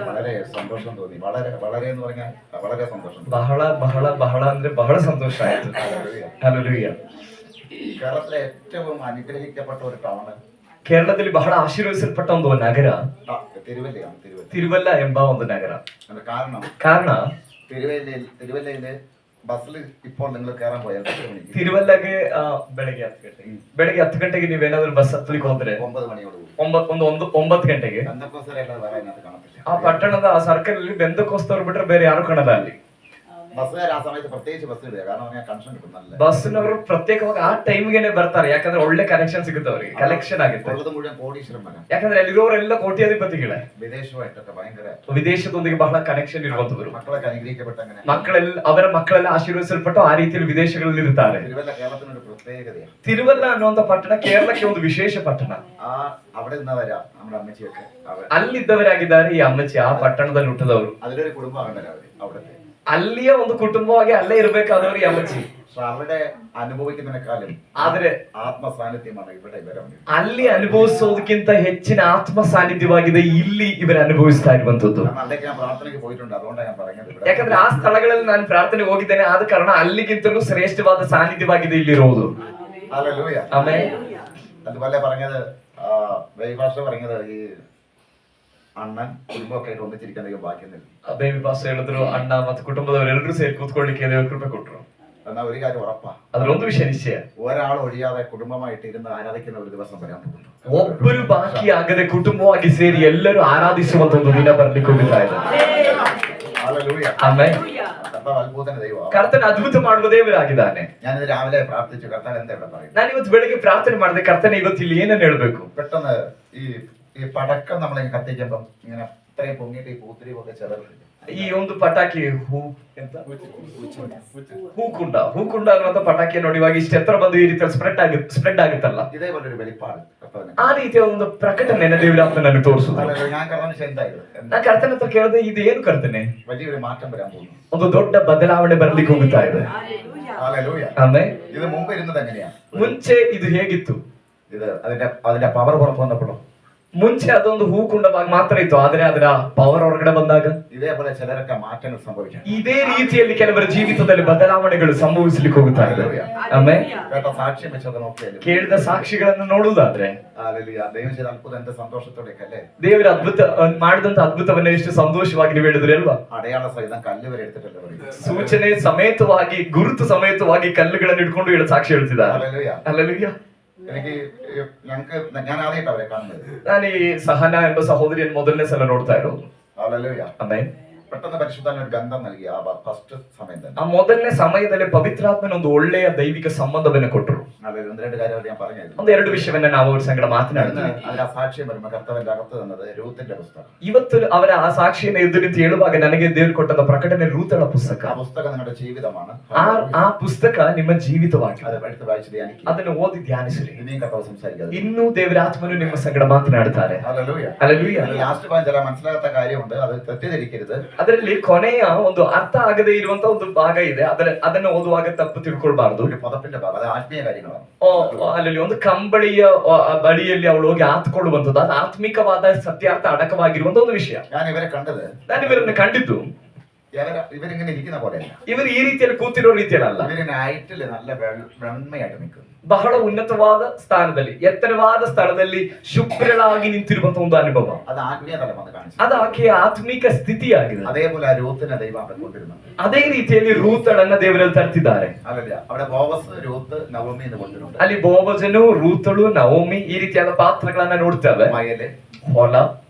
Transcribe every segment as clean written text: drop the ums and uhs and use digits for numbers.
വളരെ സന്തോഷം തോന്നി. വളരെ വളരെ എന്ന് പറഞ്ഞാൽ വളരെ സന്തോഷം. ಬಹಳ ಅಂದ್ರೆ ಬಹಳ ಸಂತೋಷ ಆಯ್ತು. ಹಲ್ಲೆಲೂಯಾ. കേരളത്തിലെ ഏറ്റവും അനുഗ്രഹിക്കപ്പെട്ട ഒരു ടൗണ്, ಕೇರಳದಲ್ಲಿ ಬಹಳ ಆಶೀರ್ವದಿಸಲ್ಪಟ್ಟ ಒಂದು ನಗರ തിരുവല്ലയാണ്. ತಿರುವಲ್ಲ ಎಂಬ ಒಂದು ನಗರ. ಕಾರಣ തിരുവല്ലയില് ബസ്സിൽ ഇപ്പോൾ നിങ്ങൾ കയറാൻ പോയാൽ ತಿರುವಲ್ಲಗೆ ಬೆಳಗ್ಗೆ 10 ಗಂಟೆಗೆ ನೀವೇನಾದ್ರೂ ಬಸ್ ಹತ್ತಲಿಕ್ಕೆ ಹೋದ್ರೆ 9 ಮಣಿಯೋಡು 9 ಗಂಟೆಗೆ ಆ ಪಟ್ಟಣದ ಆ ಸರ್ಕಲ್ ಅಲ್ಲಿ ಬೆಂದಕೋಸ್ತವ್ರು ಬಿಟ್ರೆ ಬೇರೆ ಯಾರು ಕಾಣಲ್ಲ ಅಲ್ಲಿ. ബസ്സുകാർ ആ സമയത്ത് പ്രത്യേകിച്ച് ബസ് ഇടുക, കാരണം കണക്ഷൻ കിട്ടും. നല്ല ಬಸ್ನವರು ಪ್ರತ್ಯೇಕವಾಗಿ ಆ ಟೈಮ್ಗೆನೆ ಬರ್ತಾರೆ, ಯಾಕಂದ್ರೆ ಒಳ್ಳೆ ಕನೆಕ್ಷನ್ ಸಿಗುತ್ತೆ ಅವರಿಗೆ, ಕಲೆಕ್ಷನ್ ಆಗುತ್ತೆ. മുഴുവൻ ಕೋಟೀಶ್ವರന്മാരാ, ಯಾಕಂದ್ರೆ ಅಲ್ಲಿರೋರೆಲ್ಲ ಕೋಟ್ಯಾಧಿಪತಿಗಳೇ, വിദേശമായിട്ടൊക്കെ ഭയങ്കര ವಿದೇಶದೊಂದಿಗೆ ಬಹಳ ಕನೆಕ್ಷನ್ ಇರುವಂತವರು. ಮಕ್ಕಳൊക്കെ അനുഗ്രഹിക്കപ്പെട്ട അങ്ങനെ ಅವರ ಮಕ್ಕಳೆಲ್ಲ ಆಶೀರ್ವದಿಸಲ್ಪಟ್ಟು ಆ ರೀತಿಯಲ್ಲಿ ವಿದೇಶಗಳಲ್ಲಿ ಇರ್ತಾರೆ. തിരുവല്ല കേരളത്തിനൊരു പ്രത്യേകതയാണ്. ತಿರುವಲ್ಲ ಅನ್ನುವಂತ ಪಟ್ಟಣ ಕೇರಳಕ್ಕೆ ಒಂದು ವಿಶೇಷ ಪಟ್ಟಣ. അവിടെ നിന്നവരാ നമ്മുടെ അമ്മച്ചിയൊക്കെ, ಅಲ್ಲಿದ್ದವರಾಗಿದ್ದಾರೆ ಈ ಅಮ್ಮಚ್ಚಿ, ಆ ಪಟ್ಟಣದಲ್ಲಿ ಹುಟ್ಟಿದವರು. അതിലൊരു കുടുംബമാണ് അവിടുത്തെ, ಅಲ್ಲಿಯ ಒಂದು ಕುಟುಂಬವಾಗಿ ಅಲ್ಲೇ ಇರ್ಬೇಕಾದವರು ಈ ಅಮ್ಮಚ್ಚಿ. അവിടെ അനുഭവിക്കുന്നതിനേക്കാളും ಆದ್ರೆ ಆತ್ಮ ಸಾನ್ನಿಧ್ಯമാണ് ഇവിടെ ഇവരവര് ಅಲ್ಲಿ ಅನುಭವಿಸೋದಕ್ಕಿಂತ ಹೆಚ್ಚಿನ ಆತ್ಮ ಸಾನ್ನಿಧ್ಯವಾಗಿದೆ ಇಲ್ಲಿ ಇವರು ಅನುಭವಿಸ್ತಾ ಇರುವಂತದ್ದು. ಅಲ್ಲಿಗೆ ನಾನು ಪ್ರಾರ್ಥನೆಗೆ ಹೋಗಿട്ടുണ്ട്, അതുകൊണ്ടാണ് ഞാൻ പറഞ്ഞത്. ಯಾಕಂದ್ರೆ ಆ ಸ್ಥಳಗಳಲ್ಲಿ ನಾನು ಪ್ರಾರ್ಥನೆಗೆ ಹೋಗಿದ್ದೇನೆ, ಆದ ಕಾರಣ ಅಲ್ಲಿಗಿಂತಲೂ ಶ್ರೇಷ್ಠವಾದ ಸಾನ್ನಿಧ್ಯವಾಗಿದೆ ಇಲ್ಲಿರುವುದು. Hallelujah, amen. അതുപോലെ പറഞ്ഞത് വൈഭാഷ പറഞ്ഞത് ഈ ಅಣ್ಣನ್ ಕುಟುಂಬಕ್ಕೆ ಒಂದಿച്ചിരിക്കാൻ ಬಾಕಿಯನ್ನಿಲ್ಲ. ಬೇಬಿ ಭಾಷ ಹೇಳಿದ್ರು, ಅಣ್ಣ ಮತ್ತು ಕುಟುಂಬದವರೆಲ್ಲರೂ ಸೇರಿ ಕೂತ್ಕೊಳ್ಳಿಕ್ಕೆ ದೇವರು ಕೃಪೆ ಕೊಟ್ಟರು. എന്നാ ഒരു കാര്യം ഉറപ്പാ, അതിലൊന്ന് ವಿಷಯ ನಿಶ್ಚಯ, ഒരാൾ ഒഴിയാതെ കുടുംബമായിട്ട് ഇരുന്ന് ആരാധിക്കുന്ന ഒരു ദിവസം വരാൻ പോകുന്നു. ಒಬ್ಬರು ಬಾಕಿ ಆಗದೆ ಕುಟುಂಬವಾಗಿ ಸೇರಿ ಎಲ್ಲರೂ ಆರಾಧಿಸುವಂತ ಒಂದು ದಿನ ಬರ್ಲಿಕ್ಕೆ ಹೋಗ್ತಾ ಇದೆ. Hallelujah, amen. അത്ഭുതന ദൈവം, ಕರ್ತನ ಅದ್ಭುತ ಮಾಡುವ ದೇವರಾಗಿದ್ದಾನೆ. ഞാൻ ഇന്ന് രാവിലെ പ്രാർത്ഥിച്ചു, കർത്താവ് എന്താ ഇവിടെ പറയുന്നത്. ನಾನು ಇವತ್ತು ಬೆಳಿಗ್ಗೆ ಪ್ರಾರ್ಥನೆ ಮಾಡಿದೆ, ಕರ್ತನ ಇವತ್ತು ಇಲ್ಲಿ ಏನನ್ನು ಹೇಳ್ಬೇಕು. പെട്ടെന്ന് ഈ പടക്കം നമ്മളിങ്ങനെ കത്തിക്കുമ്പം ഇങ്ങനെ ഇത്രയും പൊങ്ങിയിട്ട് ഈ പൂത്തിരി ഒക്കെ ചെറുതില്ല. ಈ ಒಂದು ಪಟಾಕಿ ಹೂಕುಂಡ ಅನ್ನುವಂತ ಪಟಾಕಿಯನ್ನು ನೋಡಿವಾಗ ಇಷ್ಟು ಎತ್ತರ ಬಂದು ಈ ರೀತಿಯಲ್ಲಿ ಸ್ಪ್ರೆಡ್ ಆಗುತ್ತಲ್ಲ, ಇದೇ ಒಂದು ಬೆಳಿಪಾಡು. ಆ ರೀತಿಯ ಒಂದು ಪ್ರಕಟಣೆಯನ್ನು ದೇವರಾತ್ಮ ನನಗೆ ತೋರಿಸುದು. ನಾ ಕರ್ತನ ಹತ್ರ ಕೇಳಿದೆ, ಇದು ಏನು ಕರ್ತನೆ? വലിയൊരു മാറ്റം വരാൻ പോകുന്നു, ಒಂದು ದೊಡ್ಡ ಬದಲಾವಣೆ ಬರ್ಲಿಕ್ಕೆ ಹೋಗುತ್ತಾ ಇದೆ. ಆಮೇಲೆ ഇത് മുമ്പ് ഇരുന്നത് എങ്ങനെയാ? ಮುಂಚೆ ಇದು ಹೇಗಿತ್ತು? ഇത് അതിന്റെ പവർ പുറത്തു വന്നപ്പോഴും ಮುಂಚೆ ಅದೊಂದು ಹೂಕುಂಡವಾಗಿ ಮಾತ್ರ ಇತ್ತು, ಆದ್ರೆ ಅದರ ಪವರ್ ಹೊರಗಡೆ ಬಂದಾಗ ಇದೇപോലെ ചിലരൊക്കെ മാറ്റങ്ങൾ സംഭവിക്കും. ಇದೇ ರೀತಿಯಲ್ಲಿ ಕೆಲವರ ಜೀವಿತದಲ್ಲಿ ಬದಲಾವಣೆಗಳು ಸಂಭವಿಸಲಿಕ್ಕೆ ಹೋಗುತ್ತಾ ಇದೆ. ಆಮೇಲೆ സാക്ഷ്യം വെച്ചത് നോക്കിയാലും ಕೇಳಿದ ಸಾಕ್ಷಿಗಳನ್ನು ನೋಡುವುದಾದ್ರೆ ദൈവം ചെയ്ത അത്ഭുതം എന്ത് സന്തോഷത്തോടെയൊക്കെ അല്ലേ, ದೇವರ ಅದ್ಭುತ ಮಾಡಿದಂತ ಅದ್ಭುತವನ್ನ ಎಷ್ಟು ಸಂತೋಷವಾಗಿ ನೀವು ಹೇಳಿದ್ರಿ ಅಲ್ವಾ? ಅಡೆಯಾಳ ಸಹಿತ ಕಲ್ಲು ವರೆ എടുത്തിട്ടല്ലേ, ಸೂಚನೆ ಸಮೇತವಾಗಿ ಗುರುತು ಸಮೇತವಾಗಿ ಕಲ್ಲುಗಳನ್ನು ಇಟ್ಕೊಂಡು ಹೇಳಿ ಸಾಕ್ಷಿ ಹೇಳ್ತಿದ್ದಾರೆ. ಹಲ್ಲೆಲೂಯಾ. ഞാൻ ആദ്യമായിട്ട് അവരെ കാണുന്നത്. ನಾನು ಈ ಸಹನಾ ಎಂಬ ಸಹೋದರಿಯನ್ನು ಮೊದಲನೇ ಸಲ ನೋಡ್ತಾ ಇರೋದು. ಆಮೇಲೆ പെട്ടെന്ന് പരിശുദ്ധാത്മ ഒരു ഗന്ധം നൽകി ആ ഫസ്റ്റ് സമയം തന്നെ. ಆ ಮೊದಲನೇ ಸಮಯದಲ್ಲಿ ಪವಿತ್ರಾತ್ಮನ ಒಂದು ಒಳ್ಳೆಯ ದೈವಿಕ ಸಂಬಂಧವನ್ನು ಕೊಟ್ಟರು. ಒಂದು ಎರಡು കാര്യങ്ങൾ ഞാൻ പറഞ്ഞു. ಒಂದು ಎರಡು ವಿಷಯವನ್ನ ನಾವು ಅವ್ರ ಸಂಗಡ ಮಾತನಾಡಿದ್ವಿ. ಅದರ ಸಾಕ್ಷ್ಯ ಬರುವ ಕರ್ತವ್ಯದ ಅಗತ್ಯ ತನ್ನದು ರೂತಿന്റെ ಪುಸ್ತಕ. ಇವತ್ತು ಅವರ ಆ ಸಾಕ್ಷಿಯನ್ನು ಎದ್ದು ನಿಂತು ಹೇಳುವಾಗ ನನಗೆ ದೇವರು ಕೊಟ್ಟಂತ ಪ್ರಕಟಣೆ ರೂತಳ ಪುಸ್ತಕ. ಆ ಪುಸ್ತಕ ನಿങ്ങളുടെ ಜೀವಿತമാണ്. ಆ ಪುಸ್ತಕ ನಿಮ್ಮ ಜೀವಿತವಾಗಿದೆ. ಅದು ಬರೆದು ವಾಚಿಸಿ ಧ್ಯಾನಿಸಿ, ಅದನ್ನು ಓದಿ ಧ್ಯಾನಿಸಿರಿ. ಇನ್ನೂ ಕರ್ತವ್ಯ ಸಂಸಾರಿക്കുക. ಇನ್ನೂ ದೇವರ ಆತ್ಮನು ನಿಮ್ಮ ಸಂಗಡ ಮಾತನಾಡುತ್ತಾರೆ. Hallelujah, hallelujah. ലാസ്റ്റ് ಪಾಯಿಂಟ್ ಎಲ್ಲ മനസ്സിലാകാത്ത കാര്യമുണ്ട്, ಅದು തെറ്റിദ്ധരിക്കരുത്. ಅದರಲ್ಲಿ ಕೊನೆಯ ಒಂದು ಅರ್ಥ ಆಗದೆ ಇರುವಂತ ಒಂದು ಭಾಗ ಇದೆ, ಅದನ್ನು ಓದುವಾಗ ತಪ್ಪು ತಿಳ್ಕೊಳ್ಬಾರ್ದು. ಪದಪಿന്റെ ಭಾಗ, ಅದು ಆತ್ಮೀಯ ಕಾರ್ಯಗಳಾണ്. ಅಲ್ಲಿ ಒಂದು ಕಂಬಳಿಯ ಬಳಿಯಲ್ಲಿ ಅವಳು ಹೋಗಿ ಆತ್ಕೊಳ್ಳುವಂತದ್ದು, ಅದು ಆತ್ಮಿಕವಾದ ಸತ್ಯಾರ್ಥ ಅಡಕವಾಗಿರುವಂತ ಒಂದು ವಿಷಯ. ನಾನು ಇವರನ್ನು ಕಂಡಿದ್ದು ഇവരിങ്ങനെ ഇരിക്കുന്ന പോലെ, ಇವರು ಈ ರೀತಿಯಲ್ಲಿ ಕೂತಿರೋ ರೀತಿಯಲ್ಲ, ഇവരിങ്ങനെ ഹൈറ്റില് നല്ല വെണ്മയായിട്ട് നിൽക്കുന്നു. ಬಹಳ ಉನ್ನತವಾದ ಸ್ಥಾನದಲ್ಲಿ, ಎತ್ತರವಾದ ಸ್ಥಳದಲ್ಲಿ ಶುಭ್ರಳಾಗಿ ನಿಂತಿರುವಂತ ಒಂದು ಅನುಭವ. ಅದು ಆತ್ಮೀಯ ತಲವನ್ನು ಕಾಣಿಸುತ್ತೆ. ಅದು ಆಕೆಯ ಆತ್ಮಿಕ ಸ್ಥಿತಿಯಾಗಿದೆ. അതേപോലെ ആ രൂത്തിനെ ദൈവം അവിടെ കൊണ്ടുവരുന്നുണ്ട്. ಅದೇ ರೀತಿಯಲ್ಲಿ ರೂತಳನ್ನ ದೇವರಲ್ಲಿ ತರ್ತಿದ್ದಾರೆ. ಅಲ್ಲಲ್ಲ, അവിടെ ബോവസ്, രൂത്ത്, നവോമി എന്ന് കൊണ്ടുവരുന്നുണ്ട്. ಅಲ್ಲಿ ಬೋವಜನು, ರೂತಳು, ನವೋಮಿ ಈ ರೀತಿಯಾದ ಪಾತ್ರಗಳನ್ನ ನೋಡ್ತೇವೆ. വയല്, ಹೊಲ,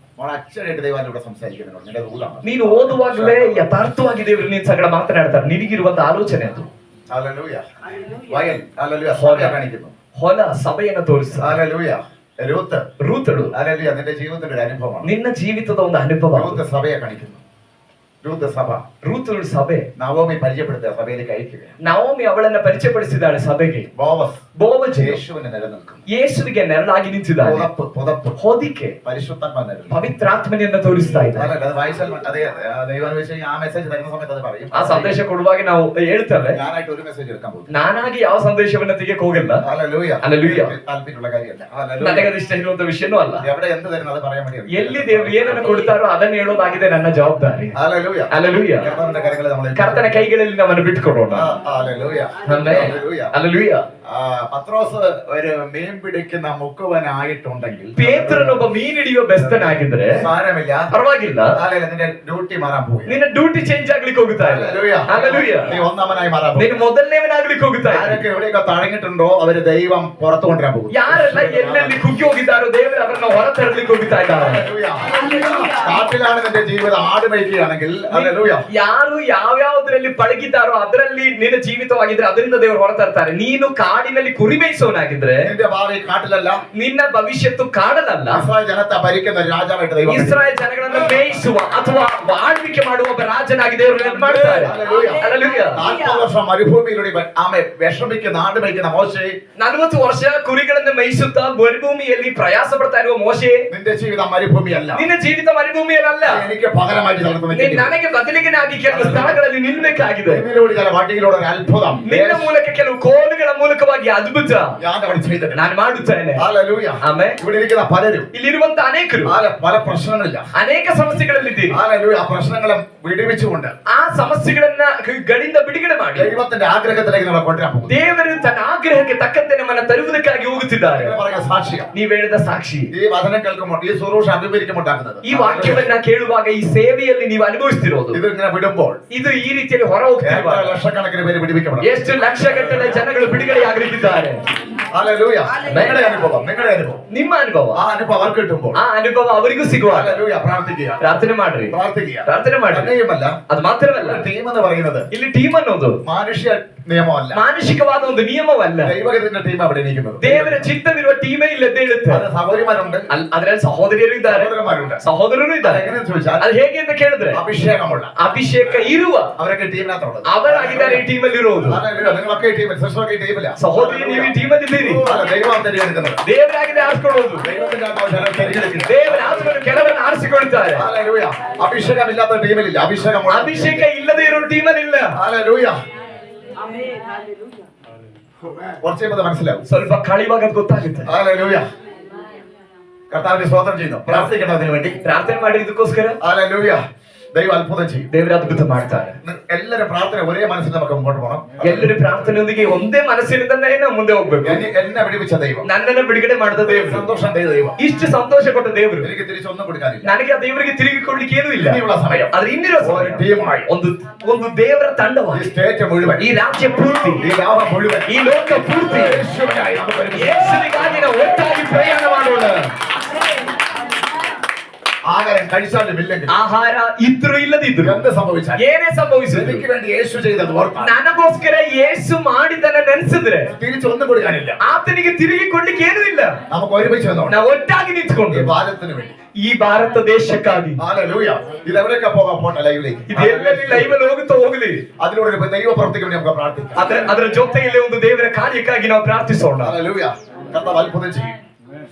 ಅಚ್ಚರಿಯಾയിട്ട് ದೈವ ಕೂಡ ಸಂಸಾರಿക്കുന്നത് ನಿന്റെ ರೂಲമാണ്. ನೀನು ಓದುವಾಗಲೇ ಯಥಾರ್ಥವಾಗಿ ದೇವರು ನೀನ್ ಸಂಗಡ ಮಾತನಾಡ್ತಾರೆ, ನಿನಗಿರುವಂತ ಆಲೋಚನೆ ಅದು. ഹല്ലേലൂയ. വയൽ, ഹല്ലേലൂയ, സഭയെ കാണിക്കുന്നു. ಹೊಲ ಸಭೆಯನ್ನು ತೋರಿಸ್ತಾರೆ. ഹല്ലേലൂയ. രൂത്ത്, ರೂತಳು, ഹല്ലേലൂയ, നിന്റെ ജീവിതത്തിന്റെ ഒരു അനുഭവമാണ്. ನಿನ್ನ ಜೀವಿತದ ಒಂದು ಅನುಭವ. രൂത്ത് സഭയെ കാണിക്കുന്നു. രൂത്ത് സഭ. ರೂತ್ ಸಭೆ. നവോമി പരിചയപ്പെടുത്തുക, സഭയിലേക്ക് അയക്കുക. ನವೋಮಿ ಅವಳನ್ನ ಪರಿಚಯಪಡಿಸಿದ್ದಾಳೆ ಸಭೆಗೆ. ബോവസ് ಬೋವಜ್ യേശുവിനെ നിലനിൽക്കും. ಯೇಸುವಿಗೆ ನೆರಳಾಗಿ ನಿಂತಿದ್ದಾನೆ. പുതപ്പ് ಹೊದಿಕೆ പരിശുദ്ധാത്മാ നിലനിൽക്കും. ಪವಿತ್ರಾತ್ಮನೆಯನ್ನ ತೋರಿಸ್ತಾ ಇದ್ದಾನೆ. അത് വായിച്ചാൽ അതെ ദൈവാനുവേശം ആ മെസ്സേജ് തരുന്ന സമയത്ത് അത് പറയും. ಆ ಸಂದೇಶ ಕೊಡುವಾಗ ನಾವು ಹೇಳ್ತೇವೆ. ഞാനായിട്ട് ഒരു മെസ്സേജ് എടുക്കാൻ പോകും. ನಾನಾಗಿ ಯಾವ ಸಂದೇಶವನ್ನ ತೆಗೆಯಕ್ ಹೋಗಲ್ಲ. ഹല്ലേലൂയ. താല്പര്യമുള്ള കാര്യമല്ല. ನನಗೆ ಅದು ಇಷ್ಟ ಇರುವಂತ ವಿಷಯನೂ ಅಲ್ಲ. എവിടെ എന്ത് തരുന്നത് അത് പറയാൻ വേണ്ടി. ಎಲ್ಲಿ ದೇವರು ಏನನ್ನು ಕೊಡ್ತಾರೋ ಅದನ್ನ ಹೇಳೋದಾಗಿದೆ ನನ್ನ ಜವಾಬ್ದಾರಿ. ഹല്ലേലൂയ. ಹಲ್ಲೆಲೂಯ. ಕರ್ತನ ಕೈಗಳಲ್ಲಿ ನಮ್ಮನ್ನು ಬಿಟ್ಟುಕೊಡೋಣ. ഹല്ലേലൂയ. ಆಮೆನ್. ಹಲ್ಲೆಲೂಯ. പത്രോസ് ഒരു മീൻ പിടിക്കുന്ന മുക്കുവനായിട്ടുണ്ടെങ്കിൽ, ಪೇತ್ರನೊಬ್ಬ ಮೀನ್ ಹಿಡಿಯುವ ಬೆಸ್ತನಾಗಿದ್ರೆ സാരമില്ല, ಪರವಾಗಿಲ್ಲ. നിന്റെ ഡ്യൂട്ടി മാറാൻ പോയി. ನಿನ್ನ ಡ್ಯೂಟಿ ಚೇಂಜ್ ಆಗ್ಲಿಕ್ಕೆ ಹೋಗುತ್ತಾ ಇಲ್ಲ. ಹಲ್ಲೆಲೂಯ. നീ ഒന്നാമനായി മാറാൻ പോകും. ನೀನು ಮೊದಲನೇವನಾಗ್ಲಿಕ್ಕೆ ಹೋಗುತ್ತಾ ಇಲ್ಲ. ആരൊക്കെ എവിടെയൊക്കെ തഴങ്ങിട്ടുണ്ടോ അവര് ദൈവം പുറത്തു കൊണ്ടുവരാൻ പോകും. ಯಾರೆಲ್ಲ ಎಲ್ಲೆಲ್ಲಿ ಕುಗ್ಗಿ ಹೋಗಿದ್ದಾರೋ ದೇವರು ಅವರನ್ನ ಹೊರ ತರಲಿಕ್ಕೆ ಹೋಗ್ತಾ ಇದ್ದಾರೆ. കാട്ടിലാണ് നിന്റെ ജീവിതം ആട് മേയ്ക്കുകയാണെങ്കിൽ, ಯಾರು ಯಾವ್ಯಾವ್ದ್ರಲ್ಲಿ ಪಳಗಿದ್ದಾರೋ ಅದರಲ್ಲಿ ನಿನ್ನ ಜೀವಿತವಾಗಿದ್ರೆ ಅದರಿಂದ ದೇವರು ಹೊರ ತರ್ತಾರೆ. ನೀನು ಕಾಡಿನಲ್ಲಿ ಕುರಿ ಮೇಯಿಸೋನಾಗಿದ್ರೆ നിന്റെ ഭാവി കാട്ടിലല്ല, ನಿನ್ನ ಭವಿಷ್ಯತ್ತು ಕಾಡಲಲ್ಲ. ഇസ്രായേൽ ജനത്തെ ഭരിക്കുന്ന രാജാവായിട്ട് ദൈവം ಇಸ್ರಾಯೇಲ್ ಜನಗಳನ್ನು ಮೇಯಿಸುವ ಅಥವಾ ಆಳ್ವಿಕೆ ಮಾಡುವ ಒಬ್ಬ ರಾಜನಾಗಿ ದೇವರು ನಿನ್ನನ್ನು ಮಾಡ್ತಾರೆ. ಹಲ್ಲೆಲೂಯ. 40 വർഷം മരുഭൂമിയിലൂടെ ആമೆ വിഷമിക്കുന്ന ആട് മേയ്ക്കുന്ന മോശെ, 40 ವರ್ಷ ಕುರಿಗಳನ್ನು ಮೇಯಿಸುತ್ತಾ ಮರುಭೂಮಿಯಲ್ಲಿ ಪ್ರಯಾಸ ಪಡ್ತಾ ಇರುವ ಮೋಶೆ, നിന്റെ ജീവിതം മരുഭൂമിയല്ല. ನಿನ್ನ ಜೀವಿತ ಮರುಭೂಮಿಯಲ್ಲ. എനിക്ക് പകരമായിട്ട് ನನಗೆ ಬದಲಿಗೆನಾಗಿ ಕೆಲವು ಸ್ಥಳಗಳಲ್ಲಿ ನಿಲ್ಲಬೇಕಾಗಿದೆ. ചില വണ്ടികളോട് ഒരു അത്ഭുതം, ನಿನ್ನ ಮೂಲಕ ಕೆಲವು ಕೋಲುಗಳ ಮೂಲಕವಾಗಿ ಅದ್ಭುತ ഞാൻ അവിടെ ചെയ്തിട്ടുണ്ട്. ನಾನು ಮಾಡುತ್ತೇನೆ. ഹല്ലേലൂയ. ಆಮೆನ್. ഇവിടെ ഇരിക്കുന്ന പലരും, ಇಲ್ಲಿರುವಂತ ಅನೇಕರು പല പ്രശ്നങ്ങളില്ല, ಅನೇಕ ಸಮಸ್ಯೆಗಳಲ್ಲಿದ್ದೀರಿ. ഹല്ലേലൂയ. ആ പ്രശ്നങ്ങളെ വിടുവിച്ചുകൊണ്ട് ಆ ಸಮಸ್ಯೆಗಳನ್ನ ಗಳಿಂದ ಬಿಡುಗಡೆ ಮಾಡಿ ദൈവത്തിന്റെ ആഗ്രഹത്തിലേക്ക് നമ്മളെ കൊണ്ടുവരാൻ പോകും. ದೇವರು ತನ್ನ ಆಗ್ರಹಕ್ಕೆ ತಕ್ಕಂತೆ ನಮ್ಮನ್ನ ತರುವುದಕ್ಕಾಗಿ ಹೋಗುತ್ತಿದ್ದಾರೆ. സാക്ഷ്യം, ನೀವ್ ಹೇಳಿದ ಸಾಕ್ಷಿ. ഈ വചനം കേൾക്കുമ്പോൾ, ഈ സുരൂഷ അഭിമുഖീകരിക്കുമ്പോണ്ടാകുന്നത്, ಈ ವಾಕ್ಯವನ್ನ ಕೇಳುವಾಗ ಈ ಸೇವೆಯಲ್ಲಿ ನೀವು ಅನುಭವಿಸ್ತಿರೋದು, ഇത് ഇങ്ങനെ വിടുമ്പോൾ ಇದು ಈ ರೀತಿಯಲ್ಲಿ ಹೊರ ಹೋಗ್ತಿರುವಾಗ ലക്ഷക്കണക്കിന് പേര് പിടിപ്പിക്കപ്പെടും. ಎಷ್ಟು ಲಕ್ಷಗಟ್ಟಲೆ ಜನಗಳು ಬಿಡುಗಡೆಯಾಗಲಿದ್ದಾರೆ. ഹല്ലേലൂയ. നിങ്ങളുടെ അനുഭവം, ನಿಮ್ಮ ಅನುಭವ, ആ അനുഭവം അവർക്ക് കിട്ടുമ്പോൾ, ಆ ಅನುಭವ ಅವರಿಗೂ ಸಿಗುವಾಗ ഹല്ലേലൂയ, ಪ್ರಾರ್ಥിക്കുക, ಪ್ರಾರ್ಥನೆ ಮಾಡ್ರಿ. ಪ್ರಾರ್ಥನೆ ಮಾಡ್ರಿ. തന്നെയുമല്ല, ಅದು ಮಾತ್ರವಲ್ಲ, ടീം എന്ന് പറയുന്നത് ಇಲ್ಲಿ ಟೀಮ್ ಅನ್ನೋದು മാനുഷ്യ നിയമമല്ല, ಮಾನುಷಿಕವಾದ ಒಂದು ನಿಯಮವಲ್ಲ. ദൈവത്തിന്റെ ടീം അവിടെ ഇരിക്കുന്നത്. ದೇವರ ಚಿತ್ತವಿರುವ ಟೀಮೇ ಇಲ್ಲದೆ ಇರುತ್ತೆ. അത് സഹോദരിമാരുണ്ട്, ಅದರಲ್ಲಿ ಸಹೋದರಿಯರು ಇದ್ದಾರೆ, സഹോദരന്മാരുണ്ട്. ಸಹೋದರರು ಇದ್ದಾರೆ. എങ്ങനെയെന്ന് ചോദിച്ചാൽ, ಅದು ಹೇಗೆ ಅಂತ ಕೇಳಿದ್ರೆ അഭിഷേകമുള്ള, ಅಭಿಷೇಕ ಇರುವ അവരൊക്കെ ടീമിനകത്തുള്ളത്, ಅವರಾಗಿದ್ದಾರೆ ಈ ಟೀಮಲ್ಲಿ ಇರೋದು. നിങ്ങളൊക്കെ ഈ ടീമിൽ, സിസ്റ്ററൊക്കെ ഈ ടീമില്ല. ಸಹೋದರಿ ನೀವು ಈ ಟೀಮಲ್ಲಿ ಇದ್ದೀರಿ. ദൈവം തിരഞ്ഞെടുക്കുന്നത്, ದೇವರಾಗಿದೆ ಆರಿಸಿಕೊಳ್ಳೋದು. ദൈവത്തിന്റെ ആത്മാവ് തിരഞ്ഞെടുക്കുന്നത്. ದೇವರ ಆತ್ಮನು ಕೆಲವರನ್ನು ಆರಿಸಿಕೊಳ್ತಾರೆ. ഹല്ലേലൂയ. അഭിഷേകമില്ലാത്ത ടീമിലില്ല, അഭിഷേകമുള്ള. ಅಭಿಷೇಕ ಇಲ್ಲದೆ ಇರೋ ಟೀಮಲ್ಲಿ ಇಲ್ಲ. ഹല്ലേലൂയ. കുറച്ച് കഴിയുമ്പോൾ അത് മനസ്സിലാവും. ಸ್ವಲ್ಪ ಕಳಿವಾಗ ಅದು ಗೊತ್ತಾಗುತ್ತೆ. ഹല്ലേലൂയ. കർത്താവിനെ സ്തോത്രം ചെയ്യുന്നു. പ്രാർത്ഥിക്കണം അതിനു വേണ്ടി. ಪ್ರಾರ್ಥನೆ ಮಾಡಿ ಇದಕ್ಕೋಸ್ಕರ ഹല്ലേലൂയ. ദൈവം അത്ഭുതം ചെയ്യും. ದೇವರ ಅದ್ಭುತ ಮಾಡ್ತಾರೆ. എല്ലാവരും പ്രാർത്ഥന ഒരേ മനസ്സിൽ നമുക്ക് മുമ്പോട്ട് പോകണം. ಎಲ್ಲರೂ ಪ್ರಾರ್ಥನೆಯೊಂದಿಗೆ ಒಂದೇ ಮನಸ್ಸಿನಿಂದಲೇ ನಾವು ಮುಂದೆ ಹೋಗ್ಬೇಕು. എന്നെ വിടുവിച്ച ദൈവം, ನನ್ನನ್ನು ಬಿಡುಗಡೆ ಮಾಡಿದ ದೇವರು, സന്തോഷം ചെയ്ത ദൈവം, ಇಷ್ಟು ಸಂತೋಷ ಕೊಟ್ಟ ದೇವರು, എനിക്ക് തിരിച്ചൊന്നും കൊടുക്കാനില്ല. ನನಗೆ ಆ ದೇವರಿಗೆ ತಿರುಗಿಕೊಳ್ಳಿಕ್ಕೆ ಏನೂ ಇಲ್ಲ. ഇനിയുള്ള സമയം ಆದ್ರೆ ಇನ್ನಿರೋ ഒരു ടീമായി, ಒಂದು ದೇವರ ತಂಡವಾಗಿ, ഈ സ്റ്റേറ്റ് മുഴുവൻ, ಈ ರಾಜ್ಯ ಪೂರ್ತಿ, ഈ ലോകം മുഴുവൻ, ಈ ಲೋಕ ಪೂರ್ತಿ യേശുവിനായി നമുക്ക് ഒരുമിച്ച് ಯೇಸುವಿಗಾಗಿ ನಾವು ಒಟ್ಟಾಗಿ ಪ್ರಯಾಣ ಮಾಡೋಣ. ആഹാരം കഴിച്ചാലും ഇല്ലെങ്കിൽ, ಆಹಾರ ಇದ್ರು ಇಲ್ಲದಿದ್ರು, എന്ത് സംഭവിച്ചാൽ, ಏನೇ ಸಂಭವಿಸಿದ್ರು, എനിക്ക് വേണ്ടി യേശു ചെയ്തത് ഓർത്താൽ, ನನಗೋಸ್ಕರ ಯೇಸು ಮಾಡಿದನ್ನ ನೆನೆಸಿದ್ರೆ തിരിച്ചൊന്നും കൊടുക്കാനില്ല. ಆತನಿಗೆ ತಿರುಗಿಕೊಳ್ಳಿಕ್ಕೆ ಏನೂ ಇಲ್ಲ. നമുക്ക് ഒരുമിച്ച് വന്നോണം, ನಾವು ಒಟ್ಟಾಗಿ ನಿಂತ್ಕೊಂಡು ഈ ഭാരതത്തിന് വേണ്ടി, ಈ ಭಾರತ ದೇಶಕ್ಕಾಗಿ. ഹല്ലേലൂയ. ഇത് എവിടേക്കാ പോകാൻ പോട്ടെ ലൈവിലേക്ക്, ಇದೆಲ್ಲಲ್ಲಿ ಲೈವಲ್ಲಿ ಹೋಗುತ್ತಾ ಹೋಗಲಿ. അതിലൂടെ ഒരു ദൈവ പ്രവൃത്തിക്ക് വേണ്ടി നമുക്ക് പ്രാർത്ഥിക്കാം. ಅದರ ಜೊತೆಯಲ್ಲಿ ಒಂದು ದೇವರ ಕಾರ್ಯಕ್ಕಾಗಿ ನಾವು ಪ್ರಾರ್ಥಿಸೋಣ. ഹല്ലേലൂയ. കർത്താവ് അത്ഭുതം ചെയ്യും.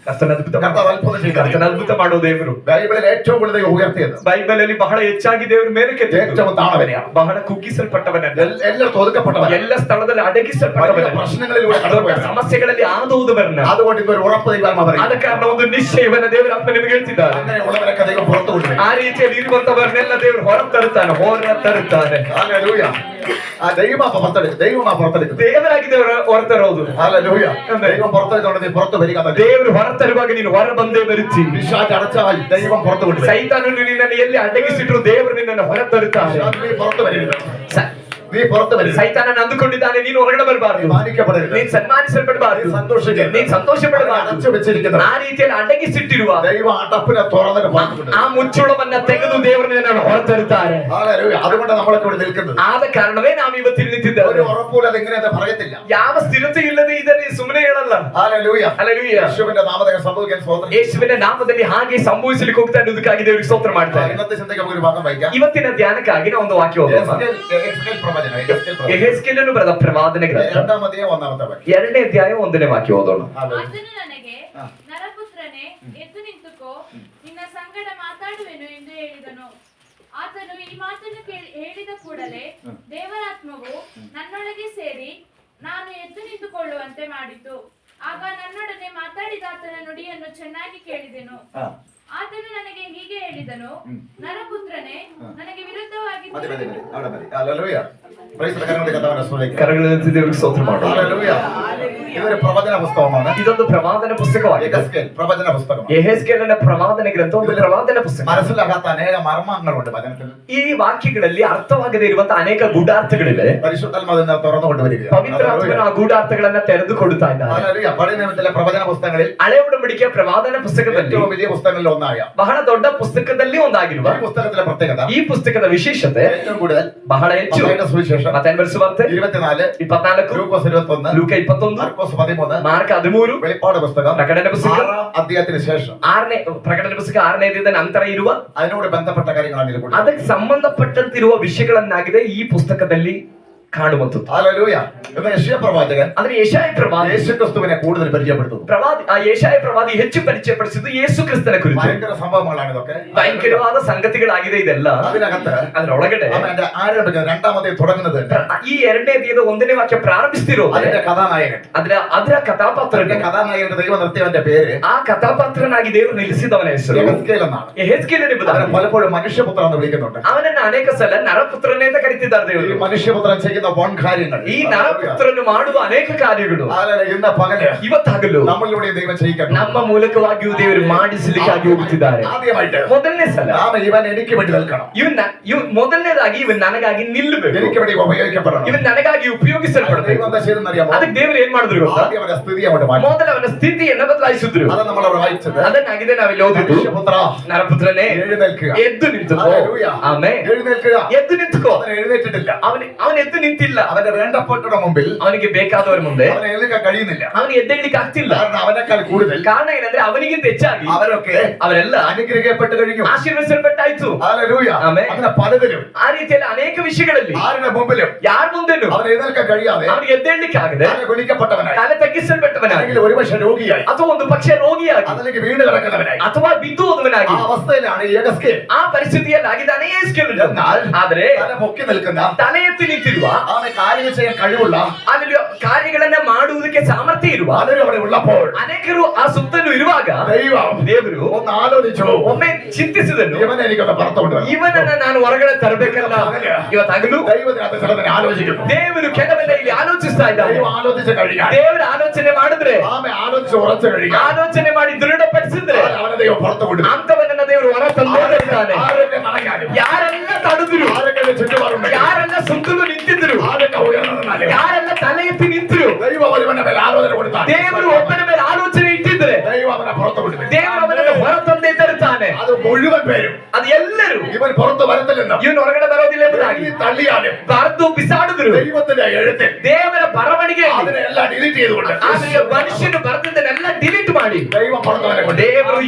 ಕರ್ತನ ಅದ್ಭುತ കർത്താവ് അത്ഭുതം ചെയ്യും. ಕರ್ತನ ಅದ್ಭುತ ಮಾಡೋ ದೇವರು ബൈബിളിൽ ഏറ്റവും കൂടുതൽ ദൈവം ഉയർത്തിയത്, ಬೈಬಲ್ ಅಲ್ಲಿ ಬಹಳ ಹೆಚ್ಚಾಗಿ ದೇವರು ಮೇಲಕ್ಕೆ ഏറ്റവും താണവനെയാണ്, ಬಹಳ ಕುಗ್ಗಿಸಲ್ಪಟ್ಟವನಲ್ಲ, എല്ലായിടത്തും ഒതുക്കപ്പെട്ടവൻ, ಎಲ್ಲ ಸ್ಥಳದಲ್ಲಿ ಅಡಗಿಸಲ್ಪಟ್ಟವನ, പ്രശ്നങ്ങളിലൂടെ കടന്നുപോയവൻ. ಸಮಸ್ಯೆಗಳಲ್ಲಿ ಆದೋದವರನ್ನ. അതുകൊണ്ട് ഇന്ന് ഒരു ഉറപ്പ് ദൈവം പറയും. ಆದ ಕಾರಣ ಒಂದು ನಿಶ್ಚಯವನ್ನ ದೇವರ ಆತ್ಮ ನಿಮಗೆ ಹೇಳ್ತಿದ್ದಾರೆ. അങ്ങനെയുള്ളവരൊക്കെ ദൈവം പുറത്തു കൊണ്ടുവരും. ಆ ರೀತಿಯಲ್ಲಿ ಇರುವಂತವರನ್ನೆಲ್ಲ ದೇವರು ಹೊರ ತರುತ್ತಾನೆ. ഹല്ലേലൂയ. ആ ദൈവമാ പുറത്തെടുക്കും. ದೇವರಾಗಿ ದೇವರ ಹೊರ ತರೋದು. ഹല്ലേലൂയ. ദൈവം പുറത്തെടുത്തോണ്ട് നീ പുറത്ത് വരിക. ದೇವರು ಹೊರ ತರುವಾಗ ನೀನು ಹೊರ ಬಂದೇ ಬರುತ್ತಿ. പിശാച് അടച്ചാൽ ദൈവം പുറത്തു കൊണ്ടുവരും. ಸೈತಾನನು ನಿನ್ನನ್ನು ಎಲ್ಲಿ ಅಡಗಿಸಿಟ್ರು ದೇವರು ನಿನ್ನನ್ನು ಹೊರ ತರುತ್ತಾನೆ. പുറത്തു വരരുത്. നീ പുറത്ത് വരും. ಸೈತಾನನ ಅಂದುಕೊಂಡಿದ್ದಾನೆ ನೀನು ಹೊರಗಡೆ ಬರಬಾರದು, ಮಾನಿಕಪಡരുത്, ನೀನು ಸನ್ಮಾನಿಸಲ್ಪಡಬಾರದು, ನೀನು ಸಂತೋಷಪಡಬಾರದು. ಅಡಚು വെച്ചിരിക്കുന്നു. ಆ ರೀತಿಯಲ್ಲಿ ಅಡಗಿಸಿಟ್ಟಿರುವ ദൈവ അടപ്പിനെ തുറന്നിട്ട് പുറത്തുവിടും. ಆ ಮುಚ್ಚಳವನ್ನ ತೆಗೆದು ದೇವರನ್ನ ಹೊರತರುತ್ತಾರೆ. ഹല്ലേലൂയ. അതുകൊണ്ട് നമ്മളൊക്കെ ഇവിടെ നിൽക്കുന്നത്. ಆದ ಕಾರಣವೇ ನಾವು ಇವತ್ತು ನಿಂತಿದ್ದೇವೆ. ഒരു ഉറപ്പുമില്ലാതെ ഇങ്ങനെ പറയത്തില്ല. ಯಾವ ಸ್ಥಿರತೆ ಇಲ್ಲದೆ ಇದನ್ನು ಸುಮ್ಮನೆ ಹೇಳಲ್ಲ. ഹല്ലേലൂയ. ಹಲ್ಲೆಲೂಯ. യേശുവിന്റെ നാമത്തിൽ സംഭവിക്കാൻ സ്തോത്രം. ಯೇಸುವಿನ ನಾಮದಲ್ಲಿ ಹಾಗೆ ಸಂಭವಿಸಲಿಕ್ಕೆ ಹೋಗ್ತಾ ಇರುವುದಕ್ಕಾಗಿ ದೇವರಿಗೆ ಸ್ತೋತ್ರ ಮಾಡ್ತಾರೆ. ഇന്നത്തെ ചിന്തയ്ക്ക് നമുക്ക് ഒരു ഭാഗം വായിക്കാം. ಇವತ್ತಿನ ಧ್ಯಾನಕ್ಕಾಗಿ ನಾವು ಒಂದು ವಾಕ್ಯ ಓದೋಣ. ಯೆಹೆಸ್ಕೇಲ್ ಪ್ರವಾದನೆ. ಯೆಹೆಸ್ಕೇಲನು ಬರೆದ ಪ್ರವಾದನೆ ಗ್ರಂಥ 2ನೇ ಅಧ್ಯಾಯ 1ನೇ ವಾಕ್ಯ. 2ನೇ ಅಧ್ಯಾಯ 1ನೇ ವಾಕ್ಯ ಓದೋಣ. ಆತನು ನನಗೆ, ನರಪುತ್ರನೇ, ಎದ್ದು ನಿಂತುಕೋ, ನಿನ್ನ ಸಂಗಡ ಮಾತಾಡುವೆನು ಎಂದು ಹೇಳಿದನು. ಆತನು ಈ ಮಾತನ್ನು ಹೇಳಿದ ಕೂಡಲೇ ದೇವರಾತ್ಮವು ನನ್ನೊಳಗೆ ಸೇರಿ ನಾನು ಎದ್ದು ನಿಂತುಕೊಳ್ಳುವಂತೆ ಮಾಡಿತು. ಆಗ ನನ್ನೊಡನೆ ಮಾತಾಡಿದ ಆತನ ನುಡಿಯನ್ನು ಚೆನ್ನಾಗಿ ಕೇಳಿದೆನು. ಆತನು ನನಗೆ ಹೀಗೆ ಹೇಳಿದನು, ನರಪುತ್ರನೇ, ನನಗೆ ವಿರುದ್ಧವಾಗಿ ഹല്ലേലൂയ. പ്രൈസ് ദി കരങ്ങളുടെ കർത്താവിനെ സ്തുതിക്കുക. ಕರಗಳೆತ್ತಿ ದೇವರಿಗೆ ಸ್ತೋತ್ರ ಮಾಡೋಣ. ഹല്ലേലൂയ. ഇതൊരു പ്രവചന പുസ്തകമാണ്. ಇದೊಂದು ಪ್ರವಾದನ ಪುಸ್ತಕವಾಗಿದೆ. യെഹെസ്കേൽ പ്രവചന പുസ്തകം. ಯೆಹೆಸ್ಕೇಲನ ಪ್ರವಾದನೆ ಗ್ರಂಥ ಒಂದು ಪ್ರವಾದನ ಪುಸ್ತಕ. മനസ്സിലാകാത്ത അനേക മർമ്മങ്ങളുണ്ട് വചനത്തിൽ. ಈ ವಾಕ್ಯಗಳಲ್ಲಿ ಅರ್ಥವಾಗದೇ ಇರುವಂತಹ ಅನೇಕ ಗೂಢಾರ್ಥಗಳಿವೆ. പരിശുദ്ധാത്മാവിനെ തുറന്നു കൊണ്ടുവരിക. ಪವಿತ್ರ ಆತ್ಮನು ಆ ಗೂಢಾರ್ಥಗಳನ್ನ ತೆರೆದುಕೊಡುತ್ತಾ ಇದ್ದಾನೆ. ഹല്ലേലൂയ. പഴയ നിയമത്തിലെ പ്രവചന പുസ്തകങ്ങളിൽ ಹಳೆ ಒಡಂಬಡಿಕೆಯ ಪ್ರವಾದನ ಪುಸ್ತಕದಲ್ಲಿ ഏറ്റവും വലിയ പുസ്തകങ്ങളിൽ ഒന്നായ ಬಹಳ ದೊಡ್ಡ ಪುಸ್ತಕದಲ್ಲಿ ಒಂದಾಗಿರುವ ഈ പുസ്തകത്തിലെ പ്രത്യേകത, ಈ ಪುಸ್ತಕದ ವಿಶೇಷತೆ ഏറ്റവും കൂടുതൽ ಬಹಳ ಹೆಚ್ಚು. മത്തായിയുടെ സുവിശേഷം ಮತ್ತಾಯನ ಬರೆಸುವಂತೆ 24, 24, ലൂക്കോസ് 21, ಲೂಕ 21, മാർക്കോസ് 13, ಮಾರ್ಕ 13, വെളിപ്പാട് പുസ്തകം ಪ್ರಕಟಣೆ ಪುಸ್ತಕ 6ാം അധ്യായത്തിന് ശേഷം 6ನೇ ಪ್ರಕಟಣೆ ಪುಸ್ತಕ 6ನೇ ಅಧ್ಯಾಯದ ನಂತರ ಇರುವ അതിനോട് ബന്ധപ്പെട്ട കാര്യങ്ങളാണ് ഇതിൽ കൂടുതൽ. ಅದಕ್ಕೆ ಸಂಬಂಧಪಟ್ಟಂತಿರುವ ವಿಷಯಗಳನ್ನಾಗಿದೆ ಈ ಪುಸ್ತಕದಲ್ಲಿ ಕಾಣುವಂಥದ್ದು. ഹല്ലേലൂയ. എന്നാൽ യെശയ്യാ പ്രവാചകൻ ಅಂದ್ರೆ ಯೆಶಾಯ ಪ್ರವಾದಿ യേശുക്രിസ്തുവിനെ കൂടുതൽ പരിചയപ്പെടുത്തുന്നു. ಆ ಯೆಶಾಯ ಪ್ರವಾದಿ ಹೆಚ್ಚು ಪರಿಚಯಪಡಿಸಿದ್ದು ಯೇಸು ಕ್ರಿಸ್ತನ ಕುರಿತು. ഭയങ്കര സംഭവങ്ങളാണ് ഇതൊക്കെ. ಭಯಂಕರವಾದ ಸಂಗತಿಗಳಾಗಿದೆ ಇದೆಲ್ಲ. അതിനകത്ത് ಅದರೊಳಗಡೆ അവന്റെ ആരംഭിക്കുന്നത് രണ്ടാമത്തെ തുടങ്ങുന്നത് ಈ 2ನೇ ಅಧ್ಯಾಯದ 1ನೇ ವಾಕ್ಯ ಪ್ರಾರಂಭಿಸ್ತಿರೋದು അതിന്റെ കഥാനായകൻ. ಅದರ ಕಥಾಪಾತ್ರ. കഥാനായകന്റെ ദൈവം നിർത്തിയവന്റെ പേര്, ಆ ಕಥಾಪಾತ್ರನಾಗಿ ದೇವರು ನಿಲ್ಲಿಸಿದವನ ಹೆಸರು യെഹെസ്കേൽ എന്നാണ്. ಯೆಹೆಸ್ಕೇಲನು ಎಂಬುದಾಗಿ. അവനെ പലപ്പോഴും മനുഷ്യപുത്രൻ എന്ന് വിളിക്കുന്നുണ്ട്. ಅವನನ್ನ ಅನೇಕ ಸಲ ನರಪುತ್ರನೇ ಅಂತ ಕರೀತಿದ್ದಾರೆ ഈ ದೇವರು. മനുഷ്യപുത്രൻ ചെയ്യുന്ന വൻ കാര്യങ്ങൾ, ಈ ನರಪುತ್ರನು ಮಾಡುವ ಅನೇಕ ಕಾರ್ಯಗಳು ഇന്ന് പകല് ಇವತ್ತಾಗಲು നമ്മളിലൂടെ ദൈവം ചെയ്യിക്കണം. ನಮ್ಮ ಮೂಲಕವಾಗಿಯೂ ದೇವರು ಮಾಡಿಸಲಿಕ್ಕಾಗಿ ಹೋಗುತ್ತಿದ್ದಾರೆ. ആദ്യമായിട്ട് ಮೊದಲನೇ ಸಲ നാം ഇവൻ എനിക്ക് വേണ്ടി നിൽക്കണം. ಇವನ್ ಮೊದಲನೇದಾಗಿ ಇವನ್ ನನಗಾಗಿ ನಿಲ್ಲಬೇಕು. എനിക്ക് വേണ്ടി ഉപയോഗിക്കപ്പെടണം. ಇವನ್ ನನಗಾಗಿ ಉಪಯೋಗಿಸಲ್ಪಡಬೇಕು. ദൈവം എന്താ ചെയ്തെന്നറിയാമോ? ಅದಕ್ಕೆ ದೇವರು ಏನ್ ಮಾಡಿದ್ರು ಗೊತ್ತಾ? ആദ്യം അവന്റെ സ്ഥിതി അങ്ങോട്ട് മാറ്റി. ಮೊದಲ ಅವನ ಸ್ಥಿತಿಯನ್ನ ಬದಲಾಯಿಸಿದ್ರು. അത് നമ്മൾ അവിടെ വായിച്ചത്. ಅದನ್ನಾಗಿದೆ ನಾವಿಲ್ಲಿ ಓದಿದ್ದು. മനുഷ്യപുത്ര, ನರಪುತ್ರನೇ, എഴുന്നേൽക്കുക. ಎದ್ದು ನಿಂತುಕೋ. ഹല്ലേലൂയ. ಆಮೆನ್. എഴുന്നേൽക്കുക. ಎದ್ದು ನಿಂತುಕೋ. അവൻ എഴുന്നേറ്റിട്ടില്ല. ಅವನು ಎದ್ದು ನಿಂತಿಲ್ಲ. അവന്റെ വേണ്ടപ്പെട്ടവരുടെ മുമ്പിൽ ಅವನಿಗೆ ಬೇಕಾದವರ ಮುಂದೆ അവനെ എഴുന്നേൽക്കാൻ കഴിയുന്നില്ല. ಅವನಿಗೆ ಎದ್ದೇಳಲಿಕ್ಕೆ ಆಗ್ತಿಲ್ಲ. കാരണം അവനേക്കാൾ കൂടുതൽ ಕಾರಣ ಏನಂದ್ರೆ ಅವನಿಗಿಂತ ಹೆಚ್ಚಾಗಿ അവരൊക്കെ ಅವರೆಲ್ಲ അനുഗ്രഹിക്കപ്പെട്ട് കഴിഞ്ഞു. ಆಶೀರ್ವದಿಸಲ್ಪಟ್ಟಾಯ್ತು. ഹല്ലേലൂയ. ആമേൻ. അങ്ങനെ പലതിലും ಆ ರೀತಿಯಲ್ಲಿ ಅನೇಕ ವಿಷಯಗಳಲ್ಲಿ ആരുടെ മുമ്പിലും ಯಾರ ಮುಂದೆನೂ അവൻ എഴുന്നേൽക്കാൻ കഴിയാതെ ಅವನಿಗೆ ಎದ್ದೇಳಲಿಕ್ಕೆ ಆಗದೆ തല കുനിക്കപ്പെട്ടവനായി, ತಲೆ ತಗ್ಗಿಸಲ್ಪಟ್ಟವನಾಗಿ, അല്ലെങ്കിൽ ഒരുപക്ഷെ രോഗിയായി, ಅಥವಾ ಒಂದು ಪಕ್ಷ ರೋಗಿಯಾಗಿ, അതിലേക്ക് വീണ് കിടക്കുന്നവനായി, ಅಥವಾ ಬಿದ್ದು ಹೋದವನಾಗಿ, ആ അവസ്ഥയിലാണ് യെഹെസ്കേൽ. ಆ ಪರಿಸ್ಥಿತಿಯಲ್ಲಾಗಿದ್ದಾನೆ ಯೆಹೆಸ್ಕೇಲನು. എന്നാൽ ಆದರೆ തല പൊക്കി നിൽക്കുന്ന, ತಲೆ ಎತ್ತಿ ನಿಂತಿರುವ, അവനെ കാര്യങ്ങൾ ചെയ്യാൻ കഴിവുള്ള ಅಲ್ಲಿ ಕಾರ್ಯಗಳನ್ನ ಮಾಡುವುದಕ್ಕೆ ಸಾಮರ್ಥ್ಯ ಇರುವ പലരും അവിടെ ഉള്ളപ്പോൾ ಅನೇಕರು ಆ ಸುತ್ತಲೂ ಇರುವಾಗ ದೇವರು ഒന്ന് ആലോചിച്ചു, ಒಮ್ಮೆ ಚಿಂತಿಸಿದನು, ഇവനെ എനിക്കൊന്ന് പുറത്തു കൊണ്ടുവരണം. ಇವನನ್ನ ನಾನು ಹೊರಗಡೆ ತರಬೇಕಲ್ಲ. ಇವತ್ತಾಗಲು ദൈവത്തിനകത്ത് ചിലതിനെ ആലോചിക്കുന്നു. ದೇವರು ಕೆಲವೆಲ್ಲ ಇಲ್ಲಿ ಆಲೋಚಿಸ್ತಾ ಇದ್ದಾನೆ. ദൈവം ആലോചിച്ച് കഴിയാൻ, ದೇವರ ಆಲೋಚನೆ ಮಾಡಿದ್ರೆ, ആമെ ആലോചിച്ച് ഉറച്ചു കഴിയാൻ, ಆಲೋಚನೆ ಮಾಡಿ ದೃಢಪಡಿಸಿದ್ರೆ അവനെ ദൈവം പുറത്തു കൊണ്ടുവരും. ಅಂತವನ್ನ ದೇವರು ಹೊರ ತಂದೇ ಇರ್ತಾನೆ. ആരൊക്കെ മടങ്ങാനും, ಯಾರೆಲ್ಲ ತಡೆದ್ರು, ആരൊക്കെ ചുറ്റുപാടുണ്ട്, ಯಾರೆಲ್ಲ ಸುತ್ತಲೂ ನಿಂತಿದ್ರು, ആരൊക്കെ ഉയർന്നതെന്നാലും ಯಾರೆಲ್ಲ ತಲೆ ಎತ್ತಿ ನಿಂತರು, ദൈവം ഒരുവന്റെ മേൽ ആലോചന കൊടുത്താൽ, ದೇವರು ಒಬ್ಬನ ಮೇಲೆ ಆಲೋಚನೆ ಇಟ್ಟಿದ್ರೆ ദൈവം അവനെ പുറത്തു കൊണ്ടുവരും. ದೇವರು ಅವನನ್ನು ಹೊರ ತಂದೆ ತರುತ್ತಾನೆ. അത് മുഴുവൻ പേരും ಅದು ಎಲ್ಲರೂ ഇവൻ പുറത്തു വരത്തില്ലെന്നും ಇವನು ಹೊರಗಡೆ ಬರೋದಿಲ್ಲ ಎಂಬುದಾಗಿ തള്ളിയാലും ಬರೆದು ಬಿಸಾಡಿದ್ರು. ദൈവത്തിന്റെ എഴുത്തിൽ ದೇವರ ಬರವಣಿಗೆ അതിനെല്ലാം ഡിലീറ്റ് ചെയ്തുകൊണ്ട് ಆಮೇಲೆ ಮನುಷ್ಯನು ಬರೆದನ್ನೆಲ್ಲ ಡಿಲೀಟ್ ಮಾಡಿ ദൈവം പുറത്തവനെ കൊണ്ട് ದೇವರು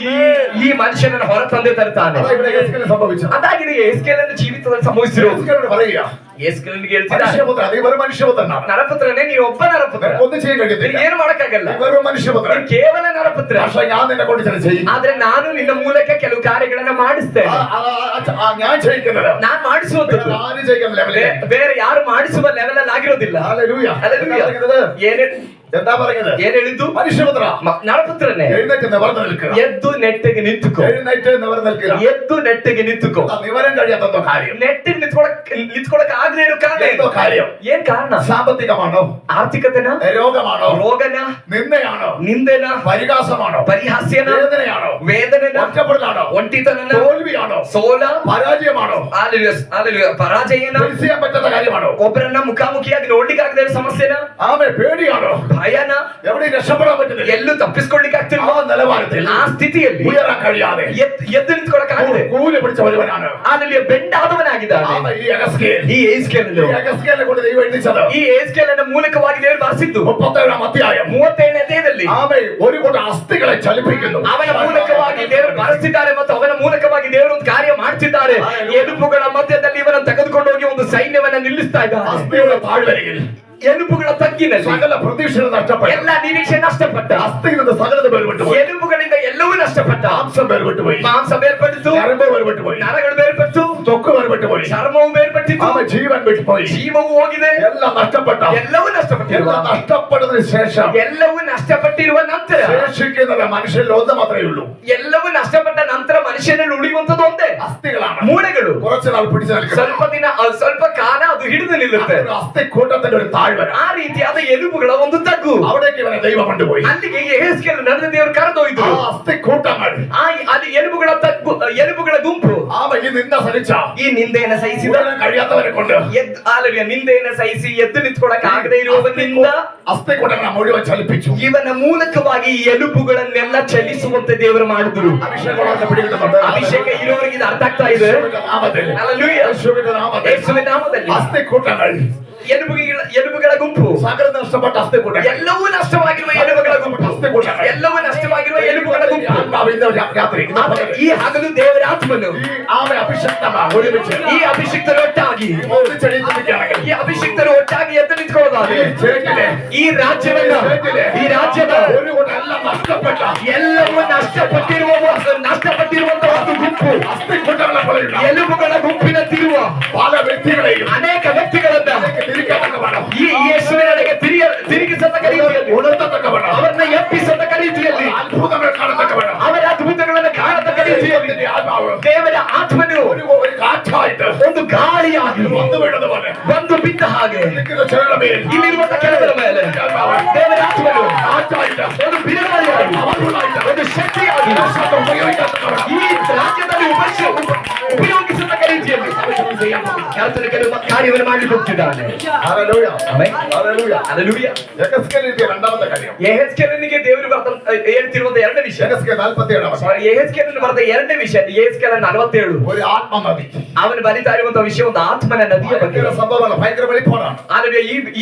ಈ ಮನುಷ್ಯನನ್ನು ಹೊರ ತಂದೆ ತರುತ್ತಾನೆ. അതാ ഇവിടെ യെഹെസ്കേലിന് സംഭവിച്ചത്. ಅದಾಗಿದೆ ಯೆಹೆಸ್ಕೇಲನ ಜೀವಿತದಲ್ಲಿ ಸಂಭವಿಸಿರೋದು. യെഹെസ്കേലിനോട് പറയുക, ಯೆಹೆಸ್ಕೇಲನಿಗೆ ಹೇಳ್ತಿದ್ದಾರೆ, മനുഷ്യപുത്രൻ, നീ വെറും മനുഷ്യപുത്രനാണ്. ನರಪುತ್ರನೇ, ನೀನು ಒಬ್ಬ ನರಪುತ್ರ, ഒന്നും ചെയ്യാൻ കഴിയത്തില്ല. ಏನು ಮಾಡಕ್ಕಾಗಲ್ಲ, നീ വെറും മനുഷ്യപുത്രൻ. ನೀನು ಕೇವಲ ನರಪುತ್ರ. പക്ഷെ ഞാൻ നിന്നെ കൊണ്ട് ചില ചെയ്യും. ಆದ್ರೆ ನಾನು ನಿನ್ನ ಮೂಲಕ ಕೆಲವು ಕಾರ್ಯಗಳನ್ನ ಮಾಡಿಸ್ತೇನೆ. ഞാൻ ചെയ്യിക്കുന്നത് ನಾನ್ ಮಾಡಿಸುವಂತದ್ದು ആരും ചെയ്യിക്കുന്ന ലെവലിൽ ಬೇರೆ ಯಾರು ಮಾಡಿಸುವ ಲೆವೆಲ್ ಅಲ್ಲಿ ಆಗಿರೋದಿಲ್ಲ. ഹല്ലേലൂയ. ಹಲ್ಲೆಲೂಯಾ. ಏನೇ എന്താ പറഞ്ഞത്? ಏನ್ ಹೇಳಿದ್ದು? മനുഷ്യപുത്ര, ನರಪುತ್ರನೇ, എഴുന്നേറ്റ് നിവർന്ന് നിൽക്കുക. ಎದ್ದು ನೆಟ್ಟಿಗೆ ನಿಂತುಕೋ. എഴുന്നേറ്റ് നിവർന്ന് നിൽക്കുക. ಎದ್ದು ನೆಟ್ಟಿಗೆ ನಿಂತುಕೋ. നിവരം കഴിയാത്ത കാര്യം, ನೆಟ್ಟಿಗೆ ನಿಂತ್ಕೊಳಕ್ ಆಗದೆ ಇರೋ ಕಾರಣ എന്തോ കാര്യം? ಏನ್ ಕಾರಣ? സാമ്പത്തികമാണോ? ಆರ್ಥಿಕತೆನ? രോഗമാണോ? ರೋಗನ? നിന്ദയാണോ? ನಿಂದೆನ? പരിഹാസമാണോ? ಪರಿಹಾಸ್ಯನ? വേദനയാണോ? ವೇದನೆನ? ഒറ്റപ്പെടലാണോ? ಒಂಟಿತನನ? തോൽവിയാണോ? ಸೋಲ? പരാജയമാണോ? ಪರಾಜಯನ? ഫേസ് ചെയ്യാൻ പറ്റാത്ത കാര്യമാണോ? ಒಬ್ಬರನ್ನ ಮುಖಾಮುಖಿಯಾಗಿ ನೋಡ್ಲಿಕ್ಕಾಗದೆ ಇರೋ ಸಮಸ್ಯೆನ? ആമേ പേടിയാണോ? ಭಯನ? എവിടെയും രക്ഷപ്പെടാൻ പറ്റുന്നില്ല. ಎಲ್ಲೂ ತಪ್ಪಿಸ್ಕೊಳ್ಳಿಕ್ಕೆ ಆಗ್ತಿಲ್ಲ. ആ നിലവാരത്തിൽ ಆ ಸ್ಥಿತಿಯಲ್ಲಿ ഉയരാൻ കഴിയാതെ ಎದ್ದು ನಿಂತ್ಕೊಳಕ್ಕಾಗದೆ കൂലി പിടിച്ച ഒരുവനാണ് ಅಲ್ಲಿ ಬೆಂಡಾದವನಾಗಿದ್ದಾನೆ ആമേ ഈ യഹസ്കേൽ. ಈ ಏಸ್ಕೇಲನ್ನು. ഈ യഹസ്കേലിനെ കൊണ്ട് ദൈവം എഴുതിച്ചത് ಈ ಏಸ್ಕೇಲನ ಮೂಲಕವಾಗಿ ದೇವರು ಬರೆಸಿದ್ದು 37-ാം അധ്യായം 37ನೇ ಅಧ್ಯಾಯದಲ್ಲಿ ആമേ ഒരു കൂട്ടം അസ്ഥികളെ ചലിപ്പിക്കുന്നു. ಅವನ ಮೂಲಕವಾಗಿ ದೇವರು ಬರೆಸಿದ್ದಾರೆ ಮತ್ತು ಅವನ ಮೂಲಕವಾಗಿ ದೇವರು ಒಂದು ಕಾರ್ಯ ಮಾಡ್ತಿದ್ದಾರೆ. ಎಲುಬುಗಳ ಮಧ್ಯದಲ್ಲಿ ಇವರನ್ನು ತೆಗೆದುಕೊಂಡು ಹೋಗಿ ಒಂದು ಸೈನ್ಯವನ್ನ ನಿಲ್ಲಿಸ್ತಾ ಇದ್ದಾರೆ. അസ്ഥിയുടെ താഴ്വരയിൽ ಎಲುಬುಗಳ ತಗ್ಗಿನಲ್ಲಿ സകല പ്രതീക്ഷകൾ നഷ്ടപ്പെട്ടു. ಎಲ್ಲ ನಿರೀಕ್ಷೆ ನಷ್ಟಪಟ್ಟ. അസ്ഥിയിൽ നിന്ന് സകലത വേർപെട്ടു പോയി. ಎಲುಬುಗಳಿಂದ ಎಲ್ಲವೂ ನಷ್ಟಪಟ್ಟ. മാംസം വേർപെട്ടു പോയി. ಮಾಂಸ ಬೇರ್ಪಟ್ಟಿತು, ഞരമ്പ് വേർപെട്ടു പോയി. ನರಗಳು ಬೇರ್ಪಟ್ಟು, ത്വക്ക് വേർപെട്ടു പോയി. ಚರ್ಮವು ಬೇರ್ಪಟ್ಟಿತು, ആമേ ജീവൻ വിട്ടുപോയി. ಜೀವವು ಹೋಗಿದೆ, എല്ലാം നഷ്ടപ്പെട്ട. ಎಲ್ಲವೂ ನಷ್ಟಪಟ್ಟಿರುವ. എല്ലാം നഷ്ടപ്പെട്ടതിന് ശേഷം ಎಲ್ಲವೂ ನಷ್ಟಪಟ್ಟಿರುವ ನಂತರ ശേഷിക്കുന്നത് മനുഷ്യരിൽ ഒന്ന് മാത്രമേ ഉള്ളൂ. ಎಲ್ಲವೂ ನಷ್ಟಪಟ್ಟ ನಂತರ ಮನುಷ್ಯನಲ್ಲಿ ಉಳಿಯುವಂತದ್ದು ಒಂದೇ, അസ്ഥികളാണ്. ಮೂಳೆಗಳು. കുറച്ചു നാൾ പിടിച്ചു നിൽക്കും. ಸ್ವಲ್ಪ ದಿನ ಸ್ವಲ್ಪ കാಲ ಅದು ಹಿಡಿದು ನಿಲ್ಲುತ್ತೆ. അസ്ഥി കൂട്ടത്തിന്റെ ഒരു താഴ്വര. ಆ ರೀತಿಯಾದ ಎಲುಬುಗಳ ಒಂದು ತಗ್ಗು. അവിടേക്ക് ഇവനെ ദൈവം കൊണ്ടുപോയി. ಅಲ್ಲಿಗೆ ಯೆಹೆಜ್ಕೇಲ್ ನನ್ನ ದೇವರು ಕರೆದೊಯ್ದರು. ആ അസ്ഥി കൂട്ടങ്ങൾ ಅಲ್ಲಿ ಎಲುಬುಗಳ ತಗ್ಗು, ಎಲುಬುಗಳ ಗುಂಪು. ആമേ ഈ നിന്ന സഹിച്ച ಈ ನಿಂದೆಯನ್ನು ಸಹಿಸಿದ, ഉടനെ കഴിയാത്തവരെ കൊണ്ട് ನಿಂದೆಯನ್ನು ಸಹಿಸಿ ಎದ್ದು ನಿಂತ್ಕೊಳಕ್ ಆಗದೆ ಇರುವವನಿಂದ അസ്ഥി കൂട്ടങ്ങളെ മുഴുവൻ ചലിപ്പിച്ചു. ಇವನ ಮೂಲಕವಾಗಿ ಈ ಎಲುಬುಗಳನ್ನೆಲ್ಲ ಚಲಿಸುವಂತೆ ದೇವರು ಮಾಡಿದ್ರು. അഭിഷേകങ്ങളൊക്കെ പിടികിട്ടുന്നുണ്ട്. ಅಭಿಷೇಕ ಇರೋರಿಗೆ ಇದು ಅರ್ಥ ಆಗ್ತಾ ಇದೆ. യേശുവിന്റെ നാമത്തിൽ. ഹല്ലേലൂയ. യേശുവിന്റെ നാമത്തിൽ. ಯೇಸುವಿನ ನಾಮದಲ್ಲಿ അസ്ഥി കൂട്ടങ്ങൾ ಎಲುಬುಗಳ ಗುಂಪು, സകല നഷ്ടപ്പെട്ട അസ്ഥി കൂട്ടങ്ങൾ, ಎಲ್ಲವೂ ನಷ್ಟವಾಗಿರುವ ಎಲುಬುಗಳ ಗುಂಪು, അസ്ഥಿ കൂട്ടങ്ങൾ, ಎಲ್ಲವೂ ನಷ್ಟವಾಗಿರುವ ಎಲುಬುಗಳ ಗುಂಪು. ആത്മാവിന്റെ രാത്രി ಈ ಹಗಲು ದೇವರ ಆತ್ಮನು ഈ ആമേ അഭിഷക്തമാണ് ഒരുമിച്ച് ಈ ಅಭಿಷಿಕ್ತರು ಒಟ್ಟಾಗಿ, ഒന്നിച്ചെഴുതിയിരിക്കുകയാണെങ്കിൽ ಈ ಅಭಿಷಿಕ್ತರು ಒಟ್ಟಾಗಿ ಎದ್ದು ನಿಂತ್ಕೊಳ್ಳೋದಾದ್ರೆ ഈ ചേട്ടിലെ ಈ ರಾಜ್ಯವನ್ನ, ಈ ರಾಜ್ಯದ ഒരു കൂട്ടം എല്ലാം നഷ്ടപ്പെട്ട ಎಲ್ಲವೂ ನಷ್ಟಪಟ್ಟಿರುವಂತಹ ಒಂದು ಗುಂಪು, അസ്ഥി കൂട്ടങ്ങളെ പോലെയുള്ള ಎಲುಬುಗಳ ಗುಂಪಿನ ತಿರುವ പല വ്യക്തികളെയും ಅನೇಕ ವ್ಯಕ್ತಿಗಳನ್ನ തിരിക്കത്തക്കവണ്ണം, ಈ ಯೇಸುವಿನೆಡೆಗೆ ತಿರುಗಿಸತಕ್ಕ ರೀತಿಯಲ್ಲಿ, ഉണർത്തത്തക്കവണ്ണം, ಅವರನ್ನ ಎಬ್ಬಿಸತಕ್ಕ ರೀತಿಯಲ್ಲಿ, അത്ഭുതങ്ങൾ കാണത്തക്കവണ്ണം ಅವರ ಅದ್ಭುತಗಳನ್ನು ಕಾಣತಕ್ಕ ರೀತಿಯಲ್ಲಿ ദൈവത്തിന്റെ ആത്മാവ് ದೇವರ ಆತ್ಮನು ഒരു കാറ്റായിട്ട് ಒಂದು ಗಾಳಿಯಾಗಿ വന്നു വീണത് പോലെ ಬಂದು ಬಿದ್ದ ಹಾಗೆ നിൽക്കുന്ന ചിലരുടെ മേൽ ಇಲ್ಲಿರುವಂತ ಕೆಲವರ ಮೇಲೆ ದೇವರ ಆತ್ಮನು കാറ്റായിട്ട് ಒಂದು ಬಿರುಗಾಳಿಯಾಗಿ, അവരുമായിട്ട് ಒಂದು ಶಕ್ತಿಯಾಗಿ ശബ്ദം ഉപയോഗിക്കാത്തക്കവണ്ണം ಈ ರಾಜ್ಯದಲ್ಲಿ ಉಪಯೋಗಿಸತಕ್ಕ ರೀತಿಯಲ್ಲಿ ಕರ್ತನು ಕೆಲವು ಕಾರ್ಯವನ್ನು ಮಾಡಲಿಕ್ಕೆ ಹೋಗ್ತಿದ್ದಾನೆ. ഹല്ലേലൂയ. ಆಮೆನ್. ഹല്ലേലൂയ. ಹಲ್ಲೆಲೂಯಾ. യെഹെസ്കേൽ എഴുതിയ രണ്ടാമത്തെ കാര്യം. ಯೆಹೆಜ್ಕೇಲನಿಗೆ ದೇವರು ಹೇಳ್ತಿರುವಂತ ಎರಡನೇ ವಿಷಯ, യെഹെസ്കേൽ 47 ಸಾರಿ, ಯೆಹೆಜ್ಕೇಲನು ಬರೆದ ಎರಡನೇ ವಿಷಯ, ಯೆಹೆಜ್ಕೇಲ 47. ഒരു ആത്മനദി. ಅವನು ಬರಿತಾ ಇರುವಂತ ವಿಷಯ ಒಂದು ಆತ್ಮನ ನದಿಯ ಬಗ್ಗೆ. ഭയങ്കര സംഭവമാണ്. ഭയങ്കര വെളിപ്പാടാണ്. ಆದರೆ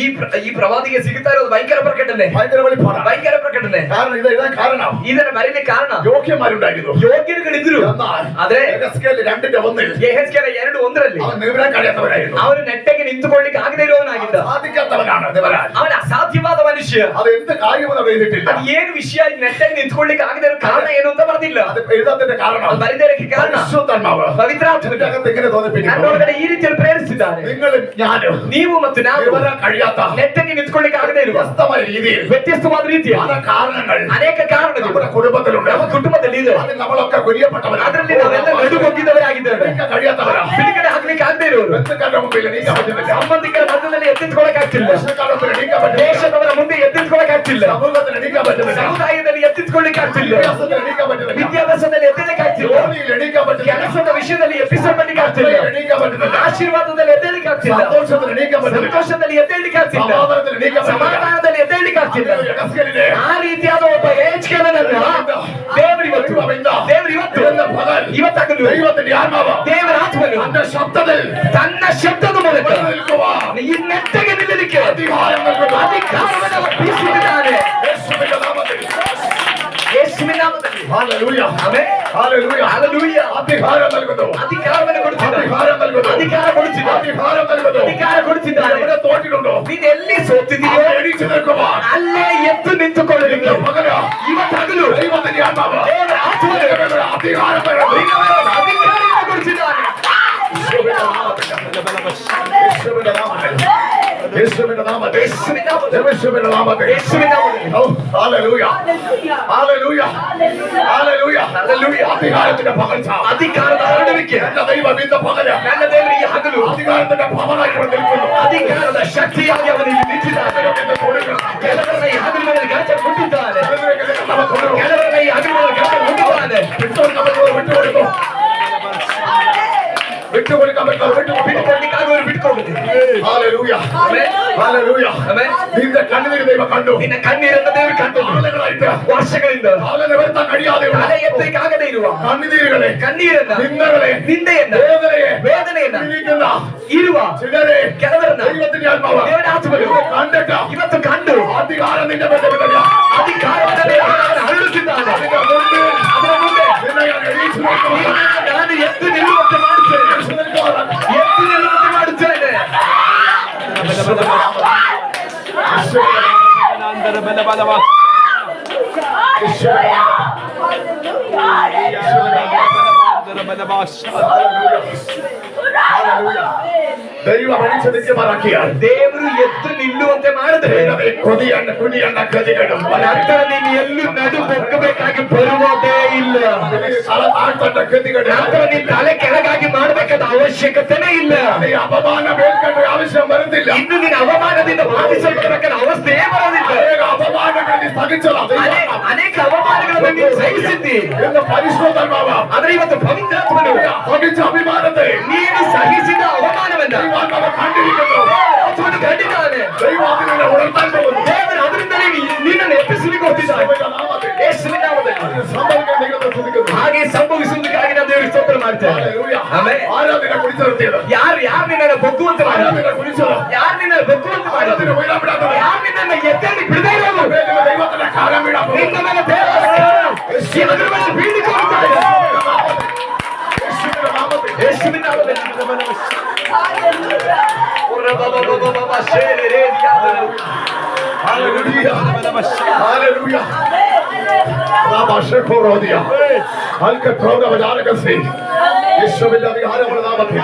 ಈ ಪ್ರವಾದಿಗೆ ಸಿಗುತ್ತಾ ಇರೋದು ಭಯಂಕರ ಪ್ರಕಟಣೆ, ഭയങ്കര വെളിപ്പാടാണ്. ಭಯಂಕರ ಪ್ರಕಟಣೆ. കാരണം ഇത് എഴുതാൻ കാരണം ಇದನ್ನ ಬರೀಲಿಕ್ಕೆ ಕಾರಣ യോഗ്യന്മാരുണ്ടായിരുന്നു. ಯೋಗ್ಯರುಗಳಿದ್ರು. എന്നാൽ ಆದ್ರೆ യെഹെസ്കേൽ 2:1 ಯೆಹೆಜ್ಕೇಲ 2:1 അവൻ നിവരാൻ കഴിയാത്തവരായിരുന്നു. ಅವನು ನೆಟ್ಟಗೆ ನಿಂತುಕೊಳ್ಳಿಕ್ಕೆ ಆಗದೆ ಇರುವವನಾಗಿದ್ದ. സാധിക്കാത്തവനാണ് നിവരാൻ. ಅವನ ಅಸಾಧ್ಯವಾದ ಮನುಷ್ಯ. അത് എന്ത് കാര്യമെന്ന് അവിടെ എഴുതിയിട്ടില്ല. ಅದು ಏನು ವಿಷಯ, ನೆಟ್ಟಗೆ ನಿಂತುಕೊಳ್ಳಿಕ್ಕೆ ಆಗದೆ ಇರೋ ಕಾರಣ ಏನು ಅಂತ ಬರ್ದಿಲ್ಲ. അത് എഴുതാത്തതിന്റെ കാരണം ಅದು ಬರಿದಕ್ಕೆ ಕಾರಣ പരിശുദ്ധാത്മാവ് ಪವಿತ್ರಾತ್ಮನು ഇതിന്റെ അകത്ത് ഇങ്ങനെ തോന്നിപ്പിക്കുന്നു. ನನ್ನೊಳಗಡೆ ಈ ರೀತಿಯಲ್ಲಿ ಪ್ರೇರಿಸಿದ್ದಾರೆ. നിങ്ങളും ഞാനും ನೀವು ಮತ್ತು ನಾವು നിവരാൻ കഴിയാത്ത ನೆಟ್ಟಗೆ ನಿಂತುಕೊಳ್ಳಿಕ್ಕೆ ಆಗದೆ ಇರುವ വ്യത്യസ്തമായ രീതിയിൽ ವ್ಯತ್ಯಸ್ತವಾದ ರೀತಿಯ പല കാരണങ്ങൾ ಅನೇಕ ಕಾರಣಗಳು നമ്മുടെ കുടുംബത്തിലുണ്ട്. ನಮ್ಮ ಕುಟುಂಬದಲ್ಲಿ ಇದೆ. അതിൽ നമ്മളൊക്കെ കുരിയപ്പെട്ടവരാണ്. ಅದರಲ್ಲಿ ನಾವೆಲ್ಲ ನಡುಹೊಗ್ಗಿದವರಾಗಿದ್ದೇವೆ. നീക്കാൻ കഴിയാത്തവരാ. ಬಿಡುಗಡೆ ಆಗ್ಲಿಕ್ಕೆ ಆಗದೆ ಇರೋರು, ബന്ധുക്കാരുടെ മുമ്പിൽ നീക്കാൻ പറ്റുന്നില്ല. ಸಂಬಂಧಿಕರ ಮಧ್ಯದಲ್ಲಿ ಎತ್ತಿಟ್ಕೊಳಕ್ ಆಗ್ತಿಲ್ಲ, ദേശക്കാരുടെ മുമ്പിൽ നീക്കാൻ പറ്റുന്നില്ല. ದೇಶದವರ ಮುಂದೆ ಎತ್ತಿಟ್ಕೊಳಕ್ ಆಗ್ತಿಲ್ಲ, സമൂഹത്തിൽ എണീക്കാൻ പറ്റുന്നില്ല. ಸಮುದಾಯದಲ್ಲಿ ಎತ್ತಿಟ್ಕೊಳ್ಳಿಕ್ಕೆ ಆಗ್ತಿಲ್ಲ, വിദ്യാഭ്യാസത്തിൽ എണീക്കാൻ പറ്റുന്നില്ല. ವಿದ್ಯಾಭ್ಯಾಸದಲ್ಲಿ ಎದ್ದೇಳಕ್ಕೆ ಆಗ್ತಿಲ್ಲ, ജോലിയിൽ എണീക്കാൻ പറ്റുന്നില്ല. ಕೆಲಸದ ವಿಷಯದಲ್ಲಿ ಎಬ್ಬಿಸಲ್ಪಡ್ಲಿಕ್ಕೆ ಆಗ್ತಿಲ್ಲ, എണീക്കാൻ പറ്റുന്നില്ല. ಆಶೀರ್ವಾದದಲ್ಲಿ ಎದ್ದೇಳಲಿಕ್ಕೆ ಆಗ್ತಿಲ್ಲ, സന്തോഷത്തിൽ എണീക്കാൻ പറ്റുന്നില്ല. ಸಂತೋಷದಲ್ಲಿ ಎದ್ದೇಳಲಿಕ್ಕೆ ಆಗ್ತಿಲ್ಲ, സമാധാനത്തിൽ എണീക്കാൻ പറ്റുന്നില്ല. ಸಮಾಧಾನದಲ್ಲಿ ಎದ್ದೇಳಲಿಕ್ಕೆ ಆಗ್ತಿಲ್ಲ. യെഹെസ്കേലിനെ ಆ ರೀತಿಯಾದ ಒಬ್ಬ ಯೆಹೆಜ್ಕೇಲನನ್ನ ದೇವರಿವತ್ತು ಇವತ್ತಾಗಲು ദൈവത്തിന്റെ ആത്മാവ് ದೇವರ ಆತ್ಮನು തന്റെ ശബ്ദത്തിൽ ತನ್ನ ಶಬ್ದದ ಮೂಲಕ നിൽക്കുവാൻ ಈ ನೆಟ್ಟಗೆ ನಿಲ್ಲಲಿಕ್ಕೆ അധികാരം നൽകുന്നു. ಅಧಿಕಾರವನ್ನು ಬೀಸಿದ್ದಾನೆ. യേശുവിന്റെ നാമത്തിൽ. ಯೇಸುವಿನ ನಾಮದಲ್ಲಿ. ഹല്ലേലൂയ. ಆಮೆನ್. ഹല്ലേലൂയ. ಹಲ್ಲೆಲೂಯ. അധികാരം നൽകുന്നു. ಅಧಿಕಾರವನ್ನು ಕೊಡುತ್ತಿದ್ದಾನೆ. അധികാരം നൽകുന്നു. ಅಧಿಕಾರ ಕೊಡುತ್ತಿದ್ದಾನೆ. അധികാരം നൽകുന്നു. ಅಧಿಕಾರ ಕೊಡುತ್ತಿದ್ದಾನೆ. എവിടെ തോറ്റിട്ടുണ്ടോ ನೀನು ಎಲ್ಲಿ ಸೋತಿದೆಯೋ എണീച്ചു നിൽക്കുവാൻ ಅಲ್ಲೇ ಎದ್ದು ನಿಂತುಕೊಳ್ಳಲಿಕ್ಕೆ ഇന്ന് പകല് ಇವತ್ತಾಗಲು ദൈവത്തിന്റെ ആത്മാവ് ದೇವರ ಆತ್ಮನು അധികാരം നൽകുന്നു. ಅಧಿಕಾರವನ್ನು ಕೊಡುತ್ತಿದ್ದಾನೆ. യേശുവിന്റെ നാമത്തിൽ. യേശുവിന്റെ നാമത്തിൽ. യേശുവിന്റെ നാമത്തിൽ യേശുവിന്റെ നാമത്തിൽ യേശുവിന്റെ നാമത്തിൽ യേശുവിന്റെ നാമത്തിൽ ഓ ഹല്ലേലൂയ ഹല്ലേലൂയ ഹല്ലേലൂയ ഹല്ലേലൂയ അധികാരത്തിന്റെ പകർച്ച അധികാരത്തെ ആരംഭിക്കുക എന്റെ ദൈവം ഇന്ന് പകരം ನನ್ನ ದೇವರು ಈ ಹಗಲು അധികാരത്തിന്റെ പവനായി ഇവിടെ നിൽക്കുന്നു ಅಧಿಕಾರದ ಶಕ್ತಿಯಾಗಿ ಅವನಿಗೆ ನಿಂತಿದ್ದಾನೆ ಕೆಲವರನ್ನ ಈ ಹಗಲಿನಲ್ಲಿ ಗಾಚ ಕೊಟ್ಟಿದ್ದಾನೆ ಕೆಲವರನ್ನ ಈ ಹಗಲಿನಲ್ಲಿ ಗಾಚ ಕೊಟ್ಟಿದ್ದಾನೆ ഹല്ലേലൂയ ഹല്ലേലൂയ നിന്റെ കണ്ണുനീർ ദൈവം കണ്ടു ನಿನ್ನ ಕಣ್ಣೀರನ್ನ ದೇವರು ಕಂಡು ವರ್ಷಗಳಿಂದ അവനെ വരുത്താൻ കഴിയാതെ ತಲೆ ಎತ್ತಲಿಕ್ಕಾಗದೇ ಇರುವ കണ്ണുനീരുകളെ ಕಣ್ಣೀರನ್ನ നിന്ദകളെ ನಿಂದೆಯನ್ನ ವೇದನೆಯನ್ನ ഇരിക്കുന്ന ಇರುವ ചിലരെ ಕೆಲವರನ್ನ ദൈവത്തിന്റെ ആത്മാവ് ದೇವರ ಆತ್ಮಗಳು കണ്ടിട്ട് ಇವತ್ತು ಕಂಡು അധികാരം നിന്റെ ಮೇಲೆ ಬಿಡಲ್ಲ ಅಧಿಕಾರವನ್ನು ಹರಡುತ್ತಿದ್ದಾನೆ അതിന്റെ മുമ്പ് ಅದರ ಮುಂದೆ നിന്നെ ഞാൻ എഴുതിച്ചു നോക്കുന്നു. ನಾನು ಎದ್ದು ನಿಲ್ಲುವಂತೆ ಮಾಡುತ್ತೇನೆ ಎದ್ದು ನಿಲ್ಲುವಂತೆ ಮಾಡುತ್ತೇನೆ ദൈവം അടിച്ചു നിൽക്കുമാറാക്കിയാൽ ದೇವರು ಎದ್ದು ನಿಲ್ಲುವಂತೆ ಮಾಡಿದ್ರೆ കുനിയണ്ട ഗതികളും ನಂತರ ನೀನು ಎಲ್ಲೂ ನಡು ಬೊಕ್ಕಬೇಕಾಗಿ ಬರುವುದೇ ಇಲ್ಲ ഗതികൾ ನಂತರ ನೀನು ತಲೆ ಕೆಳಗಾಗಿ ಮಾಡಬೇಕಾದ ಅವಶ್ಯಕತೆನೇ ಇಲ್ಲ അപമാന വേൽക്കേണ്ട ആവശ്യം വരുന്നില്ല ಇನ್ನು ನೀನು ಅವಮಾನದಿಂದ ಬಾಧಿಸಲ್ಪಡಬೇಕಾದ ಅವಸ್ಥೆಯೇ ಬರೋದಿಲ್ಲ അപമാനങ്ങൾ നീ സഹിച്ചതാണ് ಅನೇಕ ಅವಮಾನಗಳನ್ನು ನೀನು ಸಹಿಸಿದ್ದಿ എന്ന് പരിശോധനാവ ಆದ್ರೆ ಇವತ್ತು ಪವಿತ್ರಾತ್ಮನು സഹിച്ച അഭിമാനത്തെ ನೀನು ಸಹಿಸಿದ ಅವಮಾನವನ್ನ ദൈവാത്മാവ് കണ്ടിരിക്കുന്നു ಆತ್ಮನು ಕಂಡಿದ್ದಾನೆ ദൈവാത്മാവിനെ ഉണർത്താൻ പോകുന്നു ದೇವರು ಅದರಿಂದಲೇ ನಿನ್ನನ್ನು ಎಬ್ಬಿಸಲಿಕ್ಕೆ ಹೋಗ್ತಿದ್ದಾನೆ ಯೇಸುವಿನ ನಾಮದಲ್ಲಿ സംഭവിക്കാൻ ദൈവത്തെ സ്തുതിക്കുന്നു. ಹಾಗೆ ಸಂಭವಿಸುವುದಕ್ಕಾಗಿ ನಾನು ದೇವರಿಗೆ ಸ್ತೋತ್ರ ಮಾಡ್ತೇನೆ ഹല്ലേലൂയ. ಆಮೆನ್. ആരാധന കുറിച്ച് നിർത്തിയത് ಯಾರು ನಿನ್ನನ್ನು ಬೊಕ್ಕುವಂತ ಮಾಡಿದ್ರು ആരാധന കുറിച്ചത് ಯಾರು ನಿನ್ನನ್ನು ಬೊಕ್ಕುವಂತ ಮಾಡಿದ್ರು ആരാധന വീഴാവിടാത്തത് ಯಾರು നിನ್ನನ್ನು ಎತ್ತಲ್ಲಿ ಬಿಡದೇ ಇರೋದು ദൈവത്തിന്റെ കാലം വീഴാൻ പോകുന്നു. ನಿನ್ನ ಮೇಲೆ ದೇವರ ಅದರ ಮೇಲೆ ಬೀಳಿಗೆ ಹೋಗ್ತಾ ಇದೆ യേശുവിന്റെ നാമത്തിൽ ಯೇಸುವಿನ ನಾಮದಲ್ಲಿ ഹല്ലേലൂയ. ഹല്ലേലൂയ. റാബാഷെഖോറോദിയ. അൽക്കത്രോഗവജാനകസി. യേശുവിന്റെ അധികാരമുള്ള നാമത്തിൽ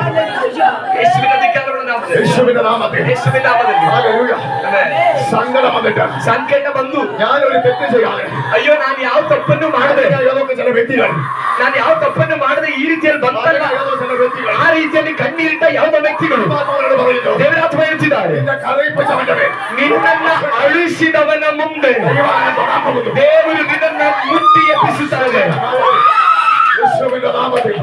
ಯೇಸುವಿನ ಅಧಿಕಾರವನ್ನು ನಾಮದಲ್ಲಿ യേശുവിന്റെ നാമത്തിൽ ಯೇಸುವಿನ ನಾಮದಲ್ಲಿ ഹല്ലേലൂയ. ಆಮೆನ್. സങ്കടം വന്നിട്ട് ಸಂಕಟ ಬಂದು ഞാനൊരു തെറ്റ് ചെയ്യാതെ ಅಯ್ಯೋ ನಾನು ಯಾವ ತಪ್ಪನ್ನು ಮಾಡಿದೆ ഏതൊക്കെ ചില വ്യക്തികൾ ನಾನು ಯಾವ ತಪ್ಪನ್ನು ಮಾಡದೆ ಈ ರೀತಿಯಲ್ಲಿ ಬಂತಲ್ಲ ഏതോ ചില വ്യക്തികൾ ಆ ರೀತಿಯಲ್ಲಿ ಕಣ್ಣೀರಿಟ್ಟ ಯಾವುದೋ ವ್ಯಕ್ತಿಗಳು ആത്മാവിനോട് പറയുന്നു ದೇವರಾತ್ಮ ಹೇಳ್ತಿದ್ದಾರೆ നിന്നെ കരയിപ്പിച്ചവന്റെ ನಿನ್ನನ್ನ ಅಳಿಸಿದವನ ಮುಂದೆ ദൈവം തൊടാൻ പോകുന്നു. ದೇವರು ನಿನ್ನನ್ನ ಮುಟ್ಟಿ ಎಬ್ಬಿಸುತ್ತಾರೆ യേശുവിന്റെ നാമത്തിൽ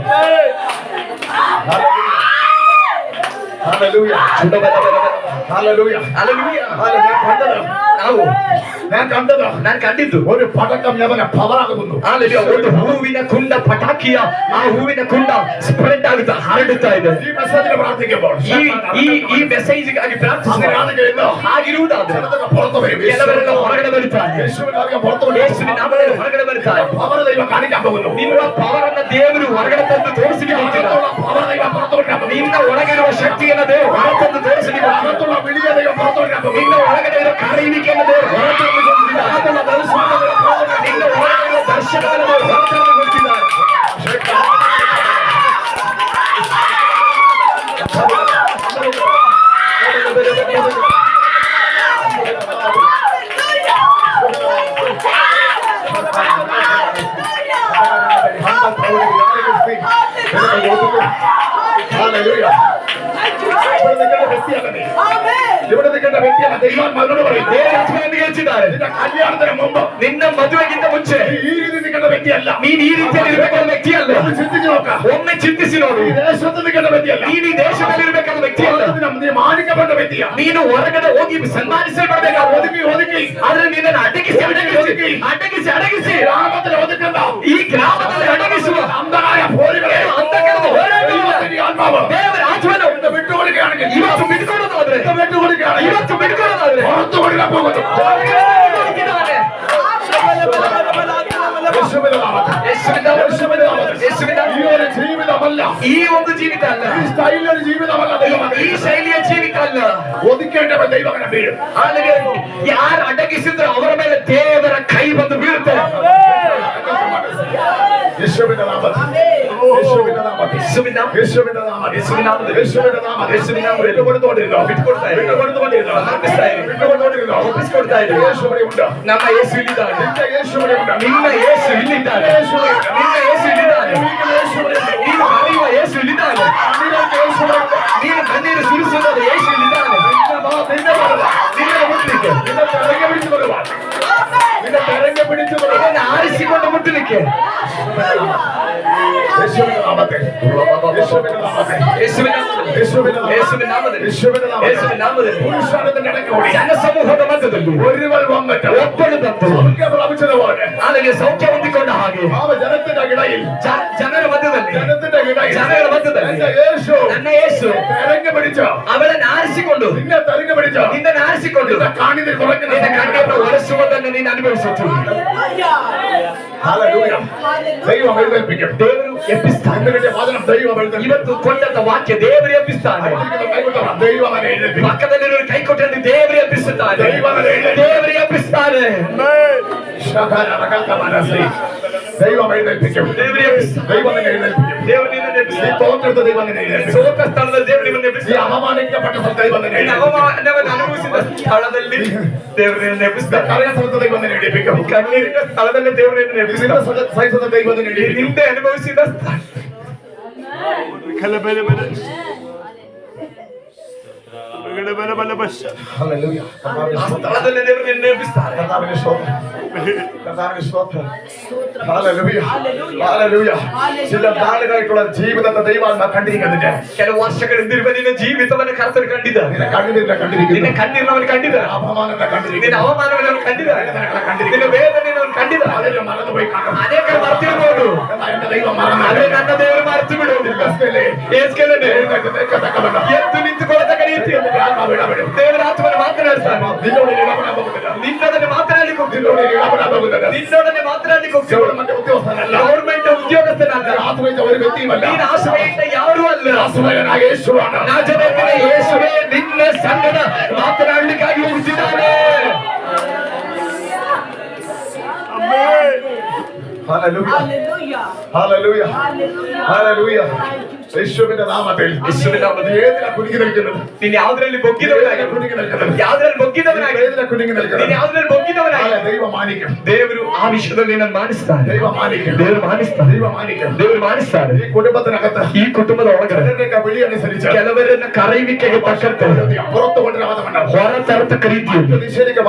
ഹല്ലേലൂയ. ഹല്ലേലൂയ. Hallelujah. ഞാൻ കണ്ടത് ನಾವು ഞാൻ ಕಂಡಿದ್ದು ഒരു പടക്കം യവനെ പവറാകുന്നു. Hallelujah. ಒಂದು ಹೂವಿನ ಕುಂಡ ಪಟಾಕಿಯ ಆ ಹೂವಿನ ಕುಂಡ ಸ್ಪ್ರೆಡ್ ಆಗುತ್ತಾ ಹರಡುತ್ತಾ ಇದೆ ഈ മെസ്സേജിന് പ്രാർത്ഥിക്കുമ്പോൾ ಈ ಮೆಸೇಜ್ಗಾಗಿ ಪ್ರಾರ್ಥಿಸಿದ್ರೆ ಆಗಿರುವುದಾದ್ರೆ ചിലതൊക്കെ പുറത്തു വരും. ಕೆಲವರೆಲ್ಲ ಹೊರಗಡೆ ಬರುತ್ತಾರೆ യേശുവിന്റെ അധികം പുറത്തു വരും. ಯೇಸುವಿನ ನಾಮದಲ್ಲಿ ಹೊರಗಡೆ ಬರುತ್ತಾರೆ പവർ ദൈവം കാണിക്കാൻ പോകുന്നു. ನಿಮ್ಮ ಪವರನ್ನ ದೇವರು ಹೊರಗಡೆ ತಂದು ತೋರಿಸಲಿಕ್ಕೆ ಹೋಗ್ತಿದ್ದಾರೆ പവർ ദൈവം പുറത്തു വരാൻ പോകുന്നു. ನಿನ್ನ ಒಳಗಿರುವ ಶಕ್ತಿಯನ್ನು ದೇವರು ಹೊರ ತಂದು ತೋರಿಸಲಿಕ್ಕೆ ಹೋಗ್ತಿದ್ದಾರೆ. അകത്തുള്ള വിളിയെ ദൈവം പുറത്തു വരാൻ പോകുന്നു. ನಿನ್ನ ಒಳಗಡೆ ಇರೋ ಕರೆಯುವಿಕೆಯನ್ನು ದೇವರು ಹೊರ ತಂದು ಕೊಡ್ತಿದ್ದಾರೆ. അകത്തുള്ള ദർശനത്തെ ദൈവം പുറത്തു വരാൻ ನಿನ್ನ ಒಳಗಡೆ ಇರೋ ದರ್ಶನವನ್ನು ದೇವರು ಹೊರ ತಂದು ಕೊಡ್ತಿದ್ದಾರೆ. ഹല്ലേലൂയ. ഇവിടെ നിൽക്കുന്ന വ്യക്തിയല്ല നീ. ഇവിടെ നിൽക്കുന്ന വ്യക്തിയല്ല ദൈവാത്മാവിനോട് പറയുന്നു. ದೇವರಾತ್ಮನಿಗೆ ಹೇಳ್ತಿದ್ದಾರೆ നിന്റെ കല്യാണത്തിന് മുമ്പ് ನಿನ್ನ ಮದುವೆಗಿಂತ ಮುಂಚೆ ഈ രീതി നിൽക്കുന്ന വ്യക്തിയല്ല. ನೀನು ಈ ರೀತಿಯಲ್ಲಿ ಇರಬೇಕಾದ ವ್ಯಕ್ತಿ ಅಲ್ಲ. ഒന്ന് ചിന്തിച്ചു നോക്കാം. ಒಮ್ಮೆ ಚಿಂತಿಸಿ ನೋಡು. ഈ ദേശത്ത് നിൽക്കുന്ന വ്യക്തിയല്ല. ನೀನು ಈ ದೇಶದಲ್ಲಿ ಇರಬೇಕಾದ ವ್ಯಕ್ತಿ ಅಲ್ಲ. നീ മാനിക്കപ്പെട്ട വ്യക്തിയാ. ನೀನು ಹೊರಗಡೆ ಹೋಗಿ ಸನ್ಮಾನಿಸಲ್ಪಡಬೇಕಾದ ഒതുക്കി ഒതുക്കി ಆದ್ರೆ ನಿನ್ನನ್ನು ಅಡಗಿಸಿ ഗ്രാമത്തിൽ ഒതുക്കണ്ട. ಈ ಗ್ರಾಮದಲ್ಲಿ ಅಡಗಿಸುವ അന്ധകായ പോരുകളെ ಅಂಧಕಾರದ ಹೋರಾಟವನ್ನು ദൈവത്തിന്റെ ആത്മാവ് ದೇವರ ಆತ್ಮನು ഇത് വിട്ടുകൊടുക്കുകയാണെങ്കിൽ ಇವತ್ತು ಬಿಟ್ಕೊಡೋದಾದ್ರೆ ഇത് വിട്ടുകൊടുക്കുകയാണെങ്കിൽ ಇವತ್ತು ಬಿಟ್ಕೊಡೋದಾದ್ರೆ പുറത്തു കൊടുക്കാൻ പോകുന്നു. ಹೊರಗಡೆ ಹೋಗಿದ್ದಾನೆ. യേശുവിന്റെ നാമത്തിൽ. ಯೇಸುವಿನ യേശുവിന്റെ നാമത്തിൽ. ಯೇಸುವಿನ ഈ ഒരു ജീവിതമല്ല. ಈ ಒಂದು ಜೀವಿತ ಅಲ್ಲ. ഈ സ്റ്റൈലൊരു ജീവിതമല്ല ദൈവം. ಈ ಶೈಲಿಯ ಜೀವಿತ ಅಲ್ಲ. ഒതുക്കേണ്ടവൻ ദൈവം അങ്ങനെ വീഴും. ಆದ್ರೆ ಯಾರು ಅಡಗಿಸಿದ್ರು ಅವರ ಮೇಲೆ ದೇವರ ಕೈ ಬಂದು ಬೀಳುತ್ತೆ. യേശുവിന്റെ നാമത്തിൽ. യേശുവിന്റെ നാമത്തിൽ. യേശുവിന്റെ നാമത്തിൽ യേശുവിന്റെ നാമത്തിൽ യേശുവിന്റെ നാമത്തിൽ യേശുവിന്റെ നാമത്തിൽ യേശുവിന്റെ നാമത്തിൽ വിട്ടുകൊടുത്തോണ്ടിരുന്നോ വിട്ടുകൊടുത്തായിരുന്നു യേശു ഉണ്ട് ನಮ್ಮ യേശു ಇಲ್ಲಿದ್ದಾನೆ ನಿನ್ನ യേശു ಇಲ್ಲಿದ್ದಾನೆ ನಿನ್ನ യേശു ಇಲ್ಲಿದ್ದಾನೆ ನೀನು ಕರೆಯುವ യേശು ಇಲ್ಲಿದ್ದಾನೆ ನೀನು ಕಣ್ಣೀರು ಸುರಿಸುವ യേശು ಇಲ್ಲಿದ್ದಾನೆ ನಿನ್ನ ಮುಟ್ಟಲಿಕ್ಕೆ ನಿನ್ನ ಆರಿಸಿಕೊಂಡು ಮುಟ್ಟಲಿಕ್ಕೆ യേശുവിന്റെ നാമത്തിൽ യേശുവിന്റെ നാമത്തിൽ പുരുഷാരത്തിന്റെ ഇടയ്ക്കൂടി ಜನಸಮೂಹದ ಮಧ್ಯದಲ್ಲಿ ഒരുവൻ വന്നിട്ട് ಒಬ್ಬಳು ಬಂದು സ്വർഗ്ഗം പ്രാപിച്ചതുപോലെ ಅವನಿಗೆ ಸೌಖ್ಯ ಹೊಂದಿಕೊಂಡ ಹಾಗೆ അവ ജനത്തിന്റെ ഇടയിൽ ಜನರ ಮಧ್ಯದಲ್ಲಿ ജനത്തിന്റെ ഇടയിൽ ಜನಗಳ ಮಧ್ಯದಲ್ಲಿ ನನ್ನ യേശു തെരഞ്ഞു പിടിച്ച ಅವಳನ್ನು ಆರಿಸಿಕೊಂಡು നിന്നെ തെരഞ്ഞു പിടിച്ച ನಿನ್ನನ್ನು ಆರಿಸಿಕೊಂಡು നിന്റെ കാണിനെ തുറക്കുന്ന ನಿನ್ನ ಕಣ್ಣನ್ನು ಒರೆಸುವುದನ್ನು ನೀನು ಅನುಭವಿಸುತ್ತಿ ഹല്ലേലൂയ ദൈവം എഴുന്നേൽപ്പിക്കും ದೇವರು ಎಬ್ಬಿಸ್ತಾನೆ ഇതിന്റെ വചനം ദൈവം എഴുന്നേൽപ്പിക്കും ಇವತ್ತು ಕೊಂಡಂತ ವಾಕ್ಯ ದೇವರು ಎಬ್ಬಿಸ್ತಾನೆ ദൈവം അവനെ എഴുന്നേൽപ്പിക്കും ಪಕ್ಕದಲ್ಲಿರುವ ಕೈ ಕೊಟ್ಟಂತೆ ದೇವರು ಎಬ್ಬಿಸುತ್ತಾನೆ ದೇವರು ಎಬ್ಬಿಸ್ತಾನೆ ദൈവം എഴുന്നേൽപ്പിക്കും ദൈവം നിന്നെ എഴുന്നേൽപ്പിക്കും ದೇವರು ನಿನ್ನನ್ನು ಎಬ್ಬಿಸ್ತಾನೆ നീ തോറ്റെടുത്ത ദൈവം നിന്നെ എഴുന്നേൽപ്പിക്കും ಸೋತ ಸ್ಥಳದಲ್ಲಿ ದೇವರು ನಿಮ್ಮನ್ನು നീ ಎಬ್ಬಿಸ್ತಾನೆ അപമാനിക്കപ്പെട്ട ദൈവം നിന്നെ ನಿನ್ನ എഴുന്നേൽപ്പിക്കും ಅವಮಾನವನ್ನು ಅನುಭವಿಸಿದ ಸ್ಥಳದಲ್ಲಿ ದೇವರು ನಿನ್ನನ್ನು ಎಬ್ಬಿಸ್ತಾನೆ കരയ സ്ഥലത്ത് ദൈവം നിന്നെ എഴുന്നേൽപ്പിക്കും ಕಣ್ಣೀರಿನ ಸ್ಥಳದಲ್ಲಿ ದೇವರು ನಿನ್ನನ್ನು ಎಬ್ಬಿಸ್ತಾನೆ സഹിച്ചത് ദൈവം നിന്നെ എഴുന്നേൽപ്പിക്കും ನಿಂದೆ ಅನುಭವಿಸಿದ ಸ್ಥಳ ഹല്ലേലൂയ ಆ ಸ್ಥಳದಲ್ಲಿ ದೇವರು ನಿನ್ನನ್ನು ಎಬ್ಬಿಸ್ತಾನೆ കർത്താവിന്റെ സ്തോത്രം കർത്താവിന്റെ സ്തോത്രം ഹല്ലേലൂയ ഹല്ലേലൂയ ചില നാളുകളായിട്ടുള്ള ജീവിതത്തെ ദൈവാത്മ കണ്ടിരിക്കുന്നില്ല ಕೆಲವು ವರ್ಷಗಳಿಂದಿರುವ ನಿನ್ನ ಜೀವಿತವನ್ನು ಕರ್ತರು ಕಂಡಿದ್ದಾರೆ നിന്നെ കണ്ണിനെ കണ്ടിരിക്കുന്നു ನಿನ್ನ ಕಣ್ಣೀರನ್ನು ಕಂಡಿದ್ದಾರೆ അപമാനത്തെ ನಿನ್ನ കണ്ടിരിക്കുന്നു ಅವಮಾನವನ್ನು ಕಂಡಿದ್ದಾರೆ ನಿನ್ನ ವೇದನೆಯನ್ನು ಕಂಡಿದ್ದಾರೆ അതിനെ മറന്നുപോയി കാണും ಅನೇಕ ಮರ್ತಿರ್ಬೋದು എന്നാൽ എന്റെ ദൈവം മറന്നില്ല ಆದ್ರೆ ನನ್ನ ದೇವರು ಮರೆತು ಬಿಡುವುದಿಲ್ಲ ಏಸ್ಕೆಲನೆ ಎದ್ದು ನಿಂತುಕೊಳ್ಳತಕ್ಕ ರೀತಿಯಲ್ಲಿ ದೇವರ ಆತ್ಮನ ಮಾತನಾಡ್ತಾನೆ ನಿನ್ನೊಡನೆ ಮಾತನಾಡಲಿಕ್ಕೆ ಹೋಗ್ತಿಲ್ಲ ನಿನ್ನೊಡನೆ ಮಾತನಾಡಲಿಕ್ಕೆ ಹೋಗ್ತಿಲ್ಲ ಗೌರ್ಮೆಂಟ್ ಉದ್ಯೋಗಸ್ಥನಲ್ಲ ನೀನು ಆಶ್ರಯಿತ ಯಾರೂ ಅಲ್ಲ ನಾಜರೇತಿನ ಯೇಸುವೇ ನಿನ್ನ ಸಂಗಡ ಮಾತನಾಡಲಿಕ್ಕಾಗಿ ಹೋಗುತ್ತಿದ್ದಾನೆ യേശുവിന്റെ നാമത്തിൽ ഏതിനാ കുടുങ്ങി നിൽക്കുന്നത് ನೀನು ಯಾವ್ದ್ರಲ್ಲಿ ಬೊಗ್ಗಿದವನಾಗಿ കുടുങ്ങി നിൽക്കുന്നത് ಯಾವ್ದ್ರಲ್ಲಿ ಬೊಗ್ಗಿದವನಾಗಿ ഏതിനാ കുടുങ്ങി നിൽക്കുന്നത് ನೀನು ಯಾವ್ದ್ರಲ್ಲಿ ಬೊಗ್ಗಿದವನಾಗಿ ദൈവം മാനിക്കും ದೇವರು ಆ ವಿಷಯದಲ್ಲಿ ನಿನ್ನನ್ನು ಮಾನಿಸ್ತಾನೆ ദൈവം മാനിക്കും ದೇವರು ಮಾನಿಸ್ತಾನೆ ദൈവം മാനിക്കും ದೇವರು ಮಾನಿಸ್ತಾನೆ ഈ കുടുംബത്തിനകത്ത് ಈ ಕುಟುಂಬದ ಒಳಗಡೆ ചിലരുടെയൊക്കെ വിളി അനുസരിച്ച് ಕೆಲವರನ್ನ ಕರೆಯುವಿಕೆಗೆ ತಕ್ಕಂತೆ പുറത്തു കൊണ്ടുവരാവുന്നവനാണ് ಹೊರ ತರತಕ್ಕ ರೀತಿಯಲ್ಲಿ ദിശയിലേക്ക്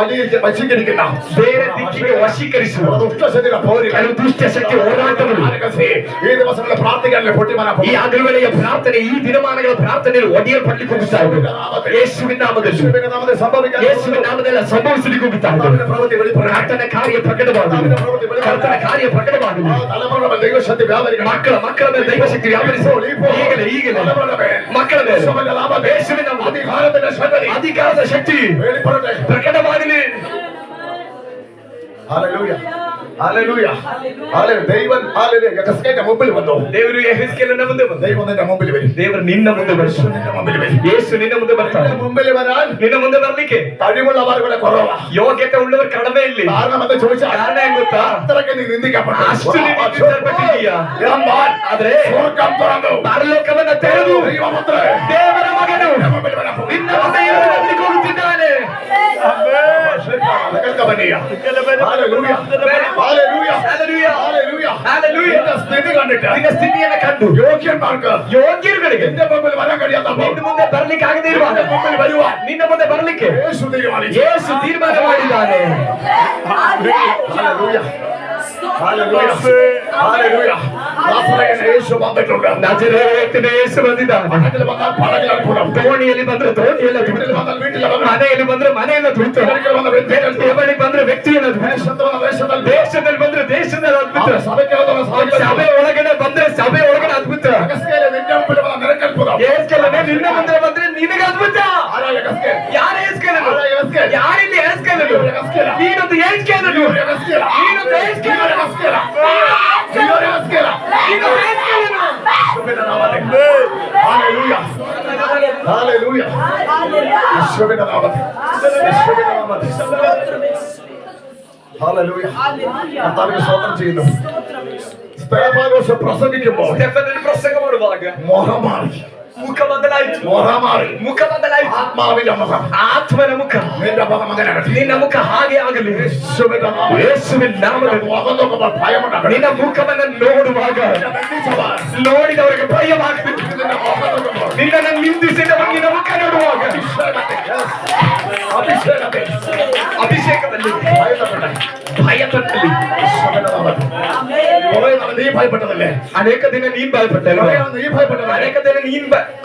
വശീകരിക്കുന്ന ಬೇರೆ ದಿಕ್ಕಿಗೆ ವಶೀಕರಿಸುವ ദുഷ്ടശക്തിയുടെ പോരുകൾ ಕೆಲವು ದುಷ್ಟಶಕ್ತಿ ಹೋರಾಟಗಳು ഈ ദിവസങ്ങളിൽ പ്രാർത്ഥിക്കാനുള്ള പൊട്ടിമാന ಈ ಹಗಲುಗಳ ಪ್ರಾರ್ಥನೆ ಈ ದಿನಮಾನಗಳ ಪ್ರಾರ್ಥನೆಯಲ್ಲಿ ಒಡೆಯಲ್ಪಡ್ಲಿಕ್ಕೆ ಹೋಗುತ್ತಾ ಇದೆ ಯೇಸುವಿನ ನಾಮದಲ್ಲಿ സംഭവിക്കാൻ ಯೇಸುವಿನ ನಾಮದಲ್ಲಿ ಸಂಭವಿಸಲಿಕ್ಕೆ ಹೋಗುತ್ತಾ ಇದೆ പ്രവൃത്തി വെളിപ്പെടും ಕರ್ತನ ಕಾರ್ಯ ಪ್ರಕಟವಾಗಲಿ ಕರ್ತನ ಕಾರ್ಯ ಪ್ರಕಟವಾಗಲಿ തലമുറ ദൈവശക്തി വ്യാപരിക്കണം ಮಕ್ಕಳ ಮೇಲೆ ದೈವಶಕ್ತಿ ವ್ಯಾಪರಿಸಿ ಈಗಲೇ ಮಕ್ಕಳ ಮೇಲೆ ಯೇಸುವಿನ അധികാരത്തിന്റെ ശക്തി ಅಧಿಕಾರದ ಶಕ್ತಿ വെളിപ്പെടട്ടെ ಪ್ರಕಟವಾಗಲಿ ഹല്ലേലൂയ ഹല്ലേലൂയ ഹല്ലേലൂയ ദൈവം ഹല്ലേലൂയ യഹസ്കേലിന്റെ മുമ്പിൽ വന്നു ದೇವರು ಯೆಹೆಜ್ಕೇಲನ ಮುಂದೆ ಬಂದ ദൈവം നിന്റെ മുമ്പിൽ വരും ದೇವರು ನಿನ್ನ ಮುಂದೆ ಬರ್ತಾನೆ നിന്റെ മുമ്പിൽ വരും ಯೇಸು ನಿನ್ನ ಮುಂದೆ ಬರ್ತಾನೆ നിന്റെ മുമ്പിൽ വരാൻ ನಿನ್ನ ಮುಂದೆ ಬರ್ಲಿಕ್ಕೆ കഴിവുള്ളവർ കൂടെ കുറവാ ಯೋಗ್ಯತೆ ಉಳ್ಳವರು ಕಡಿಮೆ ಇಲ್ಲಿ കാരണം എന്താ ചോദിച്ചാൽ ಕಾರಣ ಏನ್ ಗೊತ್ತಾ അത്രയ്ക്ക് നീ നിന്ദിക്കപ്പെട്ടു ಅಷ್ಟು ನೀನು ನಿಂದಿಸಲ್ಪಟ್ಟಿದ್ದೀಯಾ എന്നാൽ ಆದ್ರೆ സ്വർഗ്ഗം തുറന്നു ಪರಲೋಕವನ್ನ ತೆರೆದು ദൈവപുത്രൻ ದೇವರ ಮಗನು നിന്റെ മുമ്പിൽ വരാൻ പോകുന്നു. ನಿನ್ನ ಮುಂದೆ ಇರಲಿಕ್ಕೆ ಹೋಗುತ್ತಿದ್ದಾನೆ ഹല്ലേലൂയ ഹല്ലേലൂയ ഹല്ലേലൂയ Hallelujah. Hallelujah Hallelujah. നിന്റെ സ്ഥിതി കണ്ടിട്ട് ನಿನ್ನ ಸ್ಥಿತಿಯನ್ನು ಕಂಡು യോഗ്യന്മാർക്ക് ಯೋಗ್ಯರುಗಳಿಗೆ എന്റെ മുമ്പിൽ വരാൻ കഴിയാത്തപ്പോൾ ನಿನ್ನ ಮುಂದೆ ಬರ್ಲಿಕ್ಕೆ ಆಗದೇ ಇರುವಾಗ എന്റെ മുമ്പിൽ വരുവാൻ ನಿನ್ನ ಮುಂದೆ ಬರ್ಲಿಕ್ಕೆ യേശു തീരുമാനിച്ചു ಯೇಸು ತೀರ್ಮಾನ ಮಾಡಿದ್ದಾನೆ ഹല്ലേലൂയ ഹല്ലേലൂയ ഹല്ലേലൂയ നാസറേയൻ യേശു വന്നിട്ടുണ്ട് ನಜರೇತಿನ ಯೇಸು ಬಂದಿದ್ದಾನೆ പടകിൽ വന്നാൽ പടകിൽ അത്ഭുതം ದೋಣಿಯಲ್ಲಿ ಬಂದ್ರೆ ದೋಣಿಯಲ್ಲ വീട്ടിൽ വന്നാൽ വീട്ടിൽ അത്ഭുതം ಮನೆಯಲ್ಲಿ ಬಂದ್ರೆ ಮನೆಯಲ್ಲ ದುಡಿತ വീട്ടിൽ വന്ന വ്യക്തികൾ ಠೇವಣಿ ಬಂದ್ರೆ ವ್ಯಕ್ತಿಯಲ್ಲ ദേശത്ത് വന്ന ദേശത്തിൽ ದೇಶದಲ್ಲಿ ಬಂದ್ರೆ ದೇಶದಲ್ಲಿ ಅದ್ಭುತ സഭയ്ക്കകത്ത് വന്ന സഭയ്ക്കകത്ത് ಸಭೆ ಒಳಗಡೆ ಬಂದ್ರೆ ಸಭೆ ಒಳಗಡೆ ಅದ್ಭುತ യഹസ്കേലിൽ നിന്റെ മുമ്പിൽ വന്ന നിനക്കത്ഭുതം ಏಸ್ಕೆಲನೆ ನಿನ್ನ ಮುಂದೆ ಬಂದ್ರೆ ನಿನಗೆ ಅದ್ಭುತ ആരാ യഹസ്കേൽ ಯಾರು ಏಸ್ಕೆಲನು ആരാ യഹസ്കേൽ ಯಾರಿಲ್ಲಿ ಏಸ್ಕೆಲನು ನೀನೊಂದು ಏಸ್ಕೆಲನು നീയൊരു യഹസ്കേല ನೀನೊಂದು ಏಸ್ಕೆಲನು യഹസ്കേല നീയൊരു യഹസ്കേല ನೀನೊಂದು ಏಸ್ಕೆಲನು യേശുവിന്റെ നാമത്തിൽ ഹല്ലേലൂയ ഹല്ലേലൂയ യേശുവിന്റെ നാമത്തിൽ യേശുവിന്റെ നാമത്തിൽ ഹല്ലേലൂയ കർത്താവിനെ സ്തോത്രം ചെയ്യുന്നു സ്തെഫാനോസ് പ്രസംഗിക്കുമ്പോൾ ಸ್ಟೆಫನನ ಪ್ರಸಂಗ ಮಾಡುವಾಗ മുഖം മാറി. ಮುಖ ಬದಲಾಯಿತು. മുഖം മാറി. ಮುಖ ಬದಲಾಯಿತು. ആത്മാവിന്റെ മുഖം. ಆತ್ಮನ ಮುಖ. നിന്റെ മുഖം അങ്ങനെ ആകട്ടെ. ನಿನ್ನ ಮುಖ ಹಾಗೆ ಆಗಲಿ. യേശുവിന്റെ നാമത്തിൽ. ಯೇಸುವಿನ ನಾಮದಲ್ಲಿ മുഖം നോക്കുമ്പോൾ ഭയമുണ്ടാകണം. ನಿನ್ನ ಮುಖವನ್ನು ನೋಡುವಾಗ ನೋಡಿದವರಿಗೆ ಭಯವಾಗಬೇಕು. ನಿನ್ನನ್ನು ನಿಂದಿಸಿದವರಿಗೆ ನಿನ್ನ ಮುಖ ನೋಡುವಾಗ ಅಭಿಷೇಕದಲ್ಲಿ ಭಯಪಟ್ಟಲ್ಲಿ നീ ഭയപ്പെട്ടതല്ലേ? ಅನೇಕ ದಿನ ನೀನ್ ಭಯಪಟ್ಟಲ್ಲ. നീ ಭಯപ്പെട്ടതല്ലേ?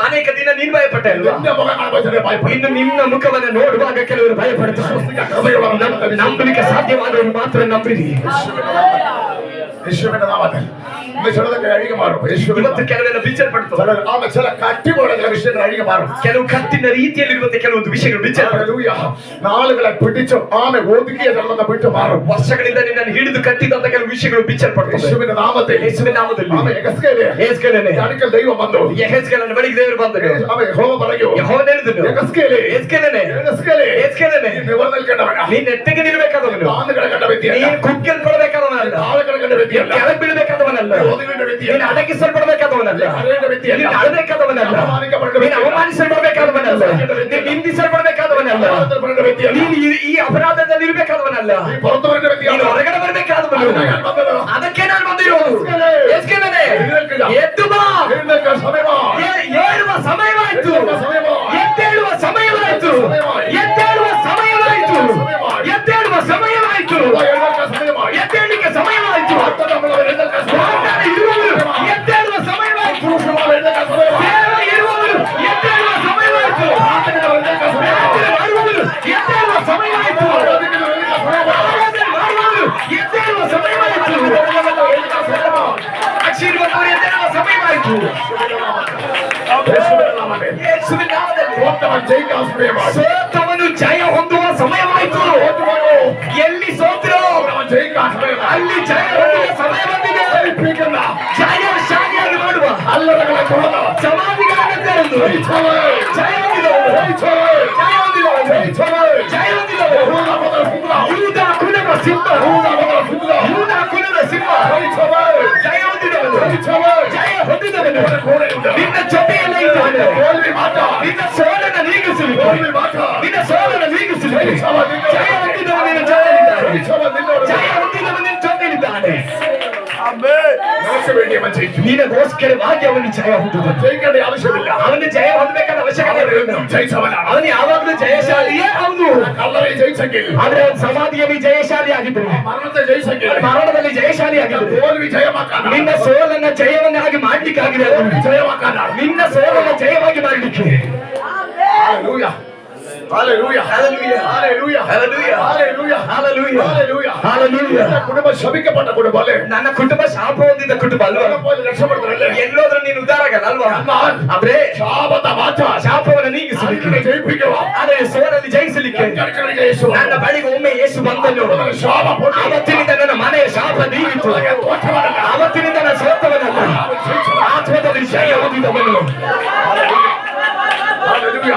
ಅನೇಕ ದಿನ ನೀನ್ ಭಯಪಟ್ಟಲ್ಲ. നിന്റെ മുഖം കാണുമ്പോൾ ഭയപ്പെടും. ಇನ್ನು ನಿನ್ನ ಮುಖವನ್ನು ನೋಡುವಾಗ ಕೆಲವರು ಭಯಪಡ್ತಾರೆ. ನಂಬಲಿಕ್ಕೆ ಸಾಧ್ಯವಾದವರು ಮಾತ್ರ ನಂಬಿರಿ. യേശുവിന്റെ നാമത്തിൽ ചിലതൊക്കെ അഴികെ മാറും. ಇವತ್ತು ಕೆಲವೆಲ್ಲ ಬಿಚ್ಚಲ್ಪಡ್ತವೆ. ചില കട്ടിപോലുള്ള ചില വിഷയങ്ങൾ അഴികെ മാറും. ಕೆಲವು ಕತ್ತಿನ ರೀತಿಯಲ್ಲಿರುವಂತೆ ಕೆಲವೊಂದು ವಿಷಯಗಳು ಬಿಚ್ಚಲ್ಪಡ್ತವೆ. നാളുകളെ പിടിച്ചു ആമെ ഒതുക്കിയ ചിലതൊക്കെ വിട്ടു മാറും. ವರ್ಷಗಳಿಂದ ನಿನ್ನನ್ನು ಹಿಡಿದು ಕಟ್ಟಿದಂತ ಕೆಲವು ವಿಷಯಗಳು ಬಿಚ್ಚಲ್ಪಡ್ತವೆ. യേശുവിന്റെ നാമത്തിൽ. ಯೇಸುವಿನ ನಾಮದಲ್ಲಿ യെഹെസ്കേലೇ അടുക്കൽ ദൈവം വന്നു. ಯೆಹೆಜ್ಕೇಲನ ಬಳಿಗೆ ದೇವರು ಬಂದರು. അവൻ യഹോവ പറയൂ, ಯೆಹೋವನು ಹೇಳಿದನು, ಯೆಹೆಜ್ಕೇಲನೇ നിവർന്ന് നിൽക്കേണ്ടവനാ. ನೀನು ನೆಟ್ಟಗೆ ನಿಲ್ಲಬೇಕಾದವನು. താഴ്ന്നു കിടക്കേണ്ട വ്യക്തിയല്ല. ನೀನು ಕುಗ್ಗಿಸಲ್ಪಡಬೇಕಾದವನಲ್ಲ. താഴെ കിടക്കേണ്ട വ്യക്തിയല്ല. ಕೆಳಗೆ ಬೀಳಬೇಕಾದವನಲ್ಲ. ഒതുങ്ങേണ്ട വ്യക്തിയല്ല. ನೀನು ಅಡಗಿಸಲ್ಪಡಬೇಕಾದವನಲ್ಲ. കരയേണ്ട വ്യക്തിയല്ല. ನೀನು ಅಳಬೇಕಾದವನಲ್ಲ. ನೀನು ಅವಮಾನಿಸಲ್ಪಡಬೇಕಾದವನಲ್ಲ. ನೀನು ನಿಂದಿಸಲ್ಪಡಬೇಕಾದವನಲ್ಲ. ನೀನು ಈ ಅಪರಾಧದಲ್ಲಿ ಇರಬೇಕಾದವನಲ್ಲ. നീ പുറത്തു വരേണ്ട ನೀನು വ്യക്തിയാണ്. ಹೊರಗಡೆ ಬರಬೇಕಾದವನು. ಅದಕ್ಕೆ ನಾನು ಬಂದಿರೋದು. ಯೆಹೆಜ್ಕೇಲನೇ ಎದ್ದು ಬಾ. എഴുന്നേൽക്കാൻ സമയമായി. ಏಳುವ ಸಮಯವಾಯಿತು. സമയമായി. ಎದ್ದೇಳುವ ಸಮಯವಾಯಿತು. ಎದ್ದೇಳುವ ಸಮಯವಾಯಿತು. ಎದ್ದೇಳುವ ಸಮಯವಾಯಿತು. എഴുന്നേൽക്കാൻ സമയമായി. ಎದ್ದೇಳಲಿಕ್ಕೆ ಸಮಯವಾಯಿತು. വാഗ്ദാനമുള്ളവർ എഴുന്നേൽക്കാൻ സമയമായി. ವಾಗ್ದಾನ ಇರುವವರು ಎದ್ದೇಳುವ ಸಮಯವಾಯಿತು. പുരുഷന്മാർ എഴുന്നേൽക്കാൻ സമയമായി. ಸೇವೆ ಇರುವವರು ಎದ್ದೇಳುವ ಸಮಯವಾಯಿತು. പ്രാർത്ഥനകൾ എഴുന്നേൽക്കാൻ സമയമായി. ಪ್ರಾರ್ಥನೆ ಮಾಡುವವರು ಎದ್ದೇಳುವ ಸಮಯವಾಯಿತು. ആരാധിക്കുന്നവർ എഴുന്നേൽക്കാൻ ಸಮಯമായി. ಆರಾಧನೆ ಮಾಡುವವರು ಎದ್ದೇಳುವ ಸಮಯವಾಯಿತು. ಸಾಕ್ಷಿರುವವರು ಎದ್ದೇಳುವ ಸಮಯವಾಯಿತು. യേശുവിന്റെ നാമത്തിൽ. ಯೇಸುವಿನ ನಾಮದಲ್ಲಿ തോറ്റവൻ ജയിക്കാൻ സമയമായി. ಸೋತವನು ಜಯ ಹೊಂದುವ ಸಮಯವಾಯಿತು. തോറ്റുപോയോ? ಎಲ್ಲಿ ಸೋತರೋ അവൻ ജയിക്കാൻ സമയമായി. ಅಲ್ಲಿ ಜಯ ಹೊಂದುವ ಸಮಯ ಬಂದಿದೆ. ജയിപ്പിക്കുന്ന ಜಯಶಾಲಿಯಾಗಿ ಮಾಡುವ അല്ലറകളെ തുറന്ന് ಸಮಾಧಿಗಳನ್ನು ತೆರೆದು ജയിച്ചവൻ. ಜಯ ಹೊಂದಿದವರು ജയിച്ചവൻ. ಜಯ ಹೊಂದಿದವರು ജയിച്ചവൻ. ಜಯ ಹೊಂದಿದವರು യൂദാ മുതൽ സിംഹം. ಯೂದ ಕುಲದ ಸಿಂಹ. യൂദാ മുതൽ സിംഹം. ಯೂದ ಕುಲದ ಸಿಂಹ. ജയിച്ചവൻ. ಜಯ ಹೊಂದಿದವನು ജയിച്ചവൻ. ಜಯ ಹೊಂದಿದವನು അവന്റെ കൂടെയുണ്ട്. ನಿನ್ನ ಜೊತೆಯಲ್ಲೇ ಇದ್ದಾನೆ. തോൽവി മാറ്റാം. ನಿನ್ನ ಸೋಲನ್ನು ನೀಗಿಸಲಿಕ್ಕೆ തോൽവി മാറ്റാം. ನಿನ್ನ ಸೋಲನ್ನು ನೀಗಿಸಲಿಕ್ಕೆ ജയിച്ചവൻ നിന്നോട്. ಜಯ ಹೊಂದಿದವನು ನಿನ್ನ ಜೊತೆಯಲ್ಲಿದ್ದಾನೆ. ജയിച്ചവൻ നിന്നോട്. ಜಯ ಹೊಂದಿದವನು ನಿನ್ನ ಜೊತೆಯಲ್ಲಿದ್ದಾನೆ. നിനക്ക് വേണ്ടി അവൻ ജയിച്ചു. ನಿನಗೋಸ್ಕರವಾಗಿ ಅವನು ಜಯ ಹೊಂದಿದನು. ജയിക്കേണ്ട ആവശ്യമില്ല. ಅವನು ಜಯ ಹೊಂದಬೇಕಾದ ಅವಶ್ಯಕತೆ ಇಲ್ಲ. ജയിച്ചവനാണ്. ಅವನು ಯಾವಾಗಲೂ ಜಯಶಾಲಿಯೇ ಹೌದು. കല്ലറയെ ജയിച്ചെങ്കിൽ, ಆದ್ರೆ ಅವನು ಸಮಾಧಿಯಲ್ಲಿ ಜಯಶಾಲಿ ಆಗಿದ್ರು. മരണത്തെ ജയിച്ചെങ്കിൽ, ಮರಣದಲ್ಲಿ ಜಯಶಾಲಿ ಆಗಿದ್ರು. തോൽവി ജയമാക്കാനാണ്. ನಿನ್ನ ಸೋಲನ್ನ ಜಯವನ್ನಾಗಿ ಮಾಡ್ಲಿಕ್ಕಾಗಿದೆ. തോൽവി ജയമാക്കാനാണ്. ನಿನ್ನ ಸೋಲನ್ನ ಜಯವಾಗಿ ಮಾಡ್ಲಿಕ್ಕೆ. ഹല്ലേലൂയ. ഹല്ലേലൂയ. ഹല്ലേലൂയ. ഹല്ലേലൂയ. ഹല്ലേലൂയ. ഹല്ലേലൂയ. ഹല്ലേലൂയ. ഹല്ലേലൂയ. ಹಲ್ಲೆಲೂಯ. എന്റെ കുടുംബം ശപിക്കപ്പെട്ട കുടുംബം അല്ലേ? ನನ್ನ ಕುಟುಂಬ ಶಾಪ ಹೊಂದಿದ ಕುಟುಂಬ ಅಲ್ವಾ? പോലെ രക്ഷപ്പെടുത്തണല്ലേ? ಎಲ್ಲೋದ್ರೂ ನೀನು ಉದ್ಧಾರ ಆಗಲ್ಲ ಅಲ್ವಾ? എന്നാൽ ಆದ್ರೆ ശാപത്തെ മാറ്റാൻ, ಶಾಪವನ್ನು ನೀಗಿಸಲಿಕ್ಕೆ, അതിനെ ജയിപ്പിക്കുക. ಆದ್ರೆ ಸೋಲಲ್ಲಿ ಜಯಿಸಲಿಕ್ಕೆ കർക്കടക യേശു ನನ್ನ ಬಳಿಗೆ ಒಮ್ಮೆ ಯೇಸು ಬಂದನು. ശാപം പൊട്ടി. ಅವತ್ತಿನಿಂದ ನನ್ನ ಮನೆಯ ಶಾಪ ನೀಗಿತು. തോറ്റവനല്ല. ಅವತ್ತಿನಿಂದ ನಾನು ಸೋತವನಲ್ಲ, ಆತ್ಮದಲ್ಲಿ ಜಯ ಹೊಂದಿದವನು. ഹല്ലേലൂയ.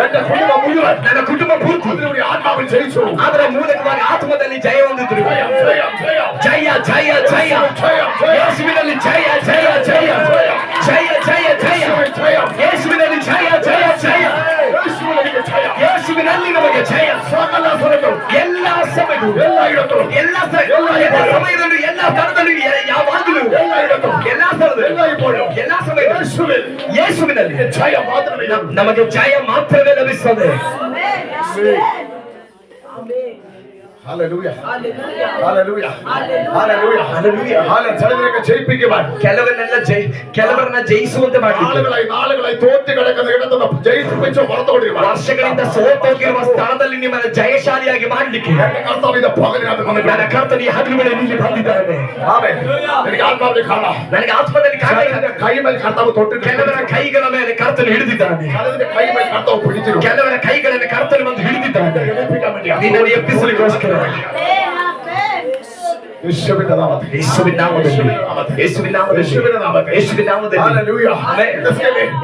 എന്റെ കുടുംബം മുഴുവൻ, ನನ್ನ ಕುಟುಂಬ ಪೂರ್ತಿ അതിലൂടെ ആത്മാവിൽ ജയിച്ചു. ಅದರ ಮೂಲಕವಾಗಿ ಆತ್ಮದಲ್ಲಿ ಜಯ ಹೊಂದಿದ್ರು. ജയം, ജയം, ജയം. ಜಯ ಜಯ ಜಯ ജയം, ജയം. ಯೇಸುವಿನಲ್ಲಿ ಜಯ ಜಯ ಜಯ ಜಯ ಜಯ ಜಯ ജയം. ಯೇಸುವಿನಲ್ಲಿ ಜಯ ಜಯ ಜಯ യേശുവിലേക്ക് ജയം. ಯೇಸುವಿನಲ್ಲಿ ನಮಗೆ ಜಯ. സകല സ്ഥലത്തും, ಎಲ್ಲಾ ಸಮಯದಲ್ಲೂ, എല്ലായിടത്തും, ಎಲ್ಲ ಸಮಯದಲ್ಲೂ, ಎಲ್ಲ ಸ್ಥಳದಲ್ಲೂ, ಯಾವಾಗಲೂ, എല്ലായിടത്തും, ಎಲ್ಲಾ ಸ್ಥಳದಲ್ಲೂ, എല്ലായ്പ്പോഴും ಎಲ್ಲಾ ಸಮಯದಲ್ಲೂ യേശുവിൽ ಯೇಸುವಿನಲ್ಲಿ ജയം മാത്രമേ ഉള്ളൂ. ನಮಗೆ ಜಯ ಮಾತ್ರವೇ ಲಭಿಸುತ್ತದೆ. ഹല്ലേലൂയ. ഹല്ലേലൂയ. ഹല്ലേലൂയ. ഹല്ലേലൂയ. ചിലതിനൊക്കെ ജയിപ്പിക്കുവാൻ, ಕೆಲವರನ್ನ ಜಯಿಸುವಂತೆ ಮಾಡಲಿಕ್ಕೆ, നാളുകളായി തോറ്റ് കിടക്കുന്ന ഇടത്തുനിന്ന് ജയിപ്പിച്ച് പുറത്തോടിരുവാൻ ವರ್ಷಗಳಿಂದ ಸೋತೋಗಿರುವ ಸ್ಥಳದಲ್ಲಿ ನಿಮ್ಮನ್ನು ಜಯಶಾಲಿಯಾಗಿ ಮಾಡಲಿಕ್ಕೆ കർത്താവ് ഇത് പകലിനകത്ത് ನನ್ನ വന്നിട്ടുണ്ട്. ಕರ್ತನ ಈ ಹಗಲುಗಳಲ್ಲಿ ಇಲ್ಲಿ ಬಂದಿದ್ದಾನೆ. ആമേൻ. എനിക്ക് ആത്മാവിനെ കാണാം. ನನಗೆ ಆತ್ಮದಲ್ಲಿ ಕಾಣಲಿಲ್ಲ. കൈമേൽ കർത്താവ് തൊട്ടിട്ടുണ്ട്. ಕೆಲವರ ಕೈಗಳ ಮೇಲೆ ಕರ್ತನು ಹಿಡಿದಿದ್ದಾನೆ. ചിലതിന്റെ കൈമേൽ കർത്താവ് പിടിച്ചിട്ടുണ്ട്. ಕೆಲವರ ಕೈಗಳನ್ನು ಕರ್ತನು ಬಂದು ಹಿಡಿದಿದ್ದಾನೆ. എഴുന്നേൽപ്പിക്കാൻ വേണ്ടിയാണ്. ನಿನ್ನನ್ನು ಎಬ್ಬಿಸಲಿಕ್ಕೋಸ್ಕರ. യേശുവിന്റെ നാമത്തിൽ. യേശുവിൻ നാമത്തിൽ. യേശുവിൻ നാമത്തിൽ. യേശുവിന്റെ നാമത്തിൽ. യേശുവിൻ നാമത്തിൽ. ഹല്ലേലൂയ.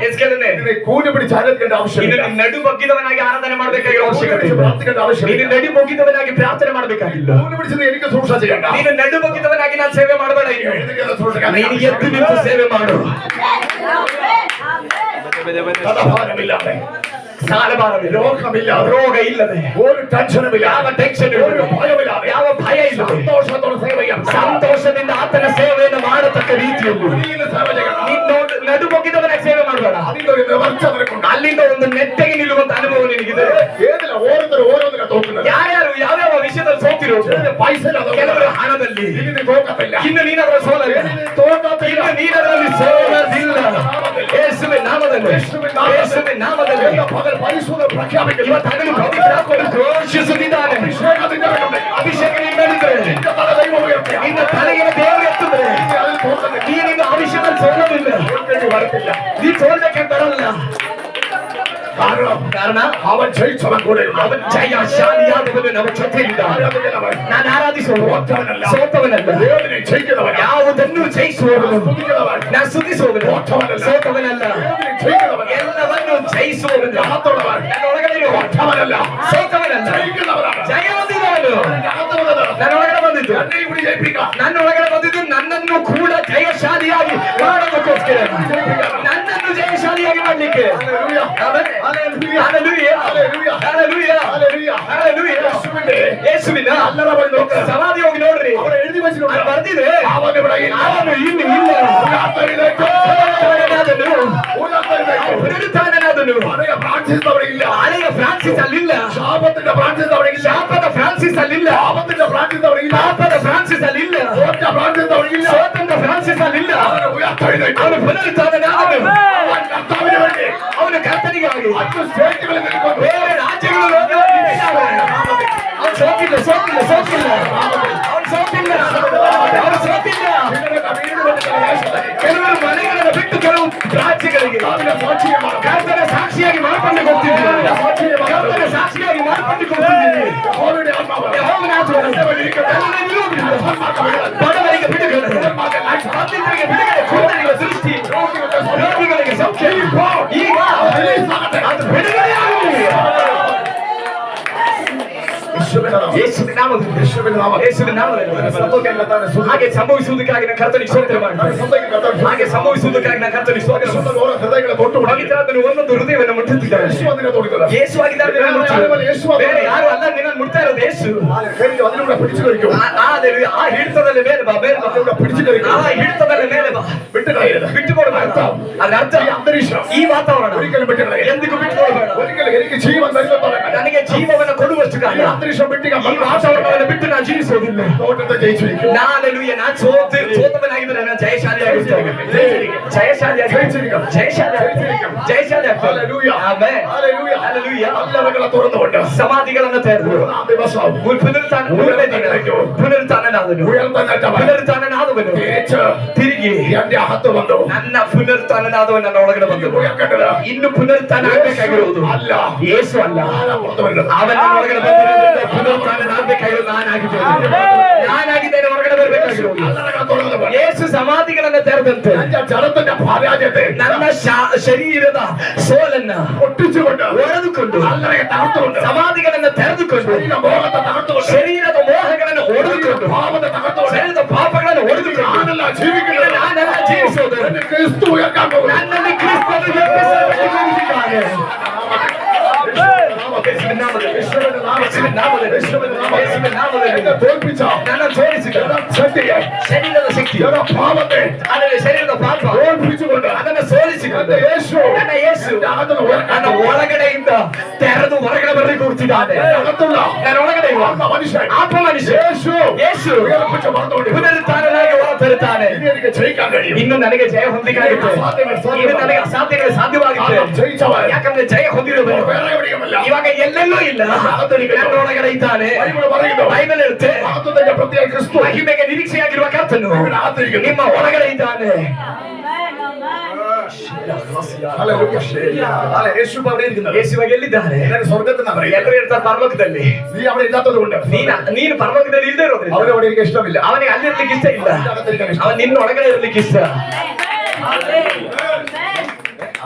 യേശുവിനെ നിന്നെ കൂനി പിടിച്ച് ആരാധിക്കേണ്ട ആവശ്യമില്ല. ನೀನು ನಡು ಬಗ್ಗಿದವನಾಗಿ ಆರಾಧನೆ ಮಾಡಬೇಕಾಗಿರೋ ಅವಶ್ಯಕತೆ ಇಲ್ಲ. ಪ್ರಾರ್ಥಿക്കേണ്ട ಆവശ്ಯಮಿಲ್ಲ. ನೀನು ನಡು ಬಗ್ಗಿದವನಾಗಿ ಪ್ರಾರ್ಥನೆ ಮಾಡಬೇಕಾಗಿಲ್ಲ. കൂനി പിടിച്ച് എനിക്ക് ശുശ്രൂഷ ചെയ്യണ്ട. ನೀನು ನಡು ಬಗ್ಗಿದವನಾಗಿ ನಾನು ಸೇವೆ ಮಾಡಬೇಡ. ನೀನು ಎದ್ದು ನಿಂತು ಸೇವೆ ಮಾಡು. കടഭാരമില്ലാതെ, ಸಾಲಬಾರದು, രോഗമില്ലാതെ, ರೋಗ ಇಲ್ಲದೆ, ഒരു ടെൻഷനും ഇല്ല, ಯಾವ ಟೆನ್ಷನ್ ഒരു ಭಯವಿല്ലാದೆ, ಯಾವ ಭಯ ಇಲ್ಲ, ಸಂತೋಷത്തോടെ ಸೇವೆ ചെയ്യാം. ಸಂತೋಷದಿಂದ ಆತನ ಸೇವೆಯನ್ನು ಮಾಡತಕ್ಕ ರೀತಿಯಲ್ಲಿ ನೀನು ಸೇವೆ ചെയ്യണം. ನೀನು ನಡು ಬಗ್ಗಿದವನಾಗಿ ಸೇವೆ ಮಾಡಬೇಡ. അതിന്റെ ഒരു നിവർച്ച നിനക്കുണ്ട്. ಅಲ್ಲಿಂದ ಒಂದು ನೆಟ್ಟಗೆ ನಿಲ್ಲುವಂತ ಅನುಭವ ನಿನಗಿದೆ. ഏതില്ല ഓരോന്നിനെ തോക്കുന്നത്. ಯಾರ್ಯಾರು ಯಾವ್ಯಾವ ವಿಷಯದಲ್ಲಿ ಸೋತಿರೋದು? പൈസ ഇല്ലാതെ, ಕೆಲವರು ಹಣದಲ್ಲಿ, ഇനി തോക്കത്തില്ല, ಇನ್ನು ನೀನದರ ಸೋಲಲ್ಲ, തോക്കത്തില്ല, ಇನ್ನು ನೀನದರಲ್ಲಿ ಸೋಲದಿಲ್ಲ. ಯೇಸುವಿನ ನಾಮದಲ್ಲಿ, ಯೇಸುವಿನ ನಾಮದಲ್ಲಿ പകൽ പരിശുദ്ധ പ്രഖ്യാപിക്കുന്നു. ಇವತ್ತು ಹಗಲು ಪವಿತ್ರಾತ್ಮನು ಘೋಷಿಸುತ್ತಿದ್ದಾನೆ. അഭിഷേകത്തിന്റെ മേലുണ്ട്. ಅಭಿಷೇಕ ನಿನ್ನಲ್ಲಿದೆ. നിന്റെ തല ദൈവം ഉയർത്തി. ನಿನ್ನ ತಲೆಗಿನ ದೇವರು ಎತ್ತಿದ್ರೆ ഇനി അതിൽ തോക്കുന്നില്ല. ನೀನಿನ್ನು ಅಭಿಷೇಕದಲ್ಲಿ ಸೋಲವಿಲ್ಲ. തോൽക്കേണ്ടി വരത്തില്ല. ನೀ ಸೋಲ್ಬೇಕೆ ಬರಲ್ಲ. ಕಾರಣ അവൻ ജയിച്ചവൻ കൂടെയുണ്ട്. ಅವನ ಜಯಶಾಲಿಯಾದವನು ನಮ್ಮ ಜೊತೆಯಿದ್ದಾನೆ. ആരാധിക്കുന്നവൻ ನಾನು ಆರಾಧಿಸುವವನು ಸೋತವನಲ್ಲ, ದೇವರನ್ನು ಜಯಿക്കുന്നവൻ, ಯಾವುದನ್ನು ಜಯಿಸುವವನು, സ്തുതിക്കുന്നവൻ, ನಾನು ಸ್ತುತಿಸುವವನು ಸೋತವನಲ್ಲ, ದೇವರನ್ನು ಜಯಿക്കുന്നവൻ, ಎಲ್ಲವನ್ನು ಜಯಿಸುವವನು, അകത്തുള്ളവൻ, ನನ್ನೊಳಗಡೆ ഒറ്റവനല്ല, ಸೋತವನಲ್ಲ, ജയിക്കുന്നവനാണ്. ಜಯ ಹೊಂದಿದವನು. അകത്തുള്ളത് ನನ್ನೊಳಗಡೆ ಬಂದಿದ್ದು, എന്നെ കൂടി ജയിപ്പിക്കാം. ನನ್ನೊಳಗಡೆ ಬಂದಿದ್ದು ನನ್ನನ್ನು ಕೂಡ ಜಯಶಾಲಿಯಾಗಿ ಮಾಡೋದಕ್ಕೋಸ್ಕರ, ನನ್ನನ್ನು ಜಯಶಾಲಿಯಾಗಿ ಮಾಡ್ಲಿಕ್ಕೆ. Hallelujah. Amen. Hallelujah. Hallelujah. Hallelujah. Hallelujah. Hallelujah. Hallelujah. ಯೇಸುವಿನ ಎಲ್ಲರ ಬಳಿ ನೋಡ್ತಾರೆ. ಸಮಾಧಿ ಹೋಗಿ ನೋಡ್ರಿ, ಅವರು ಎഴുതി വെച്ചിട്ടുണ്ട്. ಅಲ್ಲಿ ಬರ್ದಿದೆ, ಅವನು ഇവിടെ ಇಲ್ಲ. ಅವನು ಇನ್ನು ಇಲ್ಲ, ഉയർത്തെഴുന്നേറ്റു. ಪುನರುತ್ಥಾನನಾದನು, ഉയർത്തെഴുന്നേറ്റു. ಪುನರುತ್ಥಾನನಾದನು. ಹಳೆಯ ಫ್ರಾನ್ಸಿಸ್ ಅವರಿಗಿಲ್ಲ. ಹಳೆಯ ಫ್ರಾನ್ಸಿಸ್ ಅಲ್ಲಿಲ್ಲ, ಶಾಪത്തിന്റെ ಫ್ರಾನ್ಸಿಸ್ ಅವರಿಗಿಲ್ಲ. ಶಾಪದ ಫ್ರಾನ್ಸಿಸ್ ಅಲ್ಲಿಲ್ಲ, ಪಾಪത്തിന്റെ ಫ್ರಾನ್ಸಿಸ್ ಅವರಿಗಿಲ್ಲ. ಪಾಪದ ಫ್ರಾನ್ಸಿಸ್ ಅಲ್ಲಿಲ್ಲ, ಸೋತ ಫ್ರಾನ್ಸಿಸ್ ಅವರಿಗಿಲ್ಲ. ಸ್ವತಂತ್ರ ಫ್ರಾನ್ಸಿಸ್ ಅಲ್ಲಿಲ್ಲ. ಅವನು ಉಯർത്ತೆഴുന്നേറ്റು. ಅವನು ಪುನರುತ್ಥಾನನಾದನು. ಅವನ ಕರ್ತವ್ಯಕ್ಕೆ ವೇണ്ടി ಅವನು ಕರ್ತನಿಗಾಗಿ 10 ಸ್ಟೇಟ್ಗಳಲ್ಲಿ ನಿಂತ್ಕೊಂಡು ಬೇರೆ ರಾಜ್ಯಗಳು ಅವನು ಸೋತಿಲ್ಲ, ಸೋತಿಲ್ಲ, ಸೋತಿಲ್ಲ, ಅವನು ಸೋತಿಲ್ಲ, ಅವನು ಸೋತಿಲ್ಲ. ಕೆಲವರು ಮನೆಗಳನ್ನು ಬಿಟ್ಟು ಕೆಲವು ರಾಜ್ಯಗಳಿಗೆ ಕರ್ತನ ಸಾಕ್ಷಿಯಾಗಿ ಮಾಡ್ಕೊಂಡು ಹೋಗ್ತಿದ್ದಾರೆ. ಕರ್ತನ ಸಾಕ್ಷಿಯಾಗಿ ಮಾಡ್ಕೊಂಡು ಹೋಗ್ತಿದ್ದೀವಿ. ಬಡವರಿಗೆ ಬಿಡುಗಡೆ, ಬಂದಿದ್ದರಿಗೆ ಬಿಡುಗಡೆ, ಕುರುಡರಿಗೆ ಸೃಷ್ಟಿ, ರೋಗಿಗಳಿಗೆ ಸೌಖ್ಯ. ಈಗ ಅದು ಬಿಡುಗಡೆಯಾಗಲಿ. ಯೇಸುವಿನ ನಾಮದಲ್ಲಿ, ಯೇಸುವಿನ ನಾಮದಲ್ಲಿ ಹಾಗೆ ಸಂಭವಿಸುವುದಕ್ಕಾಗಿ ನಾನು ಕರ್ತನಿಗೆ ಸ್ತೋತ್ರ ಮಾಡ್ತೇನೆ. ಹಾಗೆ ಸಂಭವಿಸುವುದಕ್ಕಾಗಿ ನಾನು ಕರ್ತನಿಗೆ ಸ್ತೋತ್ರ ಮಾಡ್ತೇನೆ. ಪವಿತ್ರಾತ್ಮನು ಒಂದೊಂದು ಹೃದಯವನ್ನು ಮುಟ್ಟುತ್ತಿದ್ದಾನೆ. ಯೇಸು ಆಗಿದ್ದಾರೆ, ಬೇರೆ ಯಾರು ಅಲ್ಲ. ನಿನ್ನನ್ನು ಮುಟ್ತಾ ಇರೋದು ಯೇಸು. ಆ ಹಿಡಿತದಲ್ಲಿ ಮೇಲೆ ಬಾ, ಮೇಲೆ ಬಾ, ಆ ಹಿಡಿತದಲ್ಲಿ ಮೇಲೆ ಬಾ. ಬಿಟ್ಟುಕೊಡ್ಬೇಡ. ಅದ್ರ ಅರ್ಥ ಈ ವಾತಾವರಣ ಎಂದಿಗೂ ಬಿಟ್ಟುಕೊಡ್ಬೇಡ. ನನಗೆ ಜೀವವನ್ನು ಕೊಡುವಷ್ಟು ಕಾಲ ಈ ವಾತಾವರಣವನ್ನು ಬಿಟ್ಟು ನಾನು ಜೀವಿಸುವುದಿಲ್ಲ. ನಾಲೆಲೂಯ. ನಾನು ಸೋತವನಾಗಿದ್ದರೆ ನಾನು ಜಯಶಾಲಿಯಾಗಿರ್ತೇನೆ. ಸಮಾಧಿಗಳನ್ನು ತೆರೆದು ಪುನರುತ್ಥಾನನಾದವನು ತಿರುಗಿ ನನ್ನ ಪುನರುತ್ಥಾನನಾದವನು ನನ್ನ ಒಳಗಡೆ ಬಂದು ಇನ್ನು ಪುನರುತ್ಥಾನ ಆಗಬೇಕಾಗಿರುವುದು ಅಲ್ಲ ಯೇಸು ಅಲ್ಲ, ಅವನ ಒಳಗಡೆ ಬಂದಿರೋದ್ರಿಂದ ಪುನರುತ್ಥಾನನಾಗಬೇಕಾಗಿರೋದು ನಾನಾಗಿದ್ದೇನೆ. ಹೊರಗಡೆ ಬರಬೇಕಾಗಿರೋದು ಯೇಸು ಸಮಾಧಿಗಳನ್ನ ತೆರೆದಂತೆ ನನ್ನ ಶರೀರದ ಸೋಲನ್ನ ಒಡೆದುಕೊಂಡು ಸಮಾಧಿಗಳನ್ನ ತೆರೆದುಕೊಂಡು ಶರೀರದ ಮೋಹಗಳನ್ನು ಒಡೆದುಕೊಂಡು ಶರೀರದ ಪಾಪಗಳನ್ನು ಒಡೆದುಕೊಂಡು ನಾನೆಲ್ಲ ಜೀವಿಸೋದು ನನ್ನಲ್ಲಿ ಕ್ರಿಸ್ತನು ಎಬ್ಬಿಸಲ್ಪಟ್ಟಿದ್ದಾನೆ. ನನ್ನ ಸೋಲಿಸಿದ ಶರೀರದ ಶಕ್ತಿ, ಶರೀರದ ಪಾಪ ಅದನ್ನು ಸೋಲಿಸಿಕೊಂಡು ನನ್ನ ಯೇಸು ನನ್ನ ಒಳಗಡೆಯಿಂದ ತೆರೆದು ಹೊರಗಡೆ ಬರಲಿಕ್ಕೆ ಹೋಗ್ತಿದ್ದಾನೆ. ನನ್ನ ಒಳಗಡೆ ಆತ್ಮ ಮನುಷ್ಯ ಯೇಸು ಪುನರುತ್ಥಾನನಾಗಿ ಹೊರ ತರುತ್ತಾನೆ. ಇನ್ನು ನನಗೆ ಜಯ ಹೊಂದಲಿಕ್ಕಾಗುತ್ತೆ. ಇನ್ನು ನನಗೆ ಅಸಾಧ್ಯಗಳು ಸಾಧ್ಯವಾಗುತ್ತೆ. ಯಾಕಂದ್ರೆ ಜಯ ಹೊಂದಿರೋದು ಇವಾಗ ಎಲ್ಲೆಲ್ಲೂ ಇಲ್ಲ, ನನ್ನೊಳಗಡೆ ಇದ್ದಾನೆ. ಬೈಬಲ್ ಇರುತ್ತೆ, ಮಹಿಮೆಗೆ ನಿರೀಕ್ಷೆಯಾಗಿರುವ ಕರ್ತನು ನಿಮ್ಮ ಒಳಗಡೆ ಇದ್ದಾನೆ. യേശു അവിടെ ഇരിക്കുന്നത് ಯೇಸು ಇವಾಗ ಎಲ್ಲಿದ್ದಾರೆ? എല്ലാവരും സ്വർഗത്തിൽ നിന്നാ പറയുന്നത്. ಎಲ್ಲರೂ ಇರ್ತಾರೆ ಪರಲೋಕದಲ್ಲಿ. നീ അവിടെ ഇല്ലാത്തത് കൊണ്ട് ನೀನು ಪರಲೋಕದಲ್ಲಿ ಇಲ್ಲದೆ ಇರೋದ್ರಿಂದ അവരെ അവിടെ എനിക്ക് ഇഷ്ടമില്ല. ಅವನಿಗೆ ಅಲ್ಲಿ ಇರ್ಲಿಕ್ಕೆ ಇಷ್ಟ ಇಲ್ಲ. ಅವನು ನಿನ್ನ ಒಳಗಡೆ ಇರ್ಲಿಕ್ಕೆ ಇಷ್ಟ.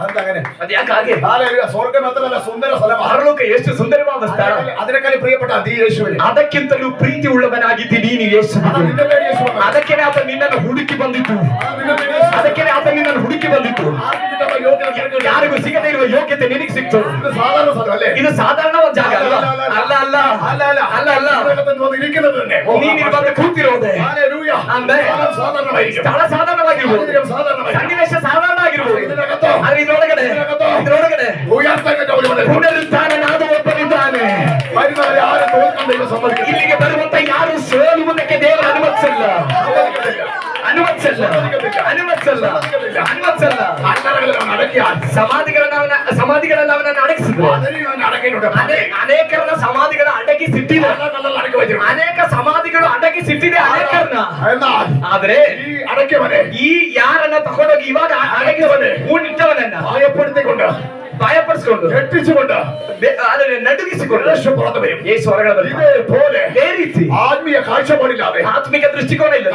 അതെന്താ അങ്ങനെ? ಅದು ಯಾಕೆ ಹಾಗೆ? ഹല്ലേലൂയ. സ്വർഗം മാത്രമല്ല സുന്ദര സ്ഥലമാണ്. ಪರಲೋಕ ಎಷ್ಟು ಸುಂದರವಾದ ಸ್ಥಳ. അതിനേക്കാൾ പ്രിയപ്പെട്ട നീ യേശുവിനെ. ಅದಕ್ಕಿಂತಲೂ ಪ್ರೀತಿ ಉಳ್ಳವನಾಗಿದ್ದಿ ನೀನು ಯೇಸುವಿಗೆ. ಅದಕ್ಕೆ ಆತ ನಿನ್ನನ್ನು ಹುಡುಕಿ ಬಂದಿತ್ತು. ಅದಕ್ಕೆ ಆತ ನಿನ್ನನ್ನು ಹುಡುಕಿ ಬಂದಿತ್ತು. ಯಾರಿಗೂ ಸಿಗದೇ ಇರುವ ಯೋಗ್ಯತೆ ನಿನಗೆ ಸಿಕ್ತು. സാധാരണ സ്ഥലമല്ലേ? ಇದು ಸಾಧಾರಣವಾದ ಜಾಗ ಅಲ್ಲ. ಅಲ್ಲ ಅಲ್ಲ ಅಲ್ಲ ಅಲ್ಲ. ನೀನು ಬಂದು ಕೂತಿರೋದೆ ಸ್ಥಳ ಸಾಧಾರಣವಾಗಿರ್ಬೋದು, ಸನ್ನಿವೇಶ ಸಾಧಾರಣ ಆಗಿರ್ಬೋದು. ಆದ್ರೆ ಇದ್ರೊಳಗಡೆ ಪುನರುತ್ಥಾನನಾದ ಒಬ್ಬನಿದ್ದಾನೆ. ಇಲ್ಲಿಗೆ ಬರುವಂತ ಯಾರು ಸೋಲುವುದಕ್ಕೆ ದೇವರು ಅನುಮತಿಸಲ್ಲ. ಸಮಾಧಿಗಳನ್ನ ಅವನನ್ನು ಅಡಗಿಸಿದ್ರು. ಅನೇಕರನ್ನ ಸಮಾಧಿಗಳ ಅಡಗಿಸಿಟ್ಟಿದೆ. ಅನೇಕ ಸಮಾಧಿಗಳು ಅಡಗಿಸಿಟ್ಟಿದೆ ಅನೇಕರನ್ನ. ಆದ್ರೆ ಈ ಯಾರನ್ನ ತಗೊಂಡೋಗಿ ಇವಾಗ ಅಡಗಿಸವನೆ ಹೂಣಿಟ್ಟವನನ್ನ ಭಯಪಡಿಸಿಕೊಂಡು ಹೆಟ್ಟಿಸಿಕೊಂಡ ನಡುಗಿಸಿಕೊಂಡು ಯೇಸು ಹೊರಗಡೆ ಇದೇ ರೀತಿ ಆತ್ಮೀಯ ಕಾഴ്ചപ്പാടില്ലാതെ ಆತ್ಮಿಕ ದೃಷ್ಟಿಕೋನ ಇಲ್ಲ.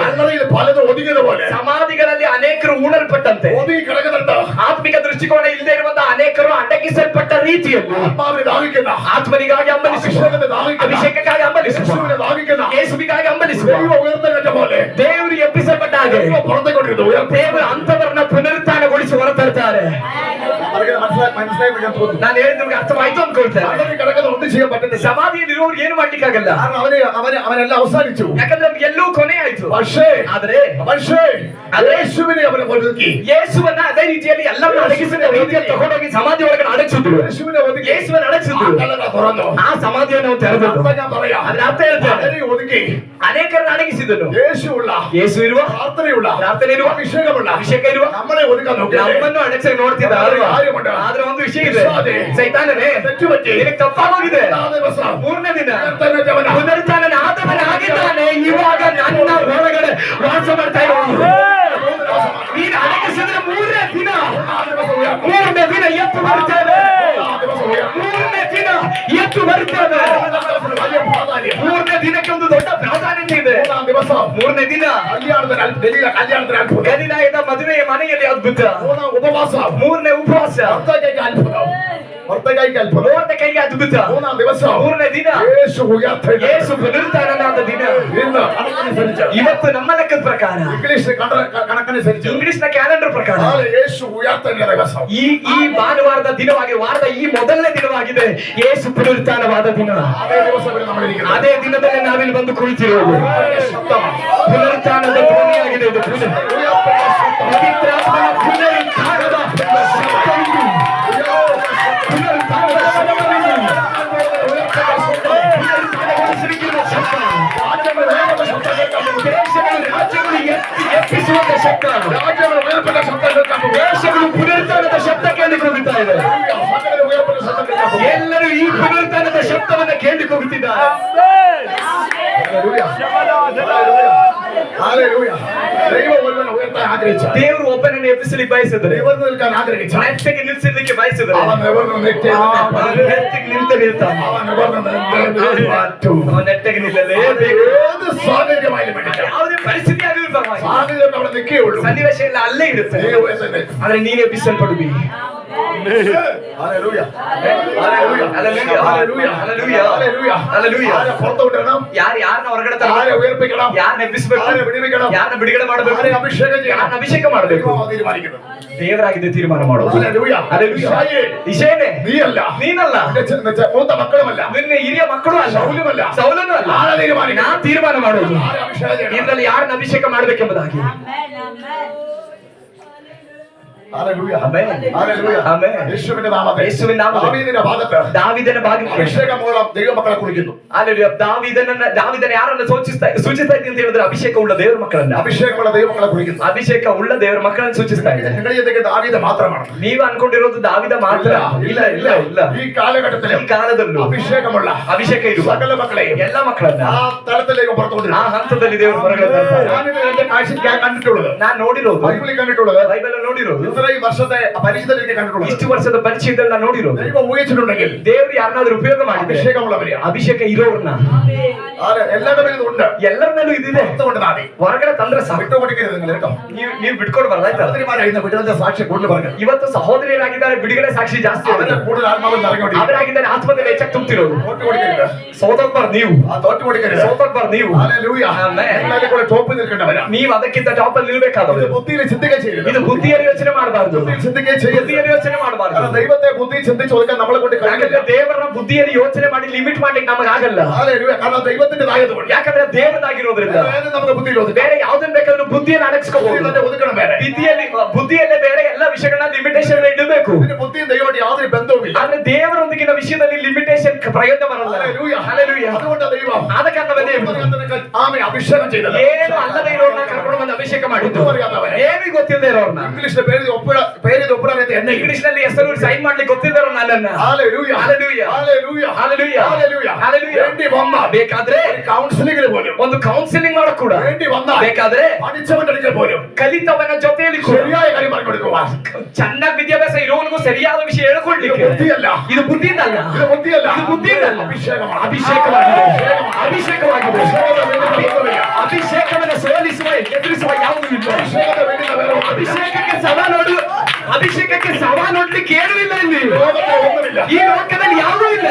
പലതും ഒതുങ്ങിയത് പോലെ ಸಮಾಧಿಗಳಲ್ಲಿ ಅನೇಕರು ಊಣಲ್ಪಟ್ಟಂತೆ ಒದಗಿ കിടക്കുന്നുണ്ട്. ಆತ್ಮಿಕ ದೃಷ್ಟಿಕೋನ ಇಲ್ಲದೆ ಇರುವಂತಹ ಅನೇಕರು ಅಡಗಿಸಲ್ಪಟ್ಟ ರೀತಿಯಲ್ಲಿ ಆತ್ಮನಿಗಾಗಿ ಅಂಬಲಿಸುವ, ಅಭಿಷೇಕಕ್ಕಾಗಿ ಅಂಬಲಿಸುವ, ಯೇಸುವಿಗಾಗಿ ಅಂಬಲಿಸುವ ದೇವರು ಎಬ್ಬಿಸಲ್ಪಟ್ಟ ಹಾಗೆ ದೇವರು ಅಂತವರನ್ನ ಪುನರುತ್ಥಾನಗೊಳಿಸಿ ಹೊರತರ್ತಾರೆ. ನಾನು ಹೇಳಿದ ನಿಮ್ಗೆ ಅರ್ಥವಾಯ್ತು ಅನ್ಕೊಳ್ತೇನೆ. ಸಮಾಧಿಯಲ್ಲಿರುವವ್ರಿಗೆ ಏನು ಮಾಡ್ಲಿಕ್ಕಾಗಲ್ಲ. ಅವನೆಲ್ಲ ಅವಸಾನಿച്ചു. ಯಾಕಂದ್ರೆ ಅವ್ರಿಗೆ ಎಲ್ಲೂ ಕೊನೆ ಆಯ್ತು. ಆದ್ರೆ ಯೇಸುವನ್ನ ಅದೇ ರೀತಿಯಲ್ಲಿ ಎಲ್ಲವನ್ನ ಅಡಗಿಸಿದ ರೀತಿಯಲ್ಲಿ ತಗೊಂಡೋಗಿ ಸಮಾಧಿ ಒಳಗಡೆ ಅಡಗಿಸಿದ್ರು. ಯೇಸುವನ್ನ ಅಡಗಿಸಿದ್ರು. ಆ ಸಮಾಧಿಯನ್ನು ತೆರೆದ್ರು. ಅದ್ರ ಅರ್ಥ ಹೇಳ್ತಾರೆ, ಅನೇಕರನ್ನ ಅಡಗಿಸಿದನು. ಯೇಸು ಇರುವ, ಪ್ರಾರ್ಥನೆ ಇರುವ, ಅಭಿಷೇಕ ಇರುವ ನಮ್ಮನ್ನು ಅಡಗಿಸಿ ನೋಡ್ತಿದ್ದ. ಆದ್ರೆ ಒಂದು ವಿಷಯ ಇದೆ, ಸೈತಾನನೇ ನಿನಗೆ ತಪ್ಪಾಗೋಗಿದೆ. ಮೂರನೇ ದಿನ ಪುನರುತ್ಥಾನನಾದವನಾಗಿದ್ದಾನೆ. ಇವಾಗ ನನ್ನ ಒಳಗಡೆ ವಾಸ ಮಾಡ್ತಾ ಇರೋದು. ನೀನು ಅಡಗಿಸಿದ್ರೆ ಮೂರನೇ ದಿನ ಎತ್ತು ಬರ್ತೇವೆ. ಮೂರನೇ ದಿನ ಎತ್ತು ಬರ್ತೇವೆ. ಮೂರನೇ ದಿನಕ್ಕೆ ಒಂದು ದೊಡ್ಡ ಪ್ರಾಧಾನ್ಯತೆ ಇದೆ. ಮೂರನೇ ದಿನ ಗಲಿಲಾಯದ ಮದುವೆಯ ಮನೆಯಲ್ಲಿ ಅದ್ಭುತ ಉಪವಾಸ. ಮೂರನೇ ಉಪವಾಸ ಮೂರನೇ ಕೈಗೆ ಅದ್ಭುತ. ಮೂರನೇ ದಿನ ಯೇಸು ಪುನರುತ್ಥಾನನಾದ ದಿನ. ಇವತ್ತು ನಮ್ಮ ಲೆಕ್ಕದ ಪ್ರಕಾರ, ಇಂಗ್ಲಿಷ್ ನ ಕ್ಯಾಲೆಂಡರ್ ಪ್ರಕಾರ ಈ ಭಾನುವಾರದ ದಿನವಾಗಿದೆ. ವಾರದ ಈ ಮೊದಲನೇ ದಿನವಾಗಿದೆ ಯೇಸು ಪುನರುತ್ಥಾನವಾದ ದಿನ. ಅದೇ ದಿನದಲ್ಲಿ ನಾವಿಲ್ಲಿ ಬಂದು ಕುಳಿತಿರುವುದು ಪುನರುತ್ಥಾನದ ಧ್ವನಿಯಾಗಿದೆ. ಇದು ಪವಿತ್ರಾತ್ಮನ ಪುನರುತ್ಥಾನದ ಎಪ್ಪಿಸುವ ಶಬ್ದ, ದೇಶಗಳು ಪುನರುತ್ಥಾನದ ಶಬ್ದ ಕೇಳಿಕೊಳ್ಳುತ್ತಾ ಇದೆ. ಎಲ್ಲರೂ ಈ ಪುನರುತ್ಥಾನದ ಶಬ್ದವನ್ನು ಕೇಳಿಕೊಳ್ಳುತ್ತಿದ್ದಾರೆ. ದೇವರು ಒಬ್ಬನನ್ನು ಎಬ್ಬಿಸಲಿಕ್ಕೆ ಬಯಸಿದರೆ, ನೆಟ್ಟಿಗೆ ನಿಲ್ಲಿಸಲಿಕ್ಕೆ ಬಯಸಿದರೆ ನೆಟ್ಟಿಗೆ ನಿಲ್ತಾನೆ. ನೆಟ್ಟಿಗೆ ನಿಲ್ಲಲೇಬೇಕು. ಯಾವುದೇ ಪರಿಸ್ಥಿತಿ ಆಗಲಿ ಪರವಾಗಿಲ್ಲ, ಸನ್ನಿವೇಶ ಎಲ್ಲ ಅಲ್ಲೇ ಇರುತ್ತೆ. ಆದ್ರೆ ನೀನು ಎಬ್ಬಿಸಲ್ಪಡುವಿ. ಯಾರನ್ನ ಹೊರಗಡೆ ಯಾರನ್ನ ಎಬ್ಬಿಸಬೇಕು, ಯಾರನ್ನ ಬಿಡುಗಡೆ ಮಾಡಬೇಕು, ಯಾರನ್ನ ಅಭಿಷೇಕ ಮಾಡಬೇಕು ದೇವರಾಗಿದೆ ತೀರ್ಮಾನ ಮಾಡೋದು. ಇಶೇನೆ ನೀನಲ್ಲ, ನಿನ್ನ ಹಿರಿಯ ಮಕ್ಕಳು ಅಲ್ಲ, ಸೌಲನು ಅಲ್ಲ, ನಾನ್ ತೀರ್ಮಾನ ಮಾಡೋದು ಇದರಲ್ಲಿ ಯಾರನ್ನ ಅಭಿಷೇಕ ಮಾಡಬೇಕೆಂಬುದಾಗಿ. ದಾವಿದನ ಭಾಗಕ್ಕೆ ದಾವಿದನ ಯಾರನ್ನ ಸೂಚಿಸ್ತಾ ಇದ್ದೀನಿ ಅಂತ ಹೇಳಿದ್ರೆ ಅಭಿಷೇಕ ಉಳ್ಳ ದೇವರ ಮಕ್ಕಳನ್ನ, ಅಭಿಷೇಕ ಉಳ್ಳ ದೇವರ ಮಕ್ಕಳನ್ನ ಸೂಚಿಸ್ತಾ ಇದೆ. ದಾವಿದ ಮಾತ್ರ ನೀವು ಅನ್ಕೊಂಡಿರೋದು ದಾವಿದ ಮಾತ್ರ. ಇಲ್ಲ ಇಲ್ಲ ಇಲ್ಲ, ಈ ಕಾಲದಲ್ಲೂ ಅಭಿಷೇಕ ಇರುವ ಸಕಲ ಮಕ್ಕಳೇ, ಎಲ್ಲ ಮಕ್ಕಳನ್ನ ಆ ಹಂತದಲ್ಲಿ ದೇವರು ಹೊರಗಡೆ ಕಂಡಿಟ್ಟುള്ളത് ನಾನು ನೋಡಿರೋದು, ಬೈಬಲ್ ನೋಡಿರೋದು ഇത്രയും വർഷത്തെ പരിചയത്തിൽ എനിക്ക് കണ്ടിട്ടുള്ളത്. ಇಷ್ಟು ವರ್ಷದ ಪರಿಚಯದಲ್ಲಿ ನಾನು ನೋಡಿರೋದು ദൈവം ഊഹിച്ചിട്ടുണ്ടെങ്കിൽ ದೇವರು ಯಾರನ್ನಾದ್ರೂ ಉಪಯೋಗ ಮಾಡಿದ್ರೆ അഭിഷേകമുള്ളവരെയാ. ಅಭಿಷೇಕ ಇರೋರ್ನ എല്ലാവരുടെ മേലും ഇതുണ്ട്. ಎಲ್ಲರನ್ನಲ್ಲೂ ಇದಿದೆ. അതുകൊണ്ട് നാളെ ಹೊರಗಡೆ ತಂದ್ರೆ ಸಾಕು. വിട്ടുകൊടുക്കരുത് നിങ്ങൾ കേട്ടോ. ನೀವು ಬಿಟ್ಕೊಡ್ಬಾರ್ದು ಆಯ್ತಾ? സഹോദരിമാരായിരുന്ന വിടുതലിന്റെ സാക്ഷി കൂടുതൽ പറഞ്ഞു. ಇವತ್ತು ಸಹೋದರಿಯರಾಗಿದ್ದಾರೆ ಬಿಡುಗಡೆ ಸಾಕ್ಷಿ ಜಾಸ್ತಿ അവരെ കൂടുതൽ ആത്മാവിൽ നിറഞ്ഞോണ്ടി ಅವರಾಗಿದ್ದಾರೆ ಆತ್ಮದಲ್ಲಿ ಹೆಚ್ಚಾಗಿ ತುಂಬ್ತಿರೋದು. തോറ്റു കൊടുക്കരുത്. ಸೋತೋಗ್ಬಾರ್ದು ನೀವು. തോറ്റു കൊടുക്കരുത്. ಸೋತೋಗ್ಬಾರ್ದು ನೀವು. ഹല്ലേലൂയ. നിങ്ങളെ കൂടെ ടോപ്പിൽ നിൽക്കേണ്ടവരാ. ನೀವು ಅದಕ್ಕಿಂತ ಟಾಪ್ ಅಲ್ಲಿ ನಿಲ್ಬೇಕಾದವರು. ഇത് ബുദ്ധിയിൽ ചിന്തിക്കുകയും ചെയ്യരുത്. ಇದು ಬುದ್ಧಿಯಲ್ಲಿ ಯೋಚನೆ ಮಾಡಬಾರ್ದು. ബുദ്ധിയിൽ ചിന്തിക്കുകയും ചെയ്യരുത്. ಬುದ್ಧಿಯಲ್ಲಿ ಯೋಚನೆ ಮಾಡಬಾರ್ದು. കാരണം ദൈവത്തെ ബുദ്ധിയിൽ ചിന്തിച്ചു കൊടുക്കാൻ നമ്മളെ കൊണ്ട് കഴിയില്ല. ಯಾಕಂದ್ರೆ ದೇವರ ಬುದ್ಧಿಯಲ್ಲಿ ಯೋಚನೆ ಮಾಡಿ ಲಿಮಿಟ್ ಮಾಡ್ಲಿಕ್ಕೆ ನಮಗೆ ಆಗಲ್ಲ. ഹല്ലേലൂയ. കാരണം ദൈവത്തിന്റേതായതുകൊണ്ട്. ಯಾಕಂದ್ರೆ ದೇವರದಾಗಿರೋದ್ರಿಂದ നമുക്ക് ബുദ്ധിയിൽ ഒതുക്കാം. ಬೇರೆ ಯಾವ್ದನ್ನ ಬೇಕಾದ್ರೂ ಬುದ್ಧಿಯನ್ನು ಅಡಗಿಸ್ಕೋಬಹುದು. ഒതുക്കണം ಬೇರೆ. ಬುದ್ಧಿಯಲ್ಲೇ ಬೇರೆ ಎಲ್ಲ ವಿಷಯಗಳನ್ನ ಲಿಮಿಟೇಷನ್ ಇಡಬೇಕು. ബുദ്ധിയും ദൈവമായിട്ട് യാതൊരു ബന്ധവുമില്ല. ಆದ್ರೆ ದೇವರೊಂದಿಗಿನ ವಿಷಯದಲ್ಲಿ ಲಿಮಿಟೇಷನ್ ಪ್ರಯೋಜನ ಬರಲ್ಲ. ഹല്ലേലൂയ. അതുകൊണ്ട് ദൈവം ಆದ ಕಾರಣವೇ ആമേ അഭിഷേകം ചെയ്തത്. ಏನು ಅಲ್ಲದೆ ಇರೋರ್ನ ಕರ್ಕೊಂಡು ಬಂದು ಅಭಿಷೇಕ ಮಾಡಿದ್ದು. ಏನು ಗೊತ್ತಿಲ್ಲದೆ ಇರೋರ್ನ ಇಂಗ್ಲಿಷ್ പേര് ഒപ്പിടാൻ എന്നെ ಇಂಗ್ಲಿಷ್ ನಲ್ಲಿ ಹೆಸರು ಸೈನ್ ಮಾಡ್ಲಿಕ್ಕೆ ಗೊತ್ತಿಲ್ಲದೆ ಇರೋ ನನ್ನನ್ನ hallelujah. Hallelujah hallelujah. Hallelujah hallelujah. Hallelujah വേണ്ടി വന്ന ಬೇಕಾದ್ರೆ കൗൺസിലിംഗിന് പോലും ಒಂದು ಕೌನ್ಸಿಲಿಂಗ್ ಮಾಡಕ್ ಕೂಡ വേണ്ടി വന്ന ಬೇಕಾದ್ರೆ പഠിച്ചവന്റെ അടുക്കൽ പോലും ಕಲಿತವನ ಜೊತೆಯಲ್ಲಿ ಕೂಡ ശരിയായ കാര്യം പറഞ്ഞു കൊടുക്കുക. ಚೆನ್ನಾಗಿ ವಿದ್ಯಾಭ್ಯಾಸ ಇರೋನಿಗೂ ಸರಿಯಾದ ವಿಷಯ ಹೇಳ್ಕೊಡ್ಲಿಕ್ಕೆ. ബുദ്ധിയല്ല. ಇದು ಬುದ್ಧಿಯಿಂದಲ್ಲ. ഇത് ബുദ്ധിയല്ല. ಇದು ಬುದ್ಧಿಯಿಂದಲ್ಲ. അഭിഷേകമാണ്. ಅಭಿಷೇಕವಾಗಿದೆ. ಅಭಿಷೇಕವಾಗಿದೆ. ಅಭಿಷೇಕವನ್ನು ಸೋಲಿಸುವ ಎದುರಿಸುವ ಯಾವುದೂ ಇಲ್ಲ. അഭിഷേകത്തെ വേണ്ടി വേറെ ഒന്നുമില്ല. ಅಭಿಷೇಕಕ್ಕೆ ಸವಾಲೊಡ್ಲಿಕ್ಕೆ ಏನೂ ಇಲ್ಲ ಇಲ್ಲಿ. ലോകത്തിൽ ഒന്നുമില്ല. ಈ ಲೋಕದಲ್ಲಿ ಯಾವುದೂ ಇಲ್ಲ.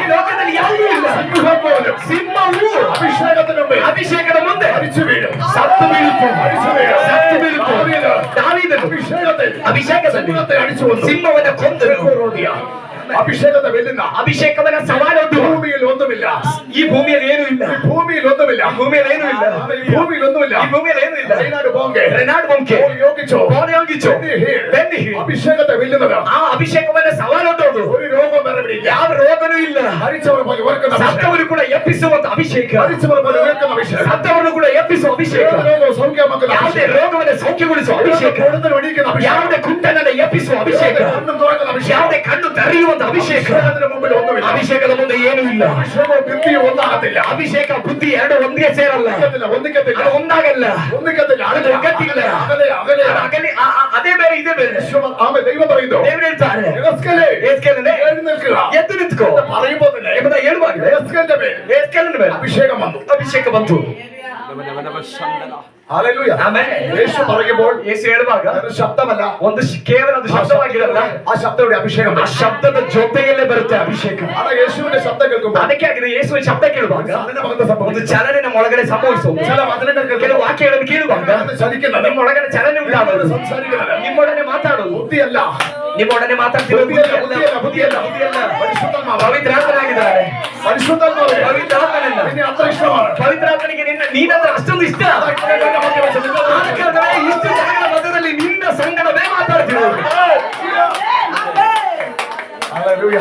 ಈ ಲೋಕದಲ್ಲಿ ಯಾವುದೂ ಇಲ್ಲ. സിംഹം പോലും ಸಿಂಹವು അഭിഷേകത്തിന് മുമ്പേ ಅಭಿಷೇಕದ ಮುಂದೆ മരിച്ചു വീഴും. ಸತ್ತು ಬೀಳುತ್ತೆ. മരിച്ചു വീഴും. ಸತ್ತು ಬೀಳುತ್ತೆ. ದಾವೀದನು അഭിഷേകത്തിൽ ಸಿಂಹವನ್ನ അടിച്ചു വന്നു. ಸಿಂಹವನ್ನ ಕೊಂದನು. അഭിഷേകത്തെ വെല്ലുന്ന ಅಭಿಷೇಕವನ್ನ ಸವಾಲೊಡ್ಡು. ഭൂമിയിൽ ഒന്നുമില്ല. ಈ ಭೂಮಿಯಲ್ಲಿ ಏನೂ ಇಲ್ಲ. ഭൂമിയിൽ ഒന്നുമില്ല. ಭೂಮಿಯಲ್ಲಿ ಏನೂ ಇಲ್ಲ. ഈ ഭൂമിയിൽ ഒന്നുമില്ല. ಈ ಭೂಮಿಯಲ್ಲಿ ಏನೂ ಇಲ್ಲ. റെയ്നാഡ് ബോംബെ ರೆನಾಲ್ಡ್ ಬಂಕೆ യോഗിച്ചോ ಯೋಗಿಸೋ ಬೆನ್ನಿ അഭിഷേകത്തെ വെല്ലുന്നത് ಆ ಅಭಿಷೇಕವನ್ನ ಸವಾಲೊಡ್ಡೋದು. ഒരു രോഗം വരവില്ല. ಯಾವ ರೋಗನೂ ಇಲ್ಲ. മരിച്ചവർ പോലെ ഉയർക്കുന്ന ಸತ್ತವರು ಕೂಡ ಎಬ್ಬಿಸುವಂತ ಅಭಿಷೇಕ. മരിച്ചവർ പോലെ ഉയർക്കുന്ന അഭിഷേകം. ಸತ್ತವರನ್ನು ಕೂಡ ಎಬ್ಬಿಸುವ ಅಭಿಷೇಕ. രോഗം സൗഖ്യമാക്കുന്ന ಯಾವುದೇ ರೋಗವನ್ನು ಸೌಖ್ಯಗೊಳಿಸುವ ಅಭಿಷೇಕ. ഒടിക്കുന്ന അഭിഷേകം. ಯಾವುದೇ ಕುಂಟನನ್ನು ಎಬ್ಬಿಸುವ ಅಭಿಷೇಕ. കണ്ണും തുറക്കുന്ന അഭിഷേകം. ಯಾವುದೇ ಕಣ್ಣು ತೆರೆಯುವಂತ ಅಭಿಷೇಕ. അതിന് മുമ്പിൽ ഒന്നുമില്ല. ಅಭಿಷೇಕದ ಮುಂದೆ ಏನೂ ಇಲ್ಲ. അഭിഷേകവും ബുദ്ധിയും ഒന്നാകത്തില്ല. ಅಭಿಷೇಕ ಬುದ್ಧಿ ಎರಡು ಒಂದಿಗೆ ಸೇರಲ್ಲ. ഒന്നിക്കത്തില്ല. ಅದು ಒಂದಾಗಲ್ಲ. ഒന്നിക്കത്തില്ല. ಅದು ಒಗ್ಗಟ್ಟಿಲ್ಲ. അകലെ അകലെ ಅಗಲಿ ಅದೇ ಬೇರೆ ಇದೇ ಬೇರೆ. ആമേ ദൈവം പറയുന്നു. ದೇವರು ಹೇಳ್ತಾರೆ എസ്കേലേ, ಏಸ್ಕೇಲನೇ എഴുന്നേൽക്കുക. ಎದ್ದು ನಿಂತ್ಕೋ പറയുമ്പോൾ തന്നെ ಎಂಬುದಾಗಿ ಹೇಳುವಾಗ എസ്കേലിന്റെ മേൽ ಏಸ್ಕೇಲನ ಮೇಲೆ അഭിഷേകം വന്നു. ಅಭಿಷೇಕ ಬಂತು. ഹല്ലേലൂയ. ಆಮೇಲೆ യേശു പറയുമ്പോൾ ಯೇಸು ಹೇಳುವಾಗ അതൊരു ശബ്ദമല്ല. ಒಂದು ಕೇವಲ ಅದು ಶಬ್ದವಾಗಿರಲ್ಲ. ആ ശബ്ദയുടെ അഭിഷേകം. ಆ ಶಬ್ದದ ಜೊತೆಯಲ್ಲೇ ಬರುತ್ತೆ ಅಭಿಷೇಕ. അതാ യേശുവിന്റെ ശബ്ദം കേൾക്കുമ്പോൾ ಅದಕ್ಕೆ ಆಗಿದೆ ಯೇಸುವಿನ ಶಬ್ದ ಕೇಳುವಾಗ അതിനകത്ത് ಒಂದು സംഭവിച്ചു. ಚಲನೆ ನಮ್ಮ ಒಳಗಡೆ ಸಂಭವಿಸುವುದು. ചില വചനങ്ങൾ ಕೆಲವು കേൾക്കുമ്പോൾ ವಾಕ್ಯಗಳನ್ನು ಕೇಳುವಾಗ ചലിക്കുന്നത്. ನಿಮ್ಮ ಒಳಗಡೆ ಚಲನೆ ಉಂಟಾಗುವುದು. സംസാരിക്കുന്നത് ನಿಮ್ಮೊಡನೆ ಮಾತಾಡುವುದು. ബുദ്ധിയല്ല. ನಿಮ್ಮೊಡನೆ ಮಾತಾಡ್ತಿರೋದು ബുദ്ധിയല്ല. ಬುದ್ಧಿಯಲ್ಲ. ಪವಿತ್ರಾತ್ಮನಾಗಿದ್ದಾರೆ. പരിശുദ്ധാത്മാവേ, ಪವಿತ್ರಾತ್ಮನಲ್ಲ. നിന്നെ അത്ര ഇഷ്ടമാണ്. ಪವಿತ್ರಾತ್ಮನಿಗೆ ನೀನಂದ್ರೆ ಅಷ್ಟೊಂದು ಇಷ್ಟ. ಆದ ಕಾರಣವೇ ಇಷ್ಟು ಜನಗಳ ಮಧ್ಯದಲ್ಲಿ ನಿನ್ನ ಸಂಗಡವೇ ಮಾತಾಡ್ತಿರೋದು. ഹല്ലേലൂയ.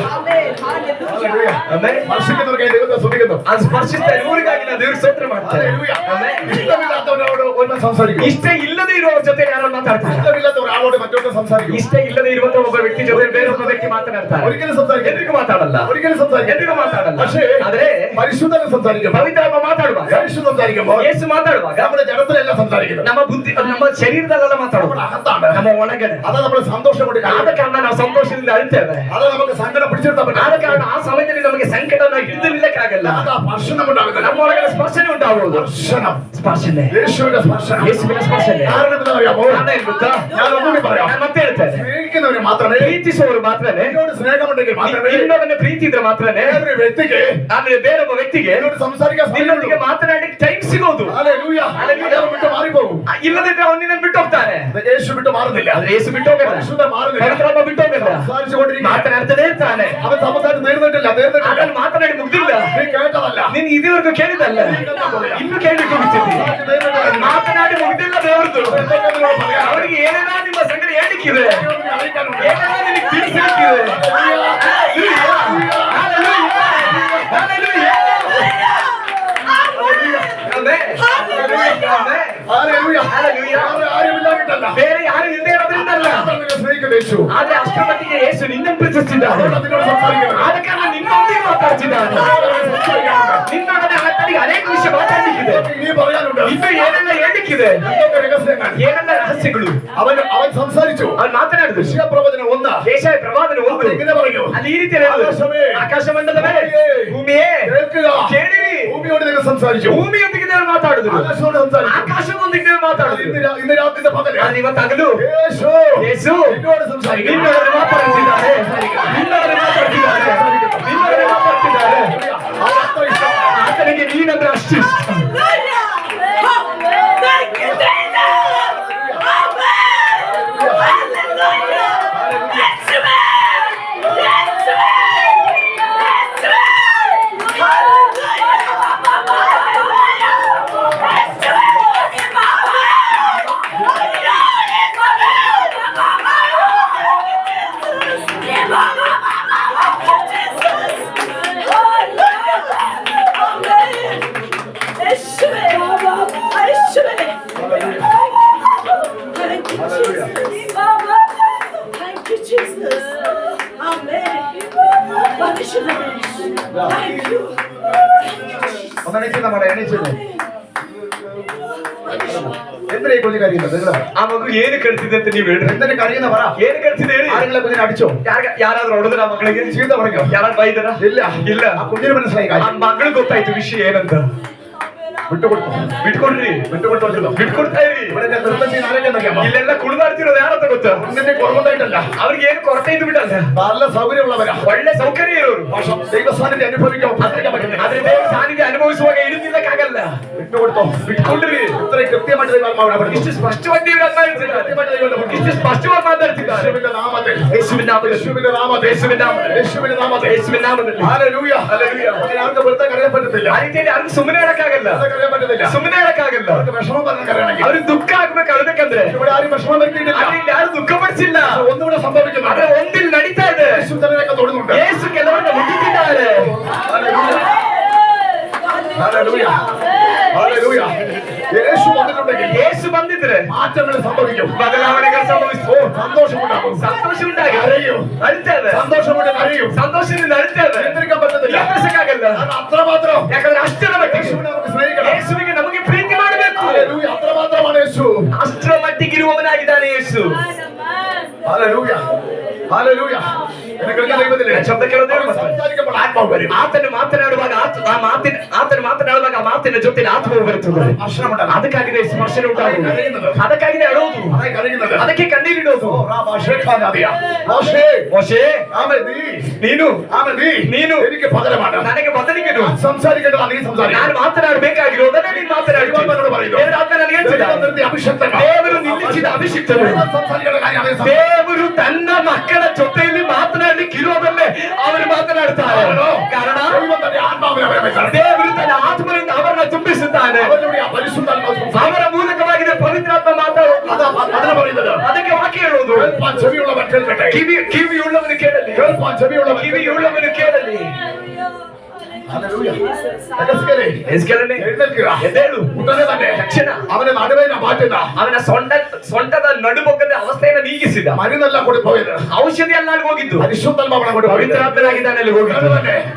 ഹല്ലേലൂയ. ಆಮೇಲೆ സ്പർശിക്കുന്നവർക്കായി ദൈവത്തെ സ്തുതിക്കുന്നു. ಅದು ಸ್ಪರ್ಶಿಸ್ತಾ ಊರಿಗಾಗಿ ನಾನು ದೇವ್ರಿಗೆ ಸ್ತೋತ್ರ ಮಾಡ್ತೇನೆ. ഹല്ലേലൂയ. ಆಮೇಲೆ ഇഷ്ടമില്ലാത്തവരോട് ഒന്ന് സംസാരിക്കും. ಇಷ್ಟ ಇಲ್ಲದೆ ಇರುವವರ ಜೊತೆ ಯಾರು ಮಾತಾಡ್ತಾರೆ. ഇഷ്ടമില്ലാത്ത ഒരാളോട് മറ്റൊരു സംസാരിക്കും. ಇಷ್ಟ ಇಲ್ಲದೆ ಇರುವಂತ ಒಬ್ಬ ವ್ಯಕ್ತಿ ಜೊತೆ ಬೇರೊಬ್ಬ ವ್ಯಕ್ತಿ ಮಾತನಾಡ್ತಾರೆ. ഒരിക്കലും സംസാരിക്കും. ಎಂದಿಗೂ ಮಾತಾಡಲ್ಲ. ഒരിക്കലും സംസാരിക്കും. ಎಂದಿಗೂ ಮಾತಾಡಲ್ಲ. പക്ഷേ ಆದ್ರೆ പരിശുദ്ധനെ സംസാരിക്കുമ്പോൾ ಪವಿತ್ರಾತ್ಮ ಮಾತಾಡುವಾಗ യേശു സംസാരിക്കുമ്പോൾ ಯೇಸು ಮಾತಾಡುವಾಗ നമ്മുടെ ജനത്തിലല്ല സംസാരിക്കുന്നത്. ನಮ್ಮ ಬುದ್ಧಿ ನಮ್ಮ ಶರೀರದಲ್ಲೆಲ್ಲ ಮಾತಾಡುವುದು. നമ്മുടെ അകത്താണ്. ನಮ್ಮ ಒಳಗಡೆ. അതാ നമ്മൾ സന്തോഷം കൊണ്ട് ಆದ ಕಾರಣ ನಾವು ಸಂತೋಷದಿಂದ ಅಳ್ತೇವೆ. അതാ നമുക്ക് സങ്കടം പിടിച്ചെടുത്താൻ പറ്റും. ಆದ ಕಾರಣ ಆ ಸಮಯದಲ್ಲಿ ನಮಗೆ ಸಂಕಟವನ್ನು ಹಿಡಿದು ನಿಲ್ಲಕ್ಕಾಗಲ್ಲ. അതാ സ്പർശനം ഉണ്ടാകുന്നത്. ನಮ್ಮ ಒಳಗಡೆ ಸ್ಪರ್ಶನೆ ಉಂಟಾಗುವುದು. സ്പർശനം. ಸ್ಪರ್ಶನೆ. യേശുവിന്റെ സ്പർശനം. ಯೇಸುವಿನ ಸ್ಪರ್ಶನೆ. കാരണം എന്താ അറിയാമോ? ಕಾರಣ ಏನು ಗೊತ್ತಾ? ഞാൻ ഒന്നുകൂടി പറയാം. ನಾನು ಮತ್ತೆ ಹೇಳ್ತೇನೆ. സ്നേഹിക്കുന്നവരെ മാത്രമേ, ಪ್ರೀತಿಸುವವರು ಮಾತ್ರನೇ, എന്നോട് സ്നേഹമുണ്ടെങ്കിൽ മാത്രമേ, ಇನ್ನೊಬ್ಬನ ಪ್ರೀತಿ ಇದ್ರೆ ಮಾತ್ರನೇ വേറൊരു വ്യക്തിക്ക് ಆದ್ರೆ ಬೇರೊಬ್ಬ ವ್ಯಕ್ತಿಗೆ എന്നോട് സംസാരിക്കാൻ ನಿನ್ನೊಂದಿಗೆ ಮಾತನಾಡಲಿಕ್ಕೆ ಟೈಮ್ ಸಿಗೋದು. ഹല്ലേലൂയ. അയാൾ വിട്ട് മാറിപ്പോകും. ಇಲ್ಲದಿದ್ರೆ ಅವನು ನಿನ್ನನ್ನು ಬಿಟ್ಟು ಹೋಗ್ತಾನೆ. യേശു വിട്ട് മാറുന്നില്ല. ಆದ್ರೆ ಯೇಸು ಬಿಟ್ಟು ಹೋಗಲ್ಲ. പരിശുദ്ധ മാറുന്നില്ല. ಪವಿತ್ರಾತ್ಮ ಬಿಟ್ಟು ಹೋಗಲ್ಲ. സംസാരിച്ചുകൊണ്ടിരിക്കുക. ಮಾತನಾಡ್ತಾನೆ ಇರ್ತಾನೆ. അവൻ സംസാരിച്ച് തീർന്നിട്ടില്ല. ಅದನ್ನು ಮಾತನಾಡಿ ಮುಗ್ದಿಲ್ಲ. നീ കേട്ടതല്ല. ನೀನು ಇದುವರೆಗೂ ಕೇಳಿದಲ್ಲ, ಇನ್ನು ಕೇಳಲಿಕ್ಕೆ ಹೋಗ್ತಿದ್ದಿ. ಮಾತನಾಡಿ ಮುಗ್ದಿಲ್ಲ ದೇವ್ರದ್ದು. ಅವರಿಗೆ ಏನೇನ ನಿಮ್ಮ ಸಂಗತಿ ಹೇಳಿಕ್ಕಿದೆ, ಏನೇನ ನಿನಗೆ ತಿಳಿಸಲಿಕ್ಕಿದೆ. ಬೇರೆ ಯಾರು ಇಲ್ಲದೆ ಇರೋದ್ರಿಂದಲ್ಲ, ಆದ್ರೆ ಅಷ್ಟರ ಮಟ್ಟಿಗೆ ಯೇಸು ನಿನ್ನನ್ನು ಪ್ರೀತಿಸಿದ್ದಾನೆ. ಆದ ಕಾರಣ ನಿನ್ನೊಂದಿಗೆ ಮಾತಾಡ್ತಿದ್ದಾನೆ. ನಿನ್ನೊಡನೆ ಮಾತಾಡಿ ಅನೇಕ ವಿಷಯ ವಿಷಯ ಮಾತಾಡ್ಲಿಕ್ಕಿದೆ. ಇನ್ನು പറയാനുണ്ട്. ಇನ್ನು ಏನೆಲ್ಲ ಹೇಳಿಕ್ಕಿದೆ, ಏನೆಲ್ಲ ರಹಸ್ಯಗಳು. അവൻ സംസാരിച്ചു, അവൻ ಮಾತನಾಡಿದ್ರು. യശയ്യാപ്രവചനം 1 ಯೆಶಾಯ ಪ್ರವಾದನೆ 1 എങ്ങനെ പറഞ്ഞു? ಅಲ್ಲಿ ಈ ರೀತಿ ಹೇಳಿದ್ರು, ಆಕಾಶಮಂಡಲವೇ ಭೂಮಿಯೇ കേൾക്കുക, ಕೇಳಿರಿ. ഭൂമിയോട് നിങ്ങൾ സംസാരിച്ചു, ಭೂಮಿಯೊಂದಿಗೆ ದೇವರು ಮಾತಾಡಿದ್ರು, ആകാശത്തോട് സംസാരിച്ചു, ಆಕಾಶದೊಂದಿಗೆ ದೇವರು ಮಾತಾಡಿದ್ರು. ഇന്ന് രാത്രിയുടെ പകല് ಆದ್ರೆ ಇವತ್ತಾಗಲು യേശു ಯೇಸು നിന്നോട് സംസാരിക്കുന്നു. ನಿನ್ನೊಡನೆ ಮಾತಾಡ್ತಿದ್ದಾರೆ, ನಿನ್ನೊಡನೆ ಮಾತಾಡ್ತಿದ್ದಾರೆ, ನಿನ್ನೊಡನೆ ಮಾತಾಡ್ತಿದ್ದಾರೆ. അവൻ അത്ര ഇഷ്ടം. ಆತನಿಗೆ ನೀನಂದ್ರೆ ಅಷ್ಟು ಇಷ್ಟ. ഒന്ന് എണീച്ച് നമ്മുടെ എണീച്ചത് എന്തിനാ കുഞ്ഞു കരയുന്നത്? നിങ്ങൾ ಆ ಮಗು ಏನು ಕಳ್ತಿದೆ ಅಂತ ನೀವು ಹೇಳ್ರಿ. എന്തിനു കരയുന്ന പറ. ಏನು ಕಳ್ತಿದೆ ಹೇಳಿ. ആരെങ്കിലും കുഞ്ഞിനെ അടിച്ചോ? ಯಾರಾದ್ರೂ ಹೊಡೆದ್ರ ಆ ಮಗಳಿಗೆ? ചീത്ത പറഞ്ഞോ? ಯಾರು ಬೈದರ? ഇല്ല ಇಲ್ಲ. ആ കുഞ്ഞിന് മനസ്സിലായി ಆ കാര്യം. ಮಗಳಿಗೆ ಗೊತ್ತಾಯ್ತು ವಿಷಯ ಏನಂತ. വിട്ടുകൊടുത്തു, ಬಿಟ್ಕೊಡ್ರಿ, വിട്ടുകൊടുത്തല്ലോ. ಬಿಟ್ಕೊಡ್ತಾ ಇರಿ. ഇവിടെ നൃത്തം ചെയ്യുന്ന ആരൊക്കെ എന്നറിയാമോ? ಇಲ್ಲೆಲ್ಲ ಕುಣಿದಾಡ್ತಿರೋದು ಯಾರಂತ ಗೊತ್ತಾ? ഒന്നിന്റെ കുറവുണ്ടായിട്ടല്ല, ಅವ್ರಿಗೆ ಏನು ಕೊರತೆ ಇದ್ದು ಬಿಟ್ಟಲ್ಲ, നല്ല സൗകര്യമുള്ളവരാ. ಒಳ್ಳೆ ಸೌಕರ್ಯ ಇರೋರು. പക്ഷെ ദൈവസ്ഥാനത്തെ അനുഭവിക്കാൻ പറ്റില്ല. ಆದ್ರೆ ದೇವರ ಸಾನ್ನಿಧ್ಯ ಅನುಭವಿಸುವಾಗ ಇಳಿದಿದ್ದಕ್ಕಾಗಲ್ಲ. വിട്ടുകൊടുത്തോ, ಬಿಟ್ಕೊಡ್ರಿ. ഇത്രയും കൃത്യമായിട്ട് ദൈവാത്മാവിനെ പഠിച്ചു. ಇಷ್ಟು ಸ್ಪಷ್ಟವಾಗಿ ದೇವರು ಮಾತಾಡ್ತಿದ್ದಾರೆ, ಇಷ್ಟು ಸ್ಪಷ್ಟವಾಗಿ ಮಾತಾಡ್ತಿದ್ದಾರೆ. യേശുവിന്റെ നാമത്തിൽ, ಯೇಸುವಿನ ನಾಮದಲ್ಲಿ, യേശുവിന്റെ നാമത്തിൽ, ಯೇಸುವಿನ ನಾಮದಲ್ಲಿ, യേശുവിന്റെ നാമത്തിൽ, ಯೇಸುವಿನ ನಾಮದಲ್ಲಿ. Hallelujah, hallelujah. അങ്ങനെ ആർക്ക് വെറുതെ കരയാൻ പറ്റത്തില്ല, ಆ ರೀತಿಯಲ್ಲಿ ಯಾರಿಗೂ ಸುಮ್ಮನೆ ಹೇಳಕ್ಕಾಗಲ್ಲ, വെറുതെ കരയാൻ പറ്റത്തില്ല. ಸುಮ್ಮನೆ ಹೇಳಕ್ಕಾಗಲ್ಲ. അവർക്ക് വിഷമം പറഞ്ഞ കരയണമെങ്കിൽ ಅವ್ರಿಗೆ ದುಃಖ ಆಗ್ಬೇಕು ಅಳ್ಬೇಕಂದ್ರೆ ഇവിടെ ആരും വിഷമം വരുത്തിയിട്ടില്ല. ಆದ್ರೆ ಇಲ್ಲಿ ಯಾರು ದುಃಖ ಪಡಿಸಿಲ್ಲ. ഒന്നുകൂടെ സംഭവിക്കുന്നു. ಆದ್ರೆ ಒಂದಿಲ್ ನಡೀತಾ ಇದೆ. യേശു തലയൊക്കെ തൊടുന്നുണ്ട്. ಯೇಸು ಕೆಲವರನ್ನ ಮುಟ್ಟಿದ್ದಾರೆ. Hallelujah, hallelujah. യേശു വന്നിട്ടുണ്ടെങ്കിൽ ಯೇಸು ಬಂದಿದ್ರೆ മാറ്റങ്ങൾ സംഭവിക്കും, ಬದಲಾವಣೆಗಳು ಸಂಭವಿಸ್ತು. സന്തോഷമുണ്ടാകും, ಸಂತೋಷ ಉಂಟಾಗಿ കരയും, ಅಳ್ತೇವೆ, സന്തോഷമുണ്ട് കരയും. ಸಂತೋಷದಿಂದ ಅಳ್ತೇವೆ. നിയന്ത്രിക്കാൻ പറ്റത്തില്ല, ನಿಯಂತ್ರಿಸಕ್ಕಾಗಲ್ಲ. കാരണം അത്രമാത്രം ಯಾಕಂದ್ರೆ ಅಷ್ಟರ ಮಟ್ಟಿಗೆ യേശുവിനെ നമുക്ക് സ്നേഹിക്കണം. ಯೇಸುವಿಗೆ ನಮಗೆ ಪ್ರೀತಿ ಮಾಡಬೇಕು. ഹല്ലേലൂയ, അത്രമാത്രമാണ് യേശു. ಅಷ್ಟರ ಮಟ್ಟಿಗೆ ಇರುವವನಾಗಿದ್ದಾನೆ ಯೇಸು. Hallelujah, hallelujah. എന്നെ കേൾക്കുന്ന ദൈവത്തിലെ ಶಬ್ದ ಕೇಳೋದೇ അവൻ സംസാരിക്കുമ്പോൾ ആത്മാവ് വരും. ಆತನು ಮಾತನಾಡುವಾಗ ಆತನು ಮಾತನಾಡುವಾಗ ಆ ಮಾತಿನ ಜೊತೆ ಆತ್ಮವು ಬರುತ್ತದೆ. സ്പർശനമുണ്ടാകും. ಅದಕ್ಕಾಗಿದೆ ಸ್ಪರ್ಶನ ಉಂಟಾಗುವುದು, ಅದಕ್ಕಾಗಿದೆ ಅಳೋದು, അതായി കരയുന്നത്. ಅದಕ್ಕೆ ಕಣ್ಣೀರಿಡೋದು. ഓ, റാബാഷേഖാനാദിയ. മോശേ, ಮೋಶೆ, ആമേ ನೀನು നീ എനിക്ക് പകരമാണ്. ನನಗೆ ಬದಲಿಗೆನು സംസാരിക്കേണ്ടതാണ് നീ സംസാരിക്കണം. ನಾನು ಮಾತನಾಡಬೇಕಾಗಿರೋದನ್ನ ನೀನು ಮಾತನಾಡಿ. ദൈവത്തോട് പറയുന്നു. ನನಗೆ ಹೇಳ್ತಿದ್ದ, ദൈവം നിർത്തി അഭിഷക്തന്മാർ. ದೇವರು ನಿಲ್ಲಿಸಿದ ಅಭಿಷಿಕ್ತರು, ദൈവം സംസാരിക്കേണ്ട കാര്യം അതേ സമയം. ದೇವರು ತನ್ನ ಮಕ್ಕಳ ಜೊತೆಯಲ್ಲಿ ಮಾತನಾಡಲಿಕ್ಕೆ ಇರೋದನ್ನೇ ಅವರು ಮಾತನಾಡ್ತಾರೆ. ಕಾರಣ ദൈവം തന്റെ ആത്മാവിനെ അവരെ വെച്ചാണ്. ದೇವರು ತನ್ನ ಆತ್ಮನಿಂದ ಅವರನ್ನ ತುಂಬಿಸುತ್ತಾನೆ. അവരുടെ ആ പരിശുദ്ധാത്മാവ് സംസാരിക്കും. ಅವರ ಮೂಲಕವಾಗಿದೆ ಪವಿತ್ರಾತ್ಮ ಮಾತಾಡೋದು. അതിനെ പറയുന്നത് ಅದಕ್ಕೆ ವಾಕ್ಯ ಹೇಳೋದು, കേൾപ്പാൻ ചെവിയുള്ളവൻ കേൾക്കട്ടെ. ಕಿವಿಯುಳ್ಳವನು ಕೇಳಲಿ, കേൾപ്പാൻ ചെവിയുള്ളവൻ ಕಿವಿಯುಳ್ಳವನು ಕೇಳಲಿ. ഹല്ലേലൂയ. എസ്കേലേ, ಎಸ್ಕೇಲನೆ, എഴുന്നേൽക്കുക. ಎದ್ದೇಳು. ഉടനെ തന്നെ ತಕ್ಷಣ അവനെ നടുവേദന മാറ്റുന്ന ಅವನ ಸೊಂಟದ ನಡುಬೊಕ್ಕದ ಅವಸ್ಥೆಯನ್ನು ನೀಗಿಸಿದ. മരുന്നെല്ലാം കൂടി പോയത് ಔಷಧಿ ಅಲ್ಲ ಅಲ್ಲಿ ಹೋಗಿದ್ದು, പരിശുദ്ധാത്മാവനെ കൊണ്ട് പോയത്. ಪವಿತ್ರಾತ್ಮನಾಗಿದ್ದಾನೆ ಅಲ್ಲಿ ಹೋಗಿದ್ದು.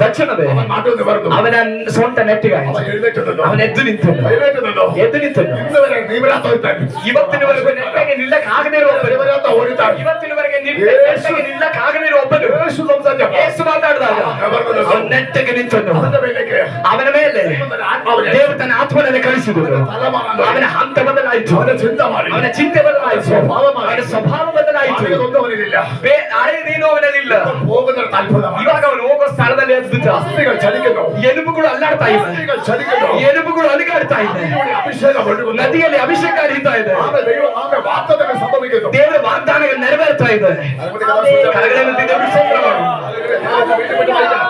ತಕ್ಷಣವೇ അവൻ നാട്ടിൽ നിവർന്നു. ಅವನ ಸೊಂಟ ನೆಟ್ಟಿಗಾಯಿತು. അവൻ എഴുന്നേറ്റ് നിന്നു. ಅವನ ಎದ್ದು ನಿಂತನು, എഴുന്നേറ്റ് നിന്നു. ಎದ್ದು ನಿಂತನು. ഇന്ന് വരെ നീവരാത്തവൻ ಇವತ್ತಿನವರೆಗೂ ನೆಟ್ಟಗೆ ನಿಲ್ಲಕ್ಕಾಗದೇ ಇರುವ ಒಬ್ಬನು, നിവരാത്ത ഒരുത്തൻ ಇವತ್ತಿನವರೆಗೆ ನೆಟ್ಟಗೆ ನಿಲ್ಲಕ್ಕಾಗದೇ ಇರುವ ಒಬ್ಬನು യേശു സംസാരിച്ചപ്പോൾ ಯೇಸು ಮಾತಾಡಿದಾಗ ಅವನು ನೆಟ್ಟಗೆ ನಿಂತನು. അവന്റെ മേലേക്ക് ಅವನ ಮೇಲೆ തന്റെ ആത്മാവിനെ ದೇವರು ತನ್ನ ಆತ್ಮನನ್ನು ಕಳಿಸಿದರು. തലമാറാൻ ಅವನ ಹಂತ ಬದಲಾಯಿತು, അവന്റെ ചിന്ത മാറി. ಅವನ ಚಿಂತೆ ಬದಲಾಯಿತು, ಅವನ ಸ್ವಭಾವ ಬದಲಾಯಿತು. പഴയതൊന്നും അവനിലില്ല. ಹಳೆಯದೇನೋ ಅವನಲ್ಲಿಲ್ಲ. പോകുന്നൊരു അത്ഭുതമാണ്. ಇವಾಗ ಅವನು ಹೋಗೋ ಸ್ಥಳದಲ್ಲಿ ಅದ್ಭುತ. അസ്ഥികൾ ചലിക്കുന്നു. ಎಲುಬುಗಳು ಅಲ್ಲಾಡ್ತಾ ಇವೆ, അസ്ഥികൾ ചലിക്കുന്നു. ಎಲುಬುಗಳು ಅಲುಗಾಡ್ತಾ ಇದೆ, ഇതിലൂടെ അഭിഷേകം ഒഴുകുന്നു. ನದಿಯಲ್ಲಿ ಅಭಿಷೇಕ ಹರಿತಾ ಇದೆ, ആമേ വാഗ്ദത്തങ്ങൾ സംഭവിക്കുന്നു. ದೇವರ ವಾಗ್ದಾನಗಳು ನೆರವೇರ್ತಾ ಇದೆ. ಕೆಳಗಡೆ ನಿಂತಿದ್ದ ಸ್ತೋತ್ರ ಮಾಡು.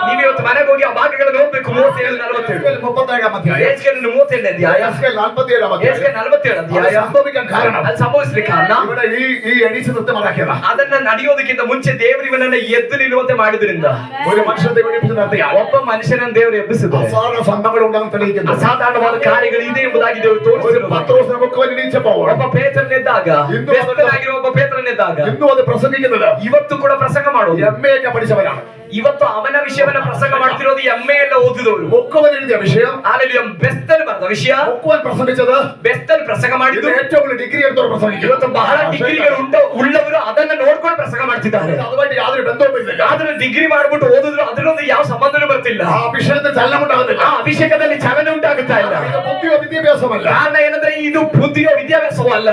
ನೀವು ಇವತ್ತು ಮನೆಗೆ ಹೋಗಿ ಆ ಭಾಗಗಳನ್ನು ಹೋಗ್ಬೇಕು. 37-47 37-ാം അധ്യായം. ಯೆರೆಮೀಯನು 37 ಅಧ್ಯಾಯ, 47-ാം അധ്യായം. ಯೆರೆಮೀಯ 47 ಅಧ್ಯಾಯ. സംഭവിക്കാൻ കാരണം ಅದು ಸಂಭವಿಸ್ಲಿಕ್ಕೆ ಕಾರಣ ഇവിടെ ഈ എണീച്ച് നിർത്തമാക്കിയതാ. ಅದನ್ನ ನಡೆಯೋದಕ್ಕಿಂತ ಮುಂಚೆ ದೇವರು ಇವನನ್ನ ಎದ್ದು ನಿಲ್ಲುವಂತೆ ಮಾಡಿದ್ರಿಂದ ഒരു മനുഷ്യന്റെ വെടിപ്പിച്ച് നിർത്തിയാൽ ಒಬ್ಬ ಮನುಷ್ಯನನ್ನು ದೇವರು ಎಬ್ಬಿಸಿದ್ರು. അസാധാരണ സംഭവങ്ങൾ ഉണ്ടാകും തെളിയിക്കുന്നു. ಅಸಾಧಾರಣವಾದ ಕಾರ್ಯಗಳು ಇದೆ ಎಂಬುದಾಗಿ ದೇವರು ഒരു ತೋರಿಸಿದ್ರು. പത്രോസിനെ മുക്കുവൻ എണീച്ചപ്പോൾ ಒಬ್ಬ ಪೇತ್ರನೆದ್ದಾಗ, ವ್ಯಸ್ತನಾಗಿರುವ ಒಬ್ಬ ಪೇತ್ರನೆದ್ದಾಗ ഇന്നും അത് പ്രസംഗിക്കുന്നത് ಇವತ್ತು ಕೂಡ ಪ್ರಸಂಗ ಮಾಡೋದು. MA ഒക്കെ പഠിച്ചവരാണ്. ಇವತ್ತು ಅವನ ವಿಷಯವನ್ನ ಪ್ರಸಂಗ ಮಾಡ್ತಿರೋದು MA ಎಲ್ಲ ಓದಿದವರು. ಒಕ್ಕವನ್ ಎഴുതിയ ವಿಷಯ, ಹಾಲೆಲೂಯಾ, ಬೆಸ್ತಲ್ ಬರೆದ ವಿಷಯ, ಒಕ್ಕವನ್ ಪ್ರಸಂಗಿಸದ, ಬೆಸ್ತಲ್ ಪ್ರಸಂಗ ಮಾಡಿದ್ದು. ಹೆಚ್ಚು ಡಿಗ್ರಿ എടുത്തವರು ಪ್ರಸಂಗಿಸಿದರು. ಇವತ್ತು ಬಹಳ ಡಿಗ್ರಿಗಳು ಉಳ್ಳವರು ಅದನ್ನ ನೋಡ್ಕೊಂಡು ಪ್ರಸಂಗ ಮಾಡ್ತಿದ್ದಾರೆ. അതുമായിട്ട് യാതൊരു ബന്ധവുമില്ല. ಆದ್ರೆ ಡಿಗ್ರಿ ಮಾಡ್ಬಿಟ್ಟು ಓದಿದ್ರು ಅದರೊಂದು ಯಾವ ಸಂಬಂಧನೂ ಬರ್ತಿಲ್ಲ. ಆ ಅಭಿಷೇಕದ ಚಲನ ಉಂಟಾಗುತ್ತಿಲ್ಲ. ಆ ಅಭಿಷೇಕದಲ್ಲಿ ಚಲನೆ ಉಂಟಾಗುತ್ತಾ ಇಲ್ಲ. ಬುದ್ಧಿಯೋ ವಿದ್ಯಾಭ್ಯಾಸವಲ್ಲ. ಕಾರಣ ಏನಂದ್ರೆ ಇದು ಬುದ್ಧಿಯೋ ವಿದ್ಯಾಭ್ಯಾಸವೋ ಅಲ್ಲ.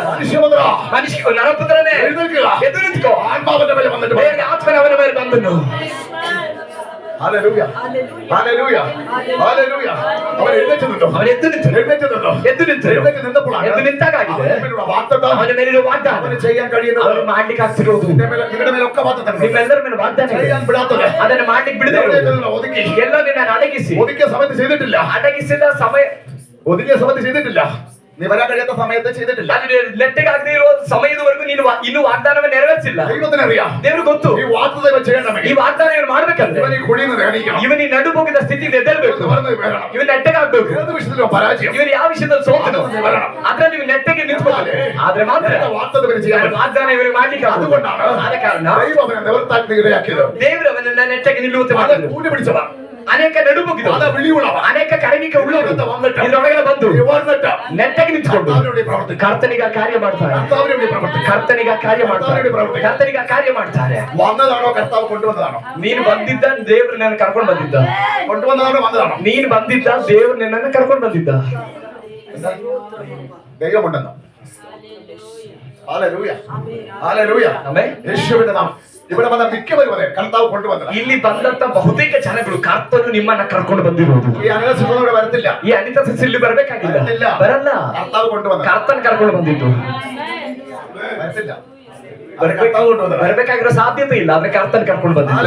ಮನುಷ್ಯ ನರಪುತ್ರನೇ ಎದ್ದು ನಿಂತ್ಕೋ. ಆತ್ಮಾವನ ಮೇಲೆ ಬಂದದ್ದು, ಆತ್ಮನ ಅವನ ಮೇಲೆ ಬಂದನು. Hallelujah. Hallelujah. Hallelujah. ಅವನು ಎದ್ದು ನಿಂತು. ಎದ್ದು ನಿಂತಾಗಿದೆ. ಅವನ ಮೇಲಿರುವ ವಾಗ್ದಾನ ಅವನು ചെയ്യാൻ കഴിയുന്നത് ಅವನು ಮಾಡ್ಲಿಕ್ಕೆ ಆಗ್ತಿರೋದು. ನಿನ್ನ ಮೇಲೆ ಒಕ್ಕ ವಾಗ್ದಾನ, ನಿಮ್ಮೆಲ್ಲರ ಮೇಲೆ ವಾಗ್ದಾನ ചെയ്യാൻ ಬಿಡಾತದೆ. ಅದನ್ನು ಮಾಡ್ಲಿಕ್ಕೆ ಬಿಡದೆ ಒದಗಿ ಎಲ್ಲ ನಿನ್ನನ್ನು ಅಡಗಿಸಿ, ഒതുക്കിയ സമയത്ത് ചെയ്തിട്ടില്ല. അടകിಸಿದ സമയ ഒതുങ്ങിയ സമയത്ത് ചെയ്തിട്ടില്ല. നീ വരാൻ കഴിയാത്ത സമയത്ത് ചെയ്തിട്ടില്ല. നെറ്റകാಗದೇ ಇರೋ ಸಮಯದವರೆಗೂ ನೀನು ಇನ್ನೂ ವಾಗ್ದಾನವನ್ನು ನೆರವೇರಿಸಿಲ್ಲ. ദൈവത്തിനറിയാം, ದೇವರಿಗೆ ಗೊತ್ತು ಈ ವಾಗ್ದಾನ ചെയ്യണം. ಈ ವಾಗ್ದಾನ ಏನು ಮಾಡಬೇಕಂದ್ರೆ ಇವನು ಈ ನಡು ಹೋಗಿದ ಸ್ಥಿತಿಯಿಂದ ಎದ್ದೇಳಬೇಕು. ಇವನು ನೆಟ್ಟಗಾಗಬೇಕು. ವಿಷಯದಲ್ಲಿ ಪರಾಜಯ, ಇವನು ಯಾವ ವಿಷಯದಲ್ಲಿ ಸೋತನು ಅದ್ರಲ್ಲಿ ನೀವು ನೆಟ್ಟಗೆ ನಿಂತ್ಕೊಳ್ಳಿ. ಆದ್ರೆ ಮಾತ್ರ ವಾಗ್ದಾನ ಇವನಿಗೆ ಮಾಡ್ಲಿಕ್ಕೆ ಆದ ಕಾರಣ ದೇವರು ಅವನನ್ನ ನೆಟ್ಟಗೆ ನಿಲ್ಲುವಂತೆ ಮಾಡಿದ್ರು. ಅನೇಕ ನಡು ಮುಗಿದು ಅನೇಕ ಕರೆನಿಕ ಉಳ್ಳವರು ಇದರೊಳಗೆ ಬಂದು ನೆಟ್ಟಗೆ ನಿಂತ್ಕೊಂಡು ಕರ್ತನಿಗ ಕಾರ್ಯ ಮಾಡ್ತಾರೆ. ಕರ್ತನಿಗ ಕಾರ್ಯ ಮಾಡ್ತಾರೆ. ಕರ್ತನಿಗ ಕಾರ್ಯ ಮಾಡ್ತಾರೆ. ನೀನು ಬಂದಿದ್ದ ದೇವ್ರು ನನ್ನ ಕರ್ಕೊಂಡು ಬಂದಿದ್ದ. ನೀನು ಬಂದಿದ್ದ ದೇವ್ರು ನಿನ್ನನ್ನು ಕರ್ಕೊಂಡು ಬಂದಿದ್ದ. ഇവിടെ വന്ന മിക്കവരും അതെ കർത്താവ് കൊണ്ടുവന്നത്. ಇಲ್ಲಿ ಬಂದಂತ ಬಹುತೇಕ ಜನಗಳು ಕರ್ತನು ನಿಮ್ಮನ್ನ ಕರ್ಕೊಂಡು ಬಂದಿರೋದು. ಈ ಅನಿತ ಬರത്തിಲ್ಲ. ಈ ಅನಿತ ಇಲ್ಲಿ ಬರಬೇಕಾಗಿಲ್ಲ, ಬರಲ್ಲ. ಕರ್ತಾവ് കൊണ്ടുവന്നത്, ಕರ್ತನ ಕರ್ಕೊಂಡು ಬಂದಿದ್ದು. ಬರ್ತಿಲ್ಲ, ಬರಬೇಕಾಗಿರೋ ಸಾಧ್ಯತೆ ಇಲ್ಲ. ಆದ್ರೆ ಕರ್ತನ ಕರ್ಕೊಂಡು ಬಂದಿದ್ದು.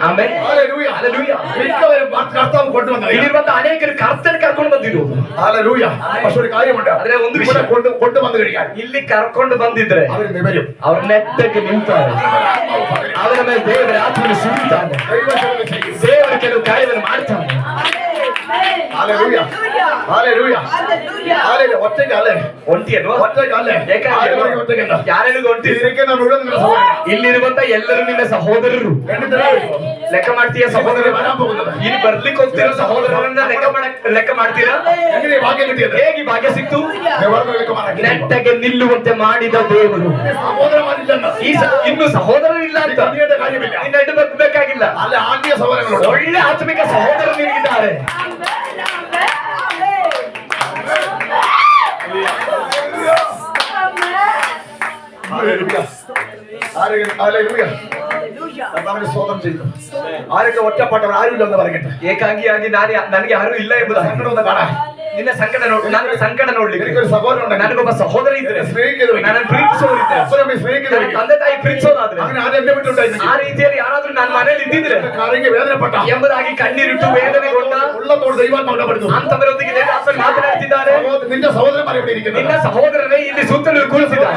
ಆಮೆನ್. ಹಲ್ಲೆಲೂಯಾ. മിക്കവരും കർത്താവ് കൊണ്ടുവന്നത്. ಇಲ್ಲಿರುವಂತ ಅನೇಕರು ಕರ್ತನ ಕರ್ಕೊಂಡು ಬಂದಿರೋದು. ಹಲ್ಲೆಲೂಯಾ. പക്ഷേ കാര്യമുണ്ട്. ಆದ್ರೆ ಒಂದು ವಿಷಯ കൊണ്ടുവന്നു കഴിഞ്ഞാൽ ಇಲ್ಲಿ ಕರ್ಕೊಂಡು ಬಂದಿದ್ರೆ ಅವರು ನೆಟ್ಟಗೆ ನಿಲ್ತಾರೆ. ಅವರ ಮೇಲೆ ದೇವರ ಆತ್ಮನು ಸುರಿತಾನೆ. ದೇವರು ಕೆಲವು ಕಾರ್ಯವನ್ನು ಮಾಡ್ತಾನೆ. Hallelujah. Hallelujah. Hallelujah. ಒಟ್ಟೆಗಾಲೆ ಒಂಟಿಯನ್ನು ಒಟ್ಟೆಗಾಲೆ ಯಾರೆಲ್ಲೂ ಒಂಟಿ ಇಲ್ಲಿರುವಂತ ಎಲ್ಲರೂ ನಿನ್ನ ಸಹೋದರರು. ಲೆಕ್ಕ ಮಾಡ್ತೀಯ ಸಹೋದರ? ಇಲ್ಲಿ ಬರ್ಲಿಕ್ಕೆ ಹೋಗ್ತಿರೋ ಸಹೋದರರನ್ನ ಲೆಕ್ಕ ಮಾಡ್ತೀರಾ? ಹೇಗೆ ಭಾಗ್ಯ ಸಿಕ್ತು? ನೆಟ್ಟಗೆ ನಿಲ್ಲುವಂತೆ ಮಾಡಿದ ದೇವರು. ಇನ್ನು ಸಹೋದರರಿಲ್ಲ ಅಂತ ನಿನ್ನ ಅಡ್ಡು ಬರ್ಬೇಕಾಗಿಲ್ಲ. ಒಳ್ಳೆ ಆತ್ಮಿಕ ಸಹೋದರರು ನಿನಗಿದ್ದಾರೆ. ആരൊക്കെ ഒറ്റപ്പെട്ടവർ ആരുമില്ലെന്ന് പറയട്ടെ. ഏകാംഗിയാಗಿ ನನಗೆ ಯಾರು ಇಲ್ಲ ಎಂಬುದು ಸಂಕಟವನ್ನು ಕಾಣ. ನಿನ್ನ ಸಂಕಟ ನೋಡಿ, ನನ್ನ ಸಂಕಟ ನೋಡ್ಲಿಕ್ಕೆ ನನಗೊಬ್ಬ ಸಹೋದರ ಇದ್ರೆ, ನನ್ನ ಪ್ರೀತಿಸೋರಿದ್ದಾರೆ, ತಂದೆ ತಾಯಿ ಪ್ರೀತಿಸೋದಾದ್ರೆ, ಆ ರೀತಿಯಲ್ಲಿ ಯಾರಾದ್ರೂ ನನ್ನ ಮನೆಯಲ್ಲಿ ಇದ್ದಿದ್ರೆ ವೇದನೆ ಪಟ್ಟ ಎಂಬುದಾಗಿ ಕಣ್ಣೀರಿಟ್ಟು ವೇದನೆಗೊಂಡ ಅಂತವರೊಂದಿಗೆ ಮಾತನಾಡ್ತಿದ್ದಾರೆ. ನಿನ್ನ ಸಹೋದರನೇ ಇಲ್ಲಿ ಸುತ್ತಲೂ ಕೂರಿಸಿದ್ದಾರೆ.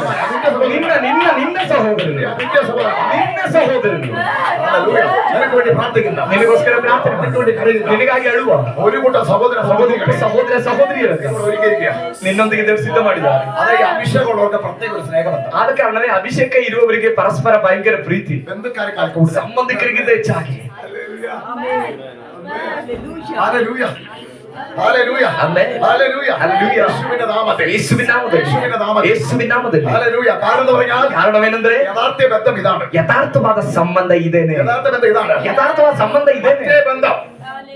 ನಿನ್ನ ಸಹೋದರರು, ನಿನ್ನ ಸಹೋದರರು ನಿನಗೋಸ್ಕರ ಪ್ರಾರ್ಥನೆ, ನಿನಗಾಗಿ ಅಳುವ ഒരു കൂട്ടം സഹോദര സഹോദരിയരൊക്കെ ನಿನ್ನೊಂದಿಗೆ ದೇವರು ಸಿದ್ಧ ಮಾಡಿದ್ದಾರೆ. ಅದಕ್ಕೆ ಅಭಿಷೇಕಗಳೊಳಗೆ ಪ್ರತ್ಯೇಕ ಸ್ನೇಹವಂತ. ಆದ ಕಾರಣವೇ ಅಭಿಷೇಕ ಇರುವವರಿಗೆ ಪರಸ್ಪರ ಭಯಂಕರ ಪ್ರೀತಿ, ಸಂಬಂಧಿಕರಿಗಿಂತ ಹೆಚ್ಚಾಗಿ. Hallelujah. Hallelujah. Amen. Hallelujah. Hallelujah. ಯೇಸುವಿನ ನಾಮದಲ್ಲಿ, ಯೇಸುವಿನ ನಾಮದಲ್ಲಿ, ಯೇಸುವಿನ ನಾಮದಲ್ಲಿ. Hallelujah. ಕಾರಣವೇನೆಂದರೆ ಯಥಾರ್ಥ ಬದ್ಧ ವಿಧಾನ, ಯಥಾರ್ಥವಾದ ಸಂಬಂಧ ಇದೇನೆ. ಯಥಾರ್ಥವಾದ ಸಂಬಂಧ ಇದೇನೆ. ಬಂದ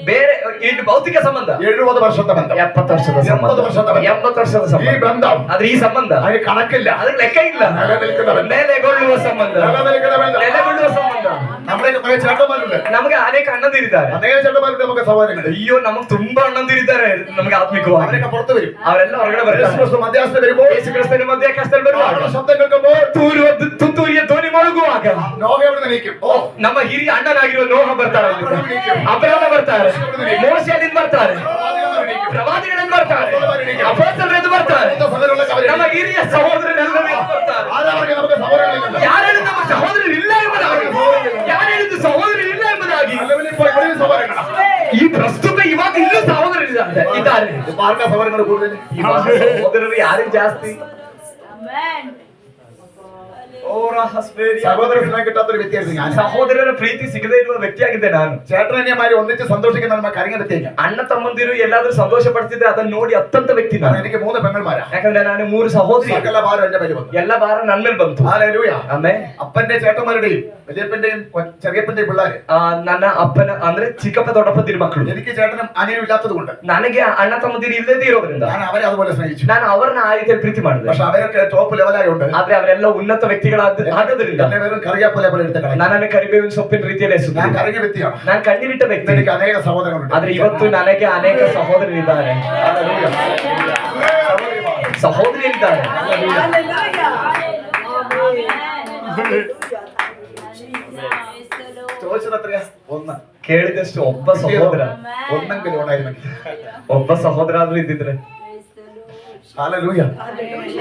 ಬೇರೆ ಇದು ಭೌತಿಕ ಸಂಬಂಧ 70 ವರ್ಷದ ಬಂಧ, 70 ವರ್ಷದ ಸಂಬಂಧ, 80 ವರ್ಷದ ಸಂಬಂಧ. ಈ ಬಂಧ ಆದ್ರೆ ಈ ಸಂಬಂಧ ಅದಕ್ಕೆ ಕಣಕ್ಕಿಲ್ಲ, ಅದಕ್ಕೆ ಲೆಕ್ಕ ಇಲ್ಲ. ನೆಲೆಗೊಳ್ಳುವ ಸಂಬಂಧ, ನೆಲೆಗೊಳ್ಳುವ ಸಂಬಂಧ. ನಮಗೆ ಅನೇಕ ಅಣ್ಣಂದಿರಿದ್ದಾರೆ, ಅನೇಕ ಚಟಮಾರಿದ್ದಾರೆ, ನಮಗೆ ಸಹೋದರಗಳು. ಅಯ್ಯೋ, ನಮಗೆ ತುಂಬಾ ಅಣ್ಣಂದಿರಿದ್ದಾರೆ ನಮಗೆ ಆತ್ಮಿಕವಾಗಿ. ಅವರೆಲ್ಲ ಹೊರಗಡೆ ಬರ್ತಾರೆ. ಮಧ್ಯಾಹ್ನ ಬರಬಹುದು, ಯೇಸು ಕ್ರಿಸ್ತನ ಮಧ್ಯ ಕಷ್ಟದಲ್ಲಿ ಬರುವಾಗ ಶಬ್ದ ಕೇಳ್ಕೊಂಡು ತುತ್ತೂರಿಯ ಧ್ವನಿ ಮೊಳಗುವಾಗ ನಮ್ಮ ಹಿರಿಯ ಅಣ್ಣನಾಗಿರುವ ನೋಹ ಬರ್ತಾರೆ, ಅಬ್ರಹಾಮ ಬರ್ತಾರೆ, ಮೋಶೆಯಿಂದ ಬರ್ತಾರೆ, ಪ್ರವಾದಿಗಳಿಂದ ಬರ್ತಾರೆ, ಅಪೊಸ್ತಲರಿಂದ ಬರ್ತಾರೆ, ನಮ್ಮ ಹಿರಿಯ ಸಹೋದರರೆಲ್ಲರೂ ಬರ್ತಾರೆ. ಯಾರು ಹೇಳಿದ ನಮ್ಮ ಸಹೋದರರು ಇಲ್ಲ ಎಂಬುದಾಗಿ, ಯಾರು ಹೇಳಿದ ಸಹೋದರರು ಇಲ್ಲ ಎಂಬುದಾಗಿ ಈ ಪ್ರಸ್ತುತ ಇವಾಗ ಇಲ್ಲೂ ಸಹೋದರರಿದ್ದಾರೆ, ಇದ್ದಾರೆ. ಸಹೋದರರು ಯಾರಿಗೆ ಜಾಸ್ತಿ? സഹോദര സ്നേഹം കിട്ടാത്തൊരു വ്യക്തിയായിരുന്നു ഞാൻ. ಸಹೋದರರ ಪ್ರೀತಿ ಸಿಗದೇ ಇರುವ ವ್ಯಕ್ತಿಯಾಗಿದ್ದೆ ನಾನು. ചേട്ടനെമാര് ഒന്നിച്ച് സന്തോഷിക്കുന്ന നമ്മൾ കരഞ്ഞ വ്യക്തിയാണ്. ಅಣ್ಣ ತಮ್ಮಂದಿರು ಎಲ್ಲಾದ್ರೂ ಸಂತೋಷ ಪಡ್ತಿದ್ರೆ ಅದನ್ನ ನೋಡಿ ಅತ್ತಂತ ವ್ಯಕ್ತಿ ನಾನು. എനിക്ക് 3 പെങ്ങന്മാരാ. ಯಾಕಂದ್ರೆ ನಾನು 3 ಸಹೋದರಿ. സകല ഭാരം എന്റെ മേൽ വന്നു. ಎಲ್ಲ ಭಾರ ನನ್ನ ಮೇಲೆ ಬಂತು. ഹല്ലേലൂയ. ಆಮೆನ್. അപ്പന്റെ ചേട്ടന്മാരുടെയും വലിയപ്പന്റെയും ചെറിയപ്പന്റെയും പിള്ളേര് ನನ್ನ ಅಪ್ಪನ ಅಂದ್ರೆ ಚಿಕ್ಕಪ್ಪ ದೊಡ್ಡಪ್ಪದಿರ ಮಕ್ಕಳು. എനിക്ക് ചേട്ടനും അനിയനും ഇല്ലാത്തത് കൊണ്ട് ನನಗೆ ಅಣ್ಣ ತಮ್ಮದಿರು ಇಲ್ಲದೇ ಇರೋದ್ರಿಂದ ഞാൻ അവരെ അതുപോലെ സ്നേഹിച്ചു. ನಾನು ಅವರನ್ನ ಆ ರೀತಿಯಲ್ಲಿ ಪ್ರೀತಿ ಮಾಡಿದೆ. പക്ഷെ അവരൊക്കെ ടോപ്പ് ലെവലായോണ്ട് ಆದ್ರೆ ಅವರೆಲ್ಲ ಉನ್ನತ ವ್ಯಕ್ತಿಗಳಾದ್ರಿಂದ എന്നെ വെറും കറിയാപ്പോലെ പോലെ എടുത്ത കളഞ്ഞു. ನನ್ನನ್ನು ಕರಿಬೇವಿನ ಸೊಪ್ಪಿನ ರೀತಿಯಲ್ಲಿ ഞാൻ ಎಸೆದ್ರು. കരഞ്ഞ വ്യക്തിയാണ്. ನಾನು ಕಣ್ಣಿರಿಟ್ಟ ವ್ಯಕ್ತಿ. എനിക്ക് അനേക സഹോദരങ്ങളുണ്ട്. ಆದ್ರೆ ಇವತ್ತು ನನಗೆ ಅನೇಕ ಸಹೋದರರಿದ್ದಾರೆ, ഹല്ലേലൂയ. ಸಹೋದರಿಯರಿದ್ದಾರೆ. ചോദിച്ചത് എത്രയാ? 1. ಕೇಳಿದಷ್ಟು ಒಬ್ಬ ಸಹೋದರ, ഒന്നെങ്കിലും ഉണ്ടായിരുന്നെങ്കിൽ. ಒಬ್ಬ ಸಹೋದರ ಆದ್ರೂ ಇದ್ದಿದ್ರೆ. ഹല്ലേലൂയ.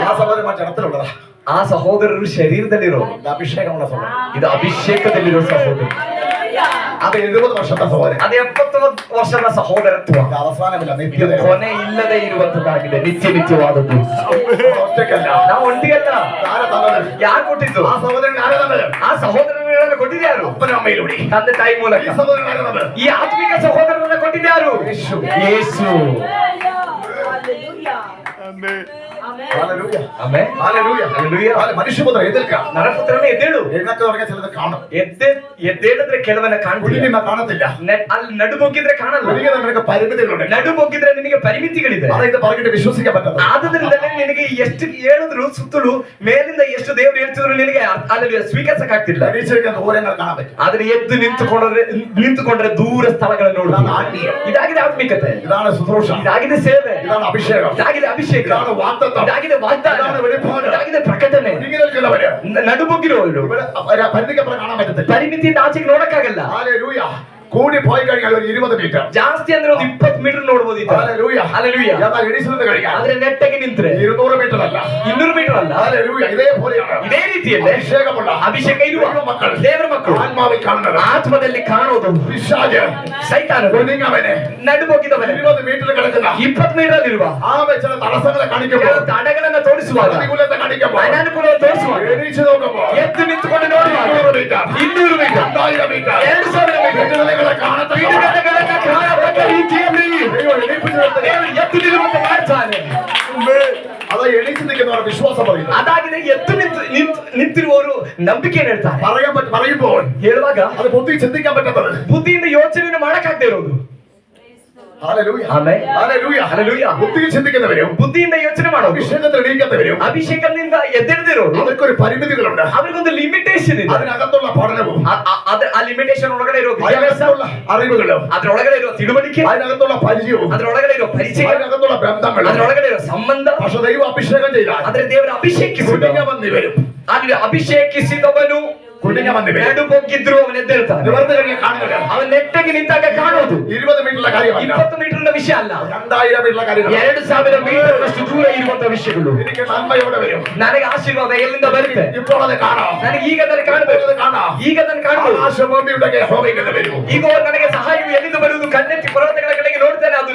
ആ സഹോദരന്മാർ ജനത്തിലുള്ളതാ. ಆ ಸಹೋದರರು ಶರೀರದಲ್ಲಿರೋ, ഇത് അഭിഷേകമുള്ള സഹോദരൻ. ಇದು ಅಭಿಷೇಕದಲ್ಲಿರೋ ಸಹೋದರ. അത് 70 വർഷത്തെ സഹോദരൻ. ಅದು 70 ವರ್ಷದ ಸಹೋದರತ್ವ. ഇത് അവസാനമില്ല, ಇದು നിത്യത. ಕೊನೆ ಇಲ್ಲದೆ ಇರುವಂತದ್ದಾಗಿದೆ, ನಿತ್ಯವಾದದ್ದು. ഒറ്റയ്ക്കല്ല. ನಾವು ಒಂಟಿಯಲ್ಲ. ആരാ തന്നത്? ಯಾರು ಕೊಟ್ಟಿದ್ದು? ആ സഹോദരൻ ആരാ തന്നത്? ಆ ಸಹೋದರರನ್ನ ಕೊಟ್ಟಿದ್ಯಾರು? അപ്പനും അമ്മയിലൂടെ. ತಂದೆ ತಾಯಿ ಮೂಲಕ. ഈ സഹോദരൻ ആരാ തന്നത്? ಈ ಆತ್ಮಿಕ ಸಹೋದರರನ್ನ ಕೊಟ್ಟಿದ್ಯಾರು? യേശു. ಯೇಸು. ഹല്ലേലൂയ. ಆಮೆನ್. ഹല്ലേലൂയ. ಹಲ್ಲೆಲೂಯಾ. മനുഷ്യപുത്രൻ എതിർക്കാം. ನರಪುತ್ರನೇ ಎದ್ದೇಳು. എഴുന്നേറ്റ് തുടങ്ങിയ ചിലത് കാണും. ಎದ್ದೇಳಿದ್ರೆ ಕೆಲವನ್ನ ಕಾಣ್ತಿಲ್ಲ. കുടിക്കുന്ന കാണത്തില്ല. ಅಲ್ಲಿ ನಡುಬೊಗ್ಗಿದ್ರೆ ಕಾಣಲ್ಲ. കുടിക്കുന്ന നിനക്ക് പരിമിതികളുണ്ട്. ನಡುಬೊಗ್ಗಿದ್ರೆ ನಿನಗೆ ಪರಿಮಿತಿಗಳಿದೆ. അതായത് പറഞ്ഞിട്ട് വിശ്വസിക്കാൻ പറ്റുന്നത്. ಆದ್ರಿಂದಲೇ ನಿನಗೆ ಎಷ್ಟು ಹೇಳಿದ್ರು ಸುತ್ತಲೂ ಮೇಲಿಂದ ಎಷ್ಟು ದೇವರು ಹೇಳ್ತಿದ್ರು ನಿನಗೆ ಅಲ್ಲಿ ಸ್ವೀಕರಿಸಕ್ಕಾಗ್ತಿಲ್ಲ. എണീച്ചിരിക്കുന്ന ദൂരങ്ങൾ കാണാൻ പറ്റും. ಆದ್ರೆ ಎದ್ದು ನಿಂತುಕೊಂಡ್ರೆ ದೂರ ಸ್ಥಳಗಳನ್ನು ನೋಡಬಹುದು. ಇದಾಗಿದೆ ಆತ್ಮಿಕತೆ. ഇതാണ് ശുശ്രൂഷ. ಇದಾಗಿದೆ ಸೇವೆ. ഇതാണ് അഭിഷേകം. ಇದಾಗಿದೆ ಅಭಿಷೇಕ. ഇതാണ് വാഗ്ദത്തം. ಇದಾಗಿದೆ ವಾಗ್ದಾನ. ഇതാണ് വെളിപ്പാട്. ಇದಾಗಿದೆ ಪ್ರಕಟಣೆ. ഒരുങ്ങി നിൽക്കുന്നവര് ನಡುಬೊಗ್ಗಿರೋರು ഇവിടെ പരിധിക്കപ്പുറം കാണാൻ പറ്റത്തില്ല. ಪರಿಮಿತಿಯಿಂದ ಆಚೆಗೆ ನೋಡಕ್ಕಾಗಲ್ಲ. ഹല്ലേലൂയ. കൂടി പോയി കഴിഞ്ഞാൽ ഒരു 20 മീറ്റർ. ಜಾಸ್ತಿ ಅಂದ್ರೆ ಒಂದು 20 ಮೀಟರ್ ನೋಡಬಹುದು. ഹല്ലേലൂയ. ഹല്ലേലൂയ. എന്നാൽ എണീച്ചു നിന്ന് കഴിഞ്ഞാൽ ಆದ್ರೆ ನೆಟ್ಟಗೆ ನಿಂತ್ರೆ 200 മീറ്റർ അല്ല, 200 ಮೀಟರ್ ಅಲ್ಲ. ഹല്ലേലൂയ. ഇതേപോലെയാണ് ಇದೇ ರೀತಿಯಲ್ಲೇ അഭിഷേകമുള്ള ಅಭಿಷೇಕ ಇರುವ മക്കൾ ದೇವರ ಮಕ್ಕಳು ആത്മാവിൽ കാണുന്നത്. ಆತ್ಮದಲ್ಲಿ ಕಾಣೋದು പിശാച് ಸೈತಾನ കുനിങ്ങവനെ ನಡುಬೋಗಿದವನೇ 20 മീറ്റർ കിടക്കുന്ന 20 ಮೀಟರ್ ಅಲ್ಲಿರುವ ആ ചില തടസ്സങ്ങളെ കാണിക്കുമ്പോൾ, ತಡೆಗಳನ್ನ ತೋರಿಸುವಾಗ, പ്രതികൂലത്തെ കാണിക്കുമ്പോൾ, ಅನಾನುಕೂಲವನ್ನು ತೋರಿಸುವಾಗ, എണീച്ചു നോക്കുമ്പോൾ ಎದ್ದು ನಿಂತುಕೊಂಡು ನೋಡುವಾಗ 200 മീറ്റർ, 200 ಮೀಟರ್, 2000 ಮೀಟർ, 2000 ಮೀಟರ್ വിടുതലകളെ കാണത്തക്ക ಬಿಡುಗಡೆಗಳನ್ನ ಕಾಣತಕ್ಕ ರೀತಿಯಲ್ಲಿ ദൈവം എണീപ്പിച്ചു നിർത്തുക. ದೇವರು ಎದ್ದು ನಿಲ್ಲುವಂತೆ ಮಾಡ್ತಾನೆ. അത് എണീച്ചു നിൽക്കുന്നവർ വിശ്വാസം പറയുന്നു. ಅದಾಗಿದೆ ಎದ್ದು ನಿಂತಿರುವವರು ನಂಬಿಕೆ ಹೇಳ್ತಾರೆ. പറയുമ്പോൾ ಹೇಳುವಾಗ അത് ബുദ്ധി ചിന്തിക്കാൻ പറ്റുന്നത്. ಬುದ್ಧಿಯಿಂದ ಯೋಚನೆ ಮಾಡಕ್ಕಾಗದೆ ಇರೋದು. ഹല്ലേലൂയ. ಆಮೆನ್. ഹല്ലേലൂയ. ಹಲ್ಲೆಲೂಯಾ. ബുദ്ധിയിൽ ചിന്തിക്കുന്നവരും ಬುದ್ಧಿಯಿಂದ ಯೋಚನೆ ಮಾಡೋದು, അഭിഷേകത്തിൽ എണീക്കുന്നവരും ಅಭಿಷೇಕದಿಂದ ಎದ್ದೇಳದಿರೋರು, അവർക്കൊരു പരിമിതികളുണ്ട്. ಅವ್ರಿಗೊಂದು ಲಿಮಿಟೇಷನ್ ಇದೆ. അതിനകത്തുള്ള പഠനവും, ಆ ಲಿಮಿಟೇಷನ್ ಒಳಗಡೆ ಇರೋ ವಿದ್ಯಾಭ್ಯಾಸ, അതിനകത്തുള്ള അറിവുകളും, ಅದ್ರೊಳಗಡೆ ಇರೋ ತಿಳುವಳಿಕೆ, അതിനകത്തുള്ള പരിചയവും, ಅದ್ರೊಳಗಡೆ ಇರೋ ಪರಿಚಯ, അതിനകത്തുള്ള ബന്ധങ്ങളും, ಅದ್ರೊಳಗಡೆ ಇರೋ ಸಂಬಂಧ. പക്ഷെ ദൈവം അഭിഷേകം ചെയ്താൽ ಆದ್ರೆ ದೇವರ ಅಭಿಷೇಕಿಸಿದ കുടുങ്ങി വരും. ಅಲ್ಲಿ ಅಭಿಷೇಕಿಸಿದವನು കുടുങ്ങി വരും. ನಡುಬೊಗ್ಗಿದ್ರು ಅವನು ಎದ್ದೇಳ್ತಾನೆ. നിവർന്നു കഴിഞ്ഞ് കാണുന്നത് ಅವನು ನೆಟ್ಟಗೆ ನಿಂತಾಗ ಕಾಣೋದು 20 മീറ്ററിലെ കാര്യമല്ല, 20 മೀಟರ್ ವಿಷಯ ಅಲ್ಲ, 2000 മീറ്ററിലെ കാര്യമല്ല. 2000 മീಟರ್ ದೂರ ಇರುವಂತ ವಿಷಯಗಳು. എനിക്ക് നന്മയോടെ വരും. ನನಗೆ ಆಶೀರ್ವಾದ ಎಲ್ಲಿಂದ ಬರುತ್ತೆ? ഇപ്പോൾ അത് കാണാം. ನನಗೆ ಈಗ ಅದನ್ನು ಕಾಣಬೇಕು. ಈಗ ಅದನ್ನು ಕಾಣಬಹುದು. ആകാശഭൂമിയുടെ യഹോവയിൽ വരും. ಈಗ ನನಗೆ ಸಹಾಯವು ಎಲ್ಲಿಂದ ಬರುವುದು? ಕಣ್ಣೆತ್ತಿ ಪರ್ವತಗಳ ಕಡೆಗೆ ನೋಡ್ತೇನೆ, ಅದು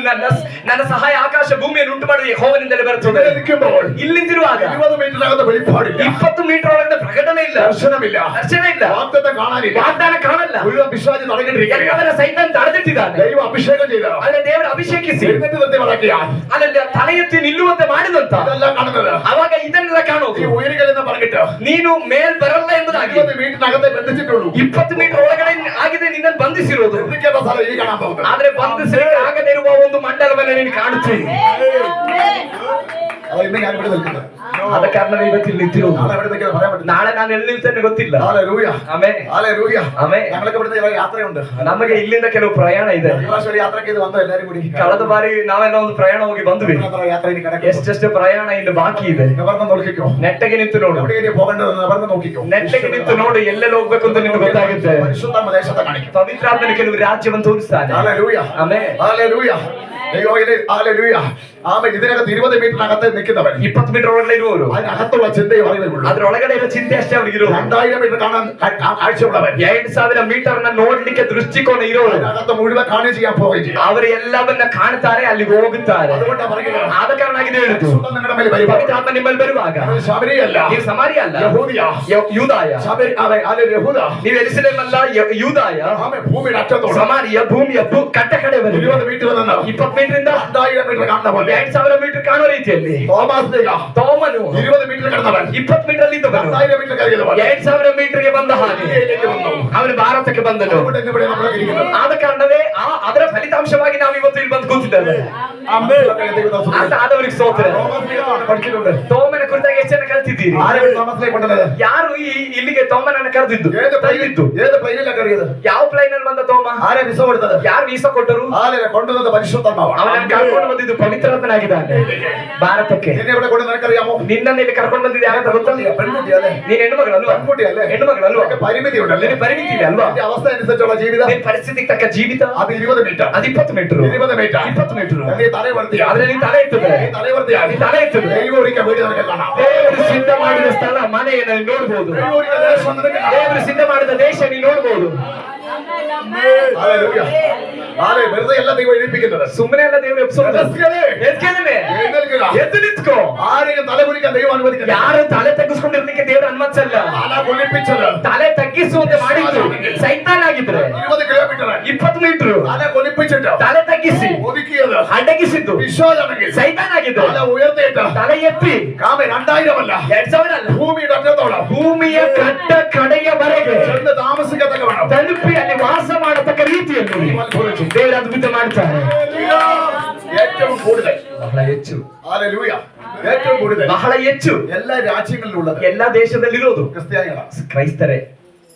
ನನ್ನ ಸಹಾಯ ಆಕಾಶ ಭೂಮಿಯನ್ನು ಉಂಟು ಮಾಡಿದ ಯೆಹೋವನಿಂದಲೇ ಬರುತ್ತದೆ. ഇരിക്കുമ്പോൾ ಇಲ್ಲಿಂದಿರುವಾಗ 20 മീറ്ററിനകത്ത് വെളിപ്പാടില്ല, 20 ಮೀಟರ್ ಒಳಗಡೆ ಪ್ರಕಟಣೆ ಇಲ್ಲ, ദർശനമില്ല, ದರ್ಶನ ಇಲ್ಲ, വാഗ്ദത്തം കാണാനില്ല, ವಾಗ್ದಾನ ಕಾಣಲ್ಲ. മുഴുവൻ പിശാച് തടഞ്ഞിട്ടിരിക്കുകയാണ്. ಎಲ್ಲವನ್ನ ಸೈತಾನ್ ತಡೆದಿಟ್ಟಿದ್ದಾನೆ. ദൈവം അഭിഷേകം ചെയ്ത ಅಲ್ಲೇ ದೇವರು ಅಭಿಷೇಕಿಸಿ എഴുന്നേറ്റ് നിർത്തി വളർത്തിയാൽ ಅಲ್ಲಲ್ಲಿ ತಲೆ ಎತ್ತಿ ನಿಲ್ಲುವಂತೆ ಮಾಡಿದಂತ ഇതെല്ലാം കാണുന്നത്. ಅವಾಗ ಇದನ್ನೆಲ್ಲ ಕಾಣೋದು. ഈ ഉയരുകളെന്ന് പറഞ്ഞിട്ട് ನೀನು ಮೇಲ್ ಬರಲ್ಲ ಎಂಬುದಾಗಿ 20 മീറ്ററിനകത്തെ ബന്ധിച്ചിട്ടുള്ളൂ. 20 ಮೀಟರ್ ಒಳಗಡೆ ಆಗಿದೆ ನಿನ್ನನ್ನು ಬಂಧಿಸಿರೋದು. ബന്ധിക്കേണ്ട സ്ഥലം ഈ കാണാൻ പോകുന്നത്. ಆದ್ರೆ ಬಂಧಿಸಲಿಕ್ಕೆ ಆಗದೇ ಇರುವ ಒಂದು ಮಂಡಲವನ್ನು ನೀನು ಕಾಣುತ್ತೀನಿ. അത് ഇന്ന് ഞാൻ ഇവിടെ നിൽക്കുന്നത്. ಆದ ಕಾರಣ ಇವತ್ತು ಇಲ್ಲಿ ನಿಂತಿರುವುದು. നാളെ എവിടെ നിൽക്കുന്നത് പറയാൻ പറ്റില്ല. ನಾಳೆ ನಾನು ಎಲ್ಲಿ ನಿಲ್ತೇನೆ ಗೊತ್ತಿಲ್ಲ. ഹല്ലേലൂയ. ಆಮೆನ್. ഹല്ലേലൂയ. ಆಮೆನ್. ഞങ്ങൾക്ക് ഇവിടുത്തെ ചില യാത്രയുണ്ട്. ನಮಗೆ ಇಲ್ಲಿಂದ ಕೆಲವು ಪ್ರಯಾಣ ಇದೆ. ഈ പ്രാവശ്യം ഒരു യാത്രയ്ക്ക് ഇത് വന്നു എല്ലാവരും കൂടി. ಕಳೆದ ಬಾರಿ ನಾವೆಲ್ಲ ಒಂದು ಪ್ರಯಾಣ ಹೋಗಿ ಬಂದ್ವಿ. യാത്ര ഇനി കിടക്കും. ಎಷ್ಟೆಷ್ಟು ಪ್ರಯಾಣ ಇನ್ನು ಬಾಕಿ ಇದೆ. നിവർന്ന് നോക്കിക്കോ. ನೆಟ್ಟಗೆ ನಿಂತು ನೋಡು. എവിടെയാണ് പോകേണ്ടത് നിവർന്ന് നോക്കിക്കോ. ನೆಟ್ಟಗೆ ನಿಂತು ನೋಡು, ಎಲ್ಲೆಲ್ಲಿ ಹೋಗ್ಬೇಕು ಅಂತ ನಿನಗೆ ಗೊತ್ತಾಗುತ್ತೆ. പരിശുദ്ധ ദേശത്തെ കാണിക്കും. ಪವಿತ್ರಾತ್ಮನ ಕೆಲವು ರಾಜ್ಯವನ್ನು ತೋರಿಸ್ತಾನೆ. ഹല്ലേലൂയ. ಆಮೆನ್. ഹല്ലേലൂയ. ആമേൻ. ഇതിനകത്ത് 20 മീറ്ററിനകത്ത് നിൽക്കുന്നവൻ 20 മീറ്റർ ಒಳಗಡೆ ಇರುವವರು അതിനകത്തുള്ള ചിന്തയെ അറിയുള്ളൂ. ಅದರೊಳಗಡೆ ಇರೋ ಚಿಂತೆ ಅಷ್ಟೇ ಅವ್ರಿಗೆ ಇರೋದು. 2000 ಮೀಟರ್ കാണാൻ കാഴ്ചയുള്ളവൻ 2000 ಮೀಟರ್ ನ ನೋಡ್ಲಿಕ್ಕೆ ದೃಷ್ಟಿಕೋನ ಇರೋರು അതിനകത്ത് മുഴുവൻ കാണുകയും ചെയ്യാൻ പോവുകയും ചെയ്യും. ಅವರು ಎಲ್ಲವನ್ನ ಕಾಣ್ತಾರೆ, ಅಲ್ಲಿಗೆ ಹೋಗುತ್ತಾರೆ. അതുകൊണ്ടാണ് പറയുന്നത് ಆದ ಕಾರಣ ಆಗಿದೆ ಹೇಳಿದ್ದು, നിങ്ങളുടെ മേൽ വരുമ്പോൾ ಪವಿತ್ರಾತ್ಮ ನಿಮ್ಮಲ್ಲಿ ಬರುವಾಗ ശബരിയല്ല, ನೀವು ಸಮಾರ್ಯ ಅಲ್ಲ, ಯಹೂದಿಯ, ಯೂದಾಯ. ಯಹೂದ, ನೀವು ಎರುಸಲೇಮ್ ಅಲ್ಲ, ಯೂದಾಯ. ഭൂമിയുടെ അറ്റത്തോളം ಸಮಾರ್ಯ ಭೂಮಿಯ ಕಟ್ಟ ಕಡೆವರೆಗೆ 20 മീറ്റർ നിന്ന് 20 ಮೀಟರ್ ಇಂದ 2000 ಮೀಟರ್ കാണുന്ന പോലെ 2000 ಮೀಟರ್ ಕಾಣೋ ರೀತಿಯಲ್ಲಿ ತೋಮನು 20 ಮೀಟರ್ ಕടന്നവൻ 20 ಮೀಟರ್ ಅಲ್ಲಿ ಇದ್ದವನು 2000 ಮೀಟರ್ ಕರೆಯುವವನು 2000 ಮೀಟರ್ಗೆ ಬಂದ ಹಾಗೆ ಅವನು ಭಾರತಕ್ಕೆ ಬಂದನು. ಆದ ಕಾರಣವೇ ಅದರ ಫಲಿತಾಂಶವಾಗಿ ನಾವು ಇವತ್ತು ಇಲ್ಲಿ ಬಂದು ಕೂತಿದ್ದೇವೆ. ಆದವರಿಗೆ ಸ್ತೋತ್ರ. ತೋಮನ ಕುರಿತಾಗಿ ಎಷ್ಟು ಜನ ಕಲ್ತಿದ್ದೀರಿ? ಯಾರು ಇಲ್ಲಿಗೆ ತೋಮನನ್ನು ಕರೆದಿದ್ದು? ಯಾವ ಪ್ಲೈನ್ ಅಲ್ಲಿ ಬಂದ ತೋಮ? ಯಾರು ವೀಸಾ ಕೊಟ್ಟರು? ಅವನನ್ನು ಕರ್ಕೊಂಡು ಬಂದಿದ್ದು ಪವಿತ್ರಾತ್ಮನಾಗಿದ್ದಾನೆ ಭಾರತಕ್ಕೆ. ನಿನ್ನನ್ನು ಇಲ್ಲಿ ಕರ್ಕೊಂಡು ಬಂದಿದ್ದು ಯಾರಂತ ಗೊತ್ತಲ್ಲ? ನೀನ್ ಹೆಣ್ಣು ಮಗಳಲ್ವಾ? ಹೆಣ್ಣು ಮಗಳಲ್ವಾ? പരിമിതി ഉണ്ടല്ലേ? ಪರಿಮಿತಿ ಇದೆ ಅಲ್ವಾ? അവസ്ഥ അനുസരിച്ചുള്ള ജീവിതം, ನಿನ್ ಪರಿಸ್ಥಿತಿಗೆ ತಕ್ಕ ಜೀವಿತ. അത് 20 മീറ്റർ, ಅದು 20 ಮೀಟರ್. 20 metre 20 metre. നീ തലവർത്തി, ಆದ್ರೆ ನೀನ್ ತಲೆ ಎತ್ತಿದ್ರೆ, നീ തലവർത്തി, ನೀನ್ ತಲೆ ಎತ್ತಿದ್ರೆ ദൈവം ഒരിക്കൽ വീട് നിനക്ക് കാണാം. ದೇವರು ಸಿದ್ಧ ಮಾಡಿದ ಸ್ಥಳ ಮನೆಯನ್ನು ನೋಡ್ಬೋದು. ദൈവം ഒരിക്കൽ ദേശം നിനക്ക് കാണാം. ದೇವರು ಸಿದ್ಧ ಮಾಡಿದ ದೇಶ ನೀನು ನೋಡ್ಬೋದು. ഹല്ലേലൂയ. വെറുതെ അല്ല ദൈവം എഴുതിപ്പിക്കുന്നത്. ಸುಮ್ಮನೆ ಅಲ್ಲ ದೇವರು ಎಬ್ಬಿಸೋದು. ಎದ್ದೇಳು, ಎದ್ದು ನಿಂತ್ಕೋ. ആരെയും തലകുനിക്കാൻ ദൈവം അനുവദിക്കില്ല. ಯಾರು ತಲೆ ತಗ್ಗಿಸ್ಕೊಂಡಿರ್ಲಿಕ್ಕೆ ದೇವರು ಅನುಮತಿಸಲ್ಲ. തല കുനിപ്പിച്ചത്, ತಲೆ ತಗ್ಗಿಸುವಂತೆ ಮಾಡಿದ್ದು ಸೈತಾನ್ ಆಗಿದ್ರೆ 20 കിലോമീറ്റർ 20 ಮೀಟರ್ തല കുനിപ്പിച്ചിട്ട് ತಲೆ ತಗ್ಗಿಸಿ ഒതുക്കിയത് ಅಡ್ಡಗಿಸಿದ್ದು വിശ്വാസമാണെങ്കിൽ ಸೈತಾನ್ ಆಗಿದ್ರೆ തല ഉയർത്തിയിട്ട് ತಲೆ ಎತ್ತಿ കാമ 2000 അല്ല 2000 ಅಲ್ಲ, ഭൂമിയുടെ അറ്റത്തോളം ಭೂಮಿಯ ಕಟ್ಟ ಕಡೆಯವರೆಗೆ ചെന്ന് താമസിക്കത്തക്ക വേണം ತಲುಪಿ ಅಲ್ಲಿ ವಾಸ ಮಾಡತಕ್ಕ ರೀತಿಯಲ್ಲಿ ದೇವರು ಅದ್ಭುತ ಮಾಡ್ತಾರೆ. ഏറ്റവും കൂടുതൽ ಬಹಳ ಹೆಚ್ಚು, ഹല്ലേലൂയ, ഏറ്റവും കൂടുതൽ ಬಹಳ ಹೆಚ್ಚು എല്ലാ രാജ്യങ്ങളിലുള്ളത് ಎಲ್ಲಾ ದೇಶದಲ್ಲಿರೋದು ക്രിസ്ത്യാനികളാണ്. ಕ್ರೈಸ್ತರೇ.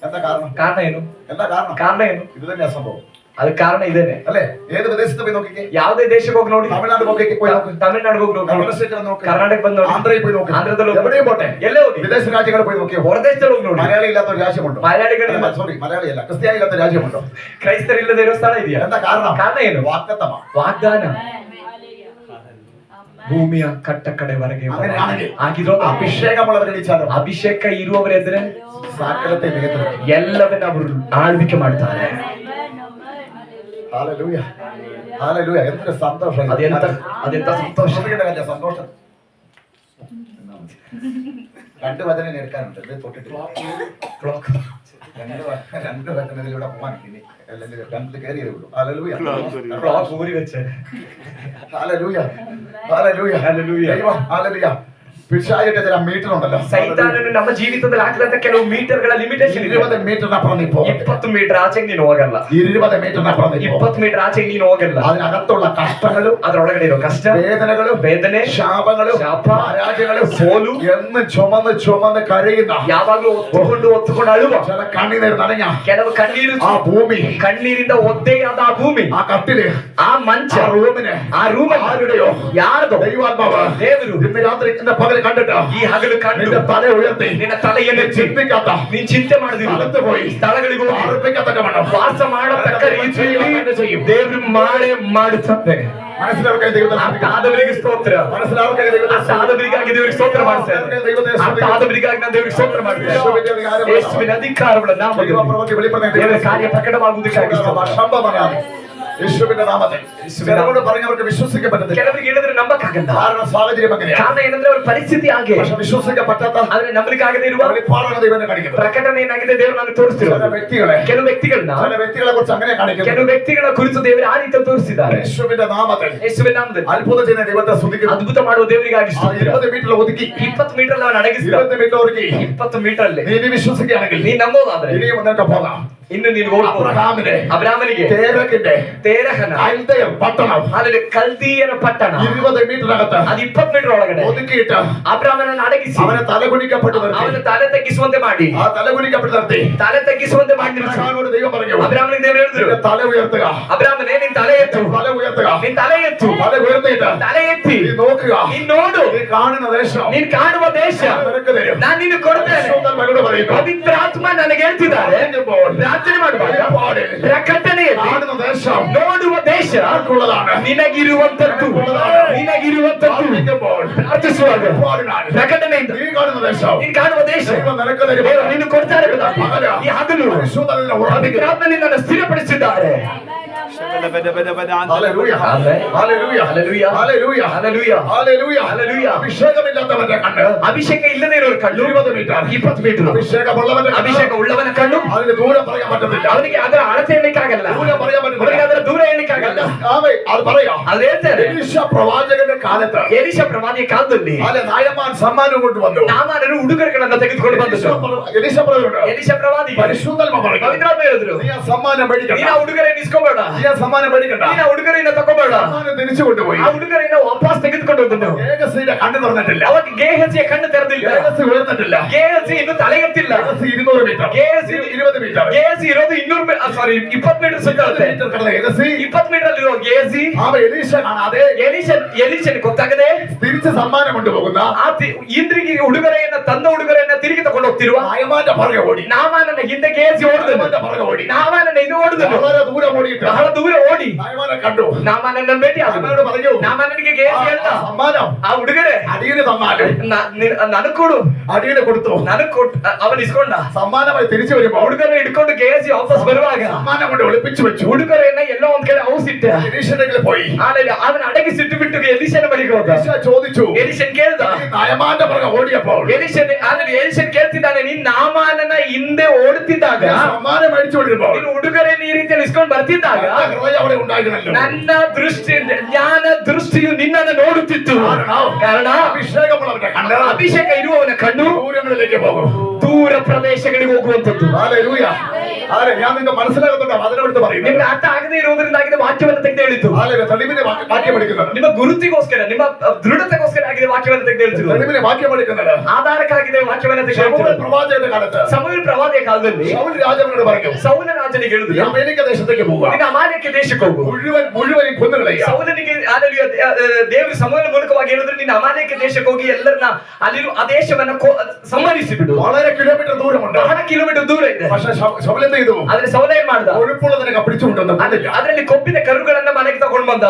എന്താ കാരണം? ಕಾರಣ ಏನು? എന്താ കാരണം? ಕಾರಣ ಏನು? ഇത് തന്നെയാ സംഭവം ಅದಕ್ಕೆ ಕಾರಣ ಇದೇನೆ അല്ലേ? ഏത് പ്രദേശത്ത് പോയി നോക്കിക്കേ, ಯಾವುದೇ ದೇಶಕ್ಕೆ ಹೋಗಿ ನೋಡಿ, തമിഴ്നാട് പോയി നോക്ക്, ತಮಿಳ್ನಾಡಿಗೆ ಹೋಗಿ ನೋಡಿ, കർണാടകത്തിൽ നോക്ക്, ಕರ್ನಾಟಕ ಬಂದು ನೋಡಿ, ആന്ധ്രയിൽ പോയി നോക്ക്, ಆಂಧ್ರದಲ್ಲಿ ಹೋಗಿ, എവിടെയും പോട്ടെ, ಎಲ್ಲೇ ಹೋಗಿ, വിദേശ രാജ്യങ്ങളിൽ പോയി നോക്കിയോ, ಹೊರ ದೇಶದಲ್ಲಿ ಹೋಗಿ ನೋಡಿ. മലയാളി ഇല്ലാത്ത ഒരു രാജ്യമുണ്ടോ? മലയാളികളില്ല, സോറി, മലയാളിയല്ല, ക്രിസ്ത്യാനി ഇല്ലാത്ത രാജ്യമുണ്ടോ? ಕ್ರೈಸ್ತರಿಲ್ಲದೆ ಇರೋ ಸ್ಥಳ ಇದೆಯಾ? എന്താ കാരണം? ಕಾರಣ ಏನು? വാഗ്ദത്തമാണ്. ವಾಗ್ದಾನ. ಭೂಮಿಯ ಕಟ್ಟ ಕಡೆವರೆಗೆ അങ്ങനെയാണെങ്കിൽ ಆಗಿರೋ അഭിഷേകമുള്ളവർ എണീച്ചാലോ? ಅಭಿಷೇಕ ಇರುವವರೆದ್ರೆ സകലത്തെ നിയന്ത്രിക്കും. ಎಲ್ಲವನ್ನ ಅವರು ಆಳ್ವಿಕೆ ಮಾಡ್ತಾರೆ. Hallelujah, hallelujah. എന്തൊരു സന്തോഷം! ಅದೆಂತ ಸಂತೋಷ! സന്തോഷം. രണ്ട് വചനം എടുക്കാനുണ്ട്, ഇത് തൊട്ടിട്ട് രണ്ട് വചനത്തിലൂടെ പോകാൻ ഇനി അല്ലെങ്കിൽ രണ്ടിൽ കയറിയേ ഉള്ളൂ. ഹല്ലേലൂയ, ഹല്ലേലൂയ, ഹല്ലേലൂയ, ഹല്ലേലൂയ. ഹല്ലേലൂയ. പിശാചിന്റെ ചില മീറ്റർ ഉണ്ടല്ലോ, ಸೈತಾನನು ನಮ್ಮ ಜೀವಿತದಲ್ಲಿ ಹಾಕಿದಂತ ಕೆಲವು ಮೀಟರ್ಗಳ ಲಿಮಿಟೇಷನ್ ಇದೆ. 20 മീറ്ററിനപ്പുറം നീ പോകും. 20 മീಟರ್ ಆಚೆಗೆ ನೀನು ಹೋಗಲ್ಲ. 20 മീറ്ററിനപ്പുറം നീ പോകും. 20 ಮೀಟರ್ ಆಚೆಗೆ ನೀನು ಹೋಗಲ್ಲ. അതിനകത്തുള്ള കഷ്ടങ്ങളും ಅದರೊಳಗಡೆ ಇರೋ ಕಷ್ಟ, വേദനകളും ವೇದನೆ, ശാപങ്ങളും ಶಾಪ, പരാജയങ്ങളും ಸೋಲು എന്ന് ചുമന്ന് ചുമന്ന് കരയുന്ന ಯಾವಾಗಲೂ ಒತ್ತುಕೊಂಡು ಅಳುವ ചില കണ്ണീർ നനഞ്ഞ ಕೆಲವು ಕಣ್ಣೀರು, ആ ഭൂമി, ಕಣ್ಣೀರಿಂದ ಒದ್ದೆಯಾದ ಆ ಭೂಮಿ, ആ കട്ടില്, ಆ ಮಂಚ, ആ റൂമിന്, ಆ ರೂಮ್ ആരുടെയോ ಯಾರದೋ ദൈവാത്മാവ് ದೇವರು ഇന്ന് രാത്രി ഇന്ന് പകൽ കണ്ടിട്ട് ಈ ಹಗಲು ಕಂಡು നിന്റെ തല ഉയർത്തി ನಿನ್ನ ತಲೆಯನ್ನು ചിന്തിക്കാത്ത ನೀನ್ ಚಿಂತೆ ಮಾಡಿದಿಲ್ಲ സ്ഥലത്ത് പോയി ಸ್ಥಳಗಳಿಗೆ ಹೋಗಿ അർപ്പിക്കത്തക്കവണ്ണം ವಾಸ ಮಾಡತಕ್ಕ ರೀತಿಯಲ್ಲಿ ചെയ്യും. ದೇವರು ಮಾಡುತ್ತಾರೆ. മനസ്സിലാക്കാൻ ദൈവത്തെ ಅರ್ಥ ಆದವರಿಗೆ ಸ್ತೋತ್ರ, മനസ്സിലാക്കാൻ ദൈവത്തെ ಅರ್ಥ ಆದವರಿಗಾಗಿ ದೇವರಿಗೆ ಸ್ತೋತ್ರ ಮಾಡ್ತಾರೆ. ಅರ್ಥ ಆದವರಿಗಾಗಿ ನಾನು ದೇವರಿಗೆ ಸ್ತೋತ್ರ ಮಾಡ್ತೇನೆ. ಯೇಸುವಿನ ಅಧಿಕಾರಗಳ ನಾಮದಲ್ಲಿ ദൈവപ്രവൃത്തി വെളിപ്പെടുന്ന ದೇವರ ಕಾರ್ಯ ಪ್ರಕಟವಾಗುವುದಕ್ಕಾಗಿ യേശുവിന്റെ നാമത്തിൽ ചിലരോട് പറഞ്ഞവർക്ക് വിശ്വസിക്കാൻ പറ്റത്തില്ല. ಕೆಲವರಿಗೆ ಹೇಳಿದ್ರೆ ನಂಬಕ್ಕಾಗಲ್ಲ. കാരണം സാഹചര്യം അങ്ങനെയാണ്. ಕಾರಣ ಏನಂದ್ರೆ ಅವ್ರ ಪರಿಸ್ಥಿತಿ ಹಾಗೆ. പക്ഷെ വിശ്വസിക്കാൻ പറ്റാത്ത ಆದ್ರೆ ನಂಬಲಿಕ್ಕಾಗದೆ ಇರುವ വെളിപ്പാടാണ് ദൈവം കാണിക്കുന്നത്. ಪ್ರಕಟಣೆ ಏನಾಗಿದೆ ದೇವರು ನಾನು ತೋರಿಸ್ತಿರೋ ചില വ്യക്തികളെ ಕೆಲವು ವ್ಯಕ್ತಿಗಳನ್ನ കുറിച്ച് അങ്ങനെ കാണിക്കുന്നു. ಕೆಲವು ವ್ಯಕ್ತಿಗಳ ಕುರಿತು ದೇವರು ಆ ರೀತಿ ತೋರಿಸಿದ್ದಾರೆ. യേശുവിന്റെ നാമത്തിൽ ಯೇಸುವಿನ ನಾಮದಲ್ಲಿ അത്ഭുതം ചെയ്യുന്ന ദൈവത്തെ സ്തുതിക്കുന്നു. ಅದ್ಭುತ ಮಾಡುವ ದೇವರಿಗಾಗಿ ಸ್ತೋತ್ರ. 20 മീറ്റർ ഒതുക്കി 20 ಮೀಟರ್ ಅವನು ಅಡಗಿಸಿದ. 20 മീറ്റർ ഒതുക്കി 20 ಮೀಟರ್ ಅಲ್ಲಿ നീ വിശ്വസിക്കുകയാണെങ്കിൽ ನೀ ನಂಬೋದಾದ್ರೆ ഇനിയും മുന്നോട്ട് പോകാം. ಇನ್ನು ನೀನು അബ്രഹാമിനെ ಅಬ್ರಾಮನಿಗೆ തേരഹിന്റെ ತೇರಹನ കൽദയ പട്ടണം ಅಲ್ಲಿ ಕಲ್ದೀಯರ ಪಟ್ಟಣ 20 മീറ്ററിനകത്ത് ಅದು 20 ಮೀಟರ್ ಒಳಗಡೆ ഒതുക്കിയിട്ട് ಅಬ್ರಾಮನನ್ನು ಅಡಗಿಸಿ അവനെ തലകുനിക്കപ്പെട്ടു നിർത്തി. ಅವನ ತಲೆ ತಗ್ಗಿಸುವಂತೆ ಮಾಡಿ ആ തലകുനിക്കപ്പെട്ടു നിർത്തി ತಲೆ ತಗ್ಗಿಸುವಂತೆ ಮಾಡಿ ನಿಲ್ಲಿಸಿ. അബ്രഹാമിനോട് ദൈവം പറഞ്ഞു, ಅಬ್ರಾಮನಿಗೆ ದೇವರು ಹೇಳಿದ್ರು, നിന്റെ തല ഉയർത്തുക, ಅಬ್ರಾಮನೇ ನಿನ್ ತಲೆ ಎತ್ತು, തല ഉയർത്തുക, ನಿನ್ ತಲೆ ಎತ್ತು, തല ഉയർത്തിയിട്ട് ತಲೆ ಎತ್ತಿ നീ നോക്കുക, ನೀನ್ ನೋಡು, നീ കാണുന്ന ദേശം ನೀನ್ ಕಾಣುವ ದೇಶ നിനക്ക് തരും. ನಾನು ನಿನ್ನ ಕೊಡ್ತೇನೆ. പരിശുദ്ധാത്മാവിനോട് പറയുന്നു, ಪವಿತ್ರಾತ್ಮ ನನಗೆ ಹೇಳ್ತಿದ್ದಾರೆ, ಪ್ರಾರ್ಥನೆ ಮಾಡುವಾಗ ಪ್ರಕಟಣೆಯಲ್ಲಿ കാണുന്ന ദേശം ദേശം ನೋಡುವ ದೇಶ ആർക്കുള്ളതാണ്? ನಿನಗಿರುವಂತದ್ದು പ്രാർത്ഥിക്കുമ്പോൾ ಪ್ರಾರ್ಥಿಸುವಾಗ ഒരുപാടിനാൽ ಪ್ರಕಟಣೆಯಿಂದ നീ കാണുന്ന ദേശം ನೀನು ಕಾಣುವ ದೇಶ ദൈവം നിനക്ക് തരും. ದೇವರು ನೀನು ಕೊಡ್ತಾ ಇರುವುದು ಈ ಹಗಲು പരിശുദ്ധനെ ഉറപ്പിക്കുന്നു. ಪವಿತ್ರಾತ್ಮ ನಿನ್ನನ್ನು ಸ್ಥಿರಪಡಿಸಿದ್ದಾರೆ. ഹല്ലേലൂയ. ആമേൻ. ഹല്ലേലൂയ. ഹല്ലേലൂയ. ഹല്ലേലൂയ. ഹല്ലേലൂയ. ഹല്ലേലൂയ. ഹല്ലേലൂയ. അഭിഷേകമില്ലാത്തവന്റെ കണ്ണ് ಅಭಿಷೇಕ ಇಲ್ಲದೆ ಇರೋರ ಕಣ್ಣು 20 മീറ്റർ. 20 ಮೀಟರ್. അഭിഷേകമുള്ളവന്റെ കണ്ണ് ಅಭಿಷೇಕ ಉಳ್ಳವನ ಕಣ್ಣು അതിന് ദൂരം പറയാൻ പറ്റത്തില്ല. ಅವನಿಗೆ ಅದರ ಅಳತೆ ಎಣ್ಣಿಕ್ಕಾಗಲ್ಲ. ദൂരം പറയാൻ ಅವನಿಗೆ പറ്റത്തില്ല. ಅದರ ದೂರ ಎಣ್ಣಿಕ್ಕಾಗಲ್ಲ. ആമേൻ. അത് പറയാം. ಅದು ಹೇಳ್ತಾರೆ. എലീശ പ്രവാചകന്റെ കാലത്ത് ಎಲೀಷ ಪ್ರವಾದಿಯ ಕಾಲದಲ್ಲಿ അല്ലെ നായമാൻ സമ്മാനം കൊണ്ടുവന്നു. ನಾಮಾನರು ಉಡುಗೊರೆಗಳನ್ನ ತೆಗೆದುಕೊಂಡು ಬಂದರು. എലീശ പ്രവാചകൻ ಎಲೀಷ ಪ್ರವಾದಿ പരിശുദ്ധാത്മ പറഞ്ഞു, ಪವಿತ್ರಾತ್ಮ ಹೇಳಿದ್ರು, നീ ആ സമ്മാനം മേടിക്കണ്ട. ನೀನು ಆ ಉಡುಗೊರೆಯನ್ನು ಇಸ್ಕೋಬೇಡ, നീ ആ സമ്മാനം മേടിക്കണ്ട. ನೀನು ಆ ಉಡುಗೊರೆಯನ್ನು ತಗೋಬೇಡ. സമ്മാനം തിരിച്ചു കൊണ്ടുപോയി. ಆ ಉಡುಗೊರೆಯನ್ನು ವಾಪಸ್ ತೆಗೆದುಕೊಂಡು ಬಂದನು. ഗേഹസിയുടെ കണ്ണ് തുറന്നിട്ടില്ല. ಅವಾಗ ಗೇಹಸಿಯ ಕಣ್ಣು ತೆರೆದಿಲ್ಲ. ഗേഹസി ഉയർന്നിട്ടില്ല. ಗೇಹಸಿ ಇನ್ನು ತಲೆ ಎತ್ತಿಲ್ಲ. Gehazi 200 metre. Gehazi 20 metre. Gehazi ಇರೋದು 20 ಮೀಟರ್ ಸುತ್ತಾಡುತ್ತೆ. 20 ಮೀಟರ್ ಕಳೆದ ഗേഹസി 20 ಮೀಟರ್ ಇರೋ ಗೇಹಸಿ ആമ എലീശ കാണാതെ ಎಲೀಷನ್ ಗೊತ್ತಾಗದೆ തിരിച്ച് സമ്മാനം കൊണ്ടുപോകുന്ന ಇಂದ್ರಿಗೆ ಉಡುಗೊರೆಯನ್ನ ತಂದ ಉಡುಗೊರೆಯನ್ನ ತಿರುಗಿ ತಕೊಂಡು ಹೋಗ್ತಿರುವ നായമാന്റെ പുറകെ ഓടി. ನಾಮಾನನ್ನ ಹಿಂದೆ ಗೇಹಸಿ ಓಡಿದನು. നായമാന്റെ പുറകെ ഓടി. ನಾಮಾನನ್ನ ಇದು ಓಡಿದನು. വളരെ ദൂരം ഓടിയിട്ട് ಬಹಳ ದೂರ ಓಡಿ നായമാനെ കണ്ടു. ನಾಮಾನನ್ನ ಭೇಟಿ ಆದನು. നായമാനോട് പറഞ്ഞു, ನಾಮಾನನಿಗೆ ಗೇಹಸಿ ಹೇಳ್ದ, സമ്മാനം ಆ ಉಡುಗೊರೆ അടിയന് തന്നാലും ನನಗ್ ಕೊಡು. അടിയന് കൊടുത്തു. ನನಗ್ ಕೊಟ್ಟು ಅವನ್ ಇಸ್ಕೊಂಡ. സമ്മാനമായി തിരിച്ചു വരുമ്പോൾ ಉಡುಗೊರೆ ಹಿಡ್ಕೊಂಡು ಗೇಹಸಿ ವಾಪಸ್ ಬರುವಾಗ സമ്മാനം കൊണ്ട് ഒളിപ്പിച്ചു വെച്ചു. ಉಡುಗೊರೆಯನ್ನ ಎಲ್ಲೋ ಒಂದ್ ಕಡೆ ಔಸಿಟ್ಟ. എലീശയുടെ പോയി. ಆಮೇಲೆ ಅದನ್ನ ಅಡಗಿಸಿಟ್ಟು ಬಿಟ್ಟು ಎಲೀಷನ ಬಳಿಗೆ ಹೋದ. എലീശ ചോദിച്ചു, ಎಲೀಷನ್ ಕೇಳ್ದ, ഈ നായമാന്റെ പുറകെ ഓടിയപ്പോൾ ಎಲೀಷನ್ ಕೇಳ್ತಿದ್ದಾನೆ, ನೀನ್ ನಾಮಾನನ ಹಿಂದೆ ಓಡುತ್ತಿದ್ದಾಗ, സമ്മാനം മേടിച്ചു കൊണ്ടിരുമ്പോൾ ನೀನು ಉಡುಗೊರೆಯನ್ನು ಈ ರೀತಿಯಲ್ಲಿ ಇಸ್ಕೊಂಡು ಬರ್ತಿದ್ದಾಗ എന്റെ ഹൃദയം അവിടെ ഉണ്ടായിരുന്നല്ലോ. ನನ್ನ ದೃಷ್ಟಿ ಜ್ಞಾನ ದೃಷ್ಟಿಯು ನಿನ್ನನ್ನು ನೋಡುತ್ತಿತ್ತು. ಕಾರಣ അഭിഷേകമുള്ളവന്റെ കണ്ണ് ಅಭಿಷೇಕ ಇರುವವನ ಕಣ್ಣು ദൂരങ്ങളിലേക്ക് പോകും. ದೂರ ಪ್ರದೇಶಗಳಿಗೆ ಹೋಗುವಂತದ್ದು. ഹല്ലേലൂയ. ഞാൻ നിങ്ങൾക്ക് മനസ്സിലാകുന്നുണ്ട്. അതിനെടുത്ത് പറയുന്നു. ನಿಮ್ಗೆ ಅರ್ಥ ಆಗದೆ ಇರುವುದರಿಂದಾಗಿದೆ ವಾಕ್ಯವನ್ನು ತೆಗೆದು ಹೇಳಿದ್ದು. തെളിവിനെ വാക്യം പഠിക്കുന്നത്, ನಿಮ್ಮ ಗುರುತಿಗೋಸ್ಕರ, ನಿಮ್ಮ ದೃಢತೆಗೋಸ್ಕರ ಆಗಿದೆ ವಾಕ್ಯವನ್ನು ತೆಗೆದು ಹೇಳ್ತಿರೋದು. തെളിവിനെ വാക്യം പഠിക്കുന്നത് ಆಧಾರಕ್ಕಾಗಿದೆ ವಾಕ್ಯವನ್ನು ತೆಗೆದು ശമൂവേൽ ಹೇಳ್ತಿರೋದು. പ്രവാചകന്റെ കാലത്ത് ಸಮುವೇಲ್ ಪ್ರವಾದಿಯ ಕಾಲದಲ್ಲಿ ശൗൽ രാജാവിനോട് പറഞ്ഞു, ಸೌಲ ರಾಜನಿಗೆ ಹೇಳಿದ್ರು, അമേരിക്ക ദേശത്തേക്ക് പോവുക. ನಿನ್ನ ಅಮಾಲೇಕ್ಯ ದೇಶಕ್ಕೆ ಹೋಗು. മുഴുവനും കൊന്നുകളയുക. ಸೌಲನಿಗೆ ದೇವರು ಸಮೂಹದ ಮೂಲಕವಾಗಿ ಹೇಳಿದ್ರು, ನಿನ್ನ ಅಮಾಲೇಕ್ಯ ದೇಶಕ್ಕೆ ಹೋಗಿ ಎಲ್ಲರನ್ನ ಅಲ್ಲಿರುವ ಆ ದೇಶವನ್ನ ಸಂಹರಿಸಿ ಬಿಡು. വളരെ കിലോമീറ്റർ ദൂരമുണ്ട്. ಬಹಳ ಕಿಲೋಮೀಟರ್ ದೂರ ಇದೆ. പക്ഷെ ശൗൽ എന്ത് ചെയ്തു? ಆದ್ರೆ ಸೌಲ ಏನ್ ಮಾಡ್ದ? കൊഴുപ്പുള്ളതിനെ പിടിച്ചുകൊണ്ടുവന്നു. ಅದರಲ್ಲಿ ಕೊಬ್ಬಿದ ಕರುಗಳನ್ನ ಮನೆಗೆ ತಗೊಂಡು ಬಂದ.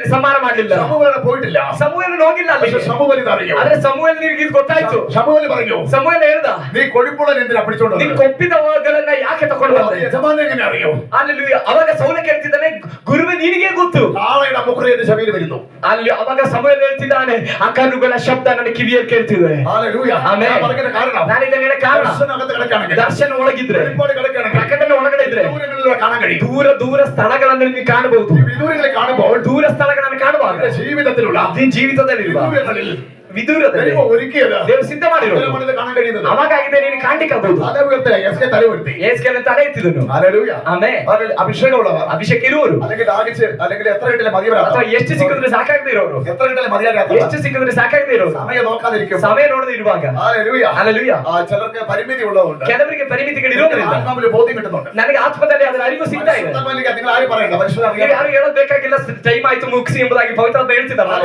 ಸಂಹಾರ ಮಾಡ್ಲಿಲ್ಲ. ശമൂവേൽ പോയിട്ടില്ല. ಸಮೂಹನ ಹೋಗಿಲ್ಲ ಅಲ್ಲಿ. പക്ഷെ ശമൂവേൽ അറിയോ? ಆದ್ರೆ ಸಮೂಹಲ್ ನಿನಗೆ ಇದು ಗೊತ್ತಾಯ್ತು. ശമൂവേൽ പറഞ്ഞു, ಸಮೂಹಲ್ ಹೇಳ್ದ, നീ കൊഴുപ്പുള്ള എന്തിനാ പിടിച്ചോണ്ട് ನೀನ್ ಕೊಬ್ಬಿದವುಗಳನ್ನ ಯಾಕೆ ತಗೊಂಡು ಬಂದೆ? യജമാനൻ എങ്ങനെ അറിയോ? ಅಲ್ಲಿ ಅವಾಗ ಸೌಲ ಕೇಳ್ತಿದ್ದಾನೆ, ಗುರುವೆ ನಿನಗೆ ಗೊತ್ತು. കാളയുടെ മുഖ്രയുടെ ചെവിയിൽ വരുന്നു. ಅಲ್ಲಿ ಅವಾಗ ಸಮೂಹಲ್ ಹೇಳ್ತಿದ್ದಾನೆ, ಆ ಕರುಗಳ ಶಬ್ದ ನನ್ನ ಕಿವಿಯಲ್ಲಿ ಕೇಳ್ತಿದೆ. ഹല്ലേലൂയ. ಆಮೆನ್. ഞാൻ പറയുന്ന കാരണം, ನಾನು ಇದನ್ನ ಹೇಳಕ್ ಕಾರಣ, ദർശനകത്ത് കിടക്കുകയാണെങ്കിൽ, ದರ್ಶನ ಒಳಗಿದ್ರೆ, വെളിപ്പാട് കിടക്കുകയാണെങ്കിൽ, ಪ್ರಕಟಣೆ ಒಳಗಡೆ ಇದ್ರೆ ദൂരങ്ങളിലൂടെ കാണാൻ കഴിയും. ದೂರ ಸ್ಥಳಗಳನ್ನು ನೀವು ಕಾಣಬಹುದು. ഈ വിദൂരങ്ങളെ കാണുമ്പോൾ ದೂರ ಸ್ಥಳಗಳನ್ನು ಕಾಣುವಾಗ നിന്റെ ജീവിതത്തിലുള്ള ನಿನ್ನ ಜೀವಿತದಲ್ಲಿರುವ വിദൂരങ്ങളിൽ ವಿದೂರದಲ್ಲಿ ദൈവം ഒരുക്കിയത് ದೇವರು ಸಿದ್ಧ ಮಾಡಿರೋದು. ദൈവമാണ് കാണാൻ കഴിയുന്നത്. ಅವಾಗಾಗಿದೆ ನೀನು ಕಾಣ್ಲಿಕ್ಕಾಗಬಹುದು. തല ഉയർത്തി എസ്കെ തല ഉയർത്തി ಏಸ್ಕೆಯನ್ನು ತಲೆ ಎತ್ತಿದನು. ഹല്ലേലൂയ. ಆಮೆನ್. അഭിഷേകമുള്ളവർ, ಅಭಿಷೇಕ ಇರುವರು, അല്ലെങ്കിൽ ദാഹിച്ച്, അല്ലെങ്കിൽ എത്ര കിട്ടിയാലും മതിവരാത്ത, ಅಥವಾ ಎಷ್ಟು ಸಿಕ್ಕಿದ್ರೆ ಸಾಕಾಗದೆ ಇರೋರು, എത്ര കിട്ടിയാലും മതിയാകാത്ത, ಎಷ್ಟು ಸಿಕ್ಕಿದ್ರೆ ಸಾಕಾಗದೆ ಇರೋರು, സമയം നോക്കാതിരിക്കും. ಸಮಯ ನೋಡದೆ ಇರುವಾಗ, ഹല്ലേലൂയ. ಹಲ್ಲೆಲೂಯ. ചിലർക്ക് പരിമിതി ഉള്ളതുകൊണ്ട് ಕೆಲವರಿಗೆ ಪರಿಮಿತಿಗಳು ಇರೋದ್ರಿಂದ ആത്മാവിൽ ബോധ്യം കിട്ടുന്നുണ്ട്. ನನಗೆ ಆತ್ಮದಲ್ಲಿ ಅದರ ಅರಿವು ಸಿಗ್ತಾ ಇದೆ. നിങ്ങൾ ಆരും പറയണ്ട, പരിശുദ്ധ ನೀವು ಯಾರು ಹೇಳೋದು ಬೇಕಾಗಿಲ್ಲ, ಟೈಮ್ ಆಯ್ತು ಮುಗಿಸಿ ಎಂಬುದಾಗಿ ಪವಿತ್ರಾತ್ಮ ಹೇಳ್ತಿದ್ದಾರೆ.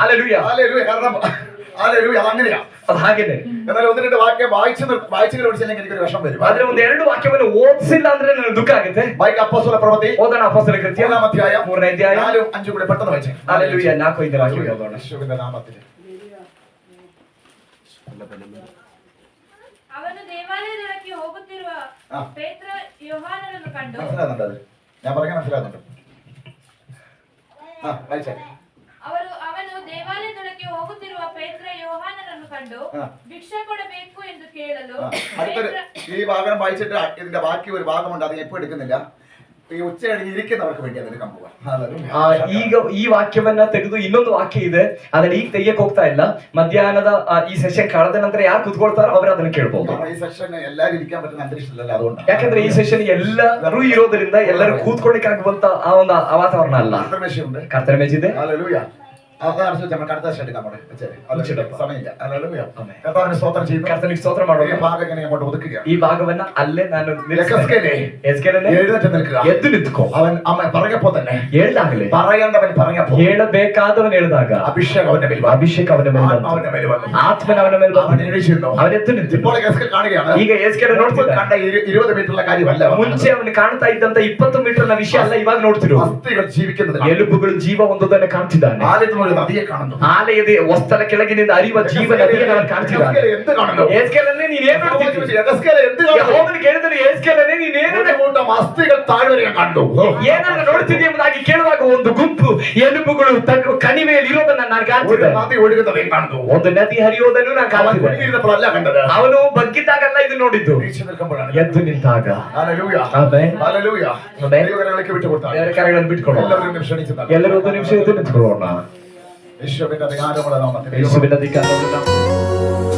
ಹಲ್ಲೆಲೂಯ. ഹല്ലേലൂയ. കാരണം ഹല്ലേലൂയ, അതങ്ങനെയാ. ಅದು ಹಾಗೇನೆ. എന്നാൽ ഒന്ന് രണ്ട് വാക്യം വായിച്ചു പഠിച്ചില്ലെങ്കിൽ എനിക്കൊരു വിഷമം വരും. ಆದ್ರೆ ಒಂದು ಎರಡು ವಾಕ್ಯವನ್ನು ಓದಿಸಿಲ್ಲ ಅಂದ್ರೆ ನನಗೆ ದುಃಖ ಆಗುತ್ತೆ. ബൈക്ക് അപ്പോസ്തല പ്രവൃത്തി ಓದೋಣ ಅಪೊಸ್ತಲರ ಕೃತ್ಯ 3-ാം അധ്യായം 3ನೇ ಅಧ್ಯಾಯ 4-5 കൂടെ പെട്ടെന്ന് വായിച്ചേ. ಹಲ್ಲೆಲೂಯ. 4-5 ವಾಕ್ಯ ಓದೋಣ. യേശുവിന്റെ നാമത്തിൽ. ಅವನು ದೇವಾಲಯದೊಳಕ್ಕೆ ಹೋಗುತ್ತಿರುವ ಪೇತ್ರ ಯೋಹಾನನನ್ನು ಕಂಡು, മനസ്സിലാകുന്നുണ്ട് അത്? ഞാൻ പറയാൻ മനസ്സിലാകുന്നുണ്ട്. വായിച്ചേ. ಅವನು ದೇವಾಲಯದೊಳಕ್ಕೆ ಹೋಗುತ್ತಿರುವ ಪೇತ್ರ ಯೋಹಾನನನ್ನು ಕಂಡು ಭಿಕ್ಷೆ ಕೊಡಬೇಕು ಎಂದು ಕೇಳಲು, അടുത്തൊരു ഈ ഭാഗം വായിച്ചിട്ട് ഇതിന്റെ ബാക്കി ഒരു ഭാഗമുണ്ട്, അത് എപ്പോ എടുക്കുന്നില്ല. ഈ ഉച്ച കഴിഞ്ഞ് ഇരിക്കുന്നവർക്ക് വേണ്ടി അതെടുക്കാൻ പോവാം. ಈಗ ಈ ವಾಕ್ಯವನ್ನ ತೆಗೆದು ಇನ್ನೊಂದು ವಾಕ್ಯ ಇದೆ, ಅದನ್ನ ಈಗ ತೆಗಿಯಕ್ ಹೋಗ್ತಾ ಇಲ್ಲ. ಮಧ್ಯಾಹ್ನದ ಈ ಸೆಷನ್ ಕಳೆದ ನಂತರ ಯಾರು ಕುತ್ಕೊಳ್ತಾರೋ ಅವರು ಅದನ್ನ ಕೇಳ್ಬಹುದು. ഈ സെഷൻ എല്ലാരും ഇരിക്കാൻ പറ്റുന്ന അന്തരീക്ഷമല്ല, അതുകൊണ്ട്. ಯಾಕಂದ್ರೆ ಈ ಸೆಷನ್ ಎಲ್ಲರೂ ಇರೋದ್ರಿಂದ ಎಲ್ಲರೂ ಕೂತ್ಕೊಳ್ಳಿಕ್ಕಾಗುವಂತ ಆ ಒಂದು ವಾತಾವರಣ ಅಲ್ಲ. അന്തർമേശയുണ്ട്. ಕರ್ತನ ಮೇಜಿದೆ. ഹല്ലേലൂയ. നമുക്ക് അടുത്ത വർഷം എടുക്കാം സമയമില്ല. ഹല്ലേലൂയ. ആമേൻ. കർത്താവിന് സ്തോത്രം ചെയ്യുന്നു. ಕರ್ತನಿಗೆ ಸ್ತೋತ್ರ ಮಾಡೋಣ. ഈ ഭാഗം ഇങ്ങനെ അങ്ങോട്ട് ഒതുക്കുക. ಈ ಭಾಗವನ್ನ ಅಲ್ಲೇ ನಾನು യെഹെസ്കേലേ, എഴുന്നേറ്റ് നിൽക്കുക. ಎದ್ದು ನಿಂತ್ಕೋ. അവൻ അമ്മ പറഞ്ഞപ്പോ തന്നെ ಹೇಳ್ದಾಗಲೇ പറയേണ്ടവൻ പറഞ്ഞപ്പോ ಹೇಳಬೇಕಾದವನು ಹೇಳಿದಾಗ അഭിഷേകം അവന്റെ മേൽ വന്നു. ಅಭಿಷೇಕ ಅವನ ಮೇಲೆ ಬಂತು. ആത്മാവിന്റെ മേൽ വന്നു. ಆತ್ಮನ ಅವನ ಮೇಲೆ അവൻ ಬಂತು. എഴുന്നേറ്റിരുന്നു. ಅವನ ಎದ್ದು ನಿಂತು ഇപ്പോൾ യെഹെസ്കേൽ കാണുകയാണ്. ಈಗ ಎಸ್ಕೇಲ್ ನೋಡ್ತಿದ್ದ. കണ്ട 20 മീറ്ററുള്ള കാര്യമല്ല. ಮುಂಚೆ ಅವನು ಕಾಣ್ತಾ ಇದ್ದಂತ 20 ಮೀಟರ್ನ ವಿಷಯ ಅಲ್ಲ ಇವಾಗ ನೋಡ್ತಿರು. അസ്ഥികൾ ജീവിക്കുന്നത്. ಎಲುಬುಗಳು ಜೀವ ಹೊಂದುವುದನ್ನು ಕಾಣ್ತಿದ್ದಾನೆ. ആലയത്തിൽ ഒരു നദിയെ കാണുന്നു. ಆಲಯದ ವಸ್ತರ ಕೆಳಗಿನಿಂದ ಹರಿಯುವ ಜೀವ ನದಿಯನ್ನು ಅವನು ಕಾಣ್ತಿದ್ದಾನೆ. യെഹെസ്കേൽ എന്ത് കാണുന്നു? ಎಸ್ಕೇಲನ್ನೇ ನೀನು ಏನು ನೋಡ್ತಿದ್ದಿ? യെഹെസ്കേൽ എന്ത് കാണുന്നു? ಯೆಹೋವನು ಕೇಳಿದನು, ಎಸ್ಕೇಲನ್ನೇ ನೀನು ಏನು ഒരു കൂട്ടം അസ്ഥികൾ താഴ്വരയെ കണ്ടു. ಏನನ್ನ ನೋಡ್ತಿದ್ದಿ ಎಂಬುದಾಗಿ ಕೇಳುವಾಗ ಒಂದು ಗುಂಪು ಎಲುಬುಗಳು ಕಣಿವೆಯಲ್ಲಿ ಇರೋದನ್ನ ನಾನು ഒരു ಕಾಣ್ತಿದ್ದೆ. നദി ഒഴുകുന്നതേ കാണുന്നു. ಒಂದು ನದಿ ಹರಿಯೋದನ್ನು ನಾನು അവൻ ಕಾಣ್ತಿದ್ದೆ. കുനിയിരുന്നപ്പോഴല്ല കണ്ടത്. ಅವನು ಬಗ್ಗಿದ್ದಾಗಲ್ಲ ಇದು ನೋಡಿದ್ದು. വീഴ്ച നിൽക്കുമ്പോഴാണ്. ಎದ್ದು ನಿಂತಾಗ ഹല്ലേലൂയ. ಆಮೆನ್. ഹല്ലേലൂയ. ಆಮೆನ್. ദൈവകരങ്ങളിലേക്ക് വിട്ടുകൊടുത്താൽ ಬೇರೆ ಕಾರ್ಯಗಳನ್ನು ಬಿಟ್ಕೊಳ್ಳೋಣ. എല്ലാവരും ക്ഷണിച്ചു ಎಲ್ಲರೂ ಒಂದು ನಿಮಿಷ ಎದ್ದು ನಿಂತ್ಕೊಳ್ಳೋಣ. യേശുവിന്റെ അധികാരമുള്ള നാമത്തിൽ ಯೇಸುವಿನ ಅಧಿಕಾರವನ್ನು ನಾವು